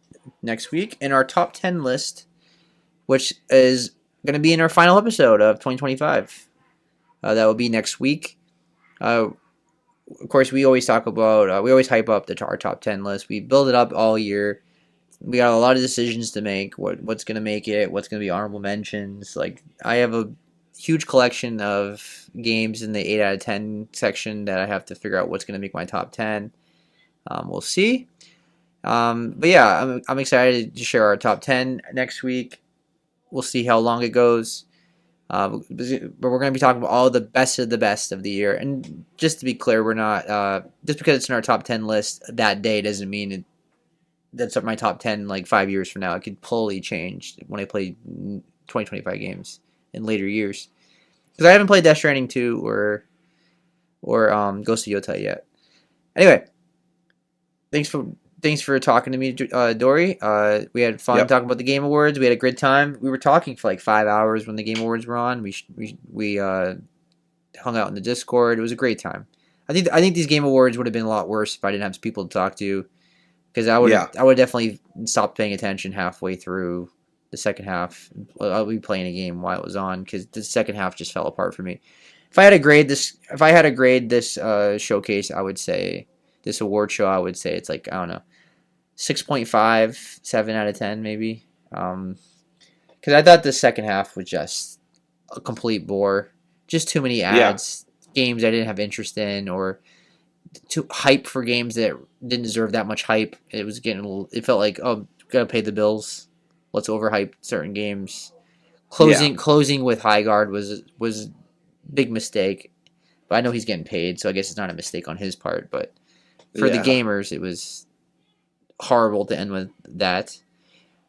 next week in our top 10 list, which is going to be in our final episode of 2025. That will be next week. Of course, we always talk about, we always hype up our top 10 list. We build it up all year. We got a lot of decisions to make. What's going to make it? What's going to be honorable mentions? Like, I have huge collection of games in the 8 out of 10 section that I have to figure out what's going to make my top 10. We'll see. But yeah, I'm excited to share our top 10 next week. We'll see how long it goes. But we're going to be talking about all the best of the year. And just to be clear, we're not just because it's in our top 10 list that day doesn't mean that's my top 10 like 5 years from now. It could totally change when I play 2025 games in later years. Because I haven't played Death Stranding 2 or Ghost of Yotei yet. Anyway, thanks for talking to me, Dory. We had fun talking about the Game Awards. We had a great time. We were talking for like 5 hours when the Game Awards were on. We hung out in the Discord. It was a great time. I think these Game Awards would have been a lot worse if I didn't have people to talk to. Because I would definitely stop paying attention halfway through the second half. I'll be playing a game while it was on because the second half just fell apart for me. If I had to grade this showcase, I would say this award show. I would say it's like, I don't know, 6.5, 7 out of 10 maybe. Because I thought the second half was just a complete bore. Just too many ads, games I didn't have interest in, or too hype for games that didn't deserve that much hype. It felt like, oh, gotta pay the bills. Let's overhype certain games. Closing with High Guard was big mistake. But I know he's getting paid, so I guess it's not a mistake on his part. But for the gamers, it was horrible to end with that.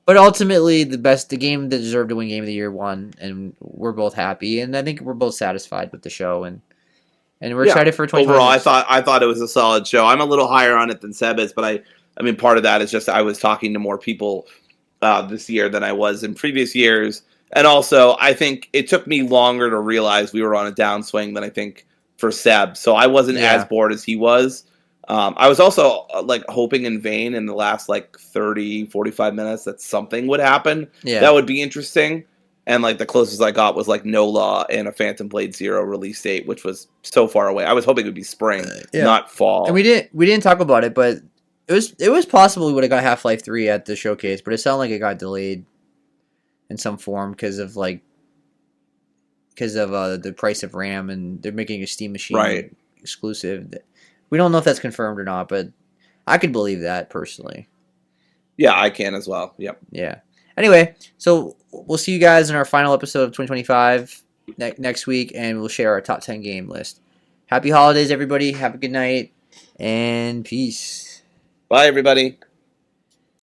But ultimately, the game that deserved to win Game of the Year won, and we're both happy, and I think we're both satisfied with the show, and we're excited for 2020. Overall, I thought it was a solid show. I'm a little higher on it than Seb is, but I mean, part of that is just I was talking to more people this year than I was in previous years, and also I think it took me longer to realize we were on a downswing than I think for Seb, so I wasn't as bored as he was. I was also like hoping in vain in the last like 30, 45 minutes that something would happen. Yeah. That would be interesting. And like the closest I got was like No Law and a Phantom Blade Zero release date, which was so far away. I was hoping it would be spring, not fall. And we didn't talk about it, but it was possible we would have got Half-Life 3 at the showcase, but it sounded like it got delayed in some form because of the price of RAM, and they're making a Steam machine exclusive. We don't know if that's confirmed or not, but I could believe that personally. Yeah, I can as well. Yep. Yeah. Anyway, so we'll see you guys in our final episode of 2025 next week, and we'll share our top 10 game list. Happy holidays, everybody. Have a good night, and peace. Bye, everybody.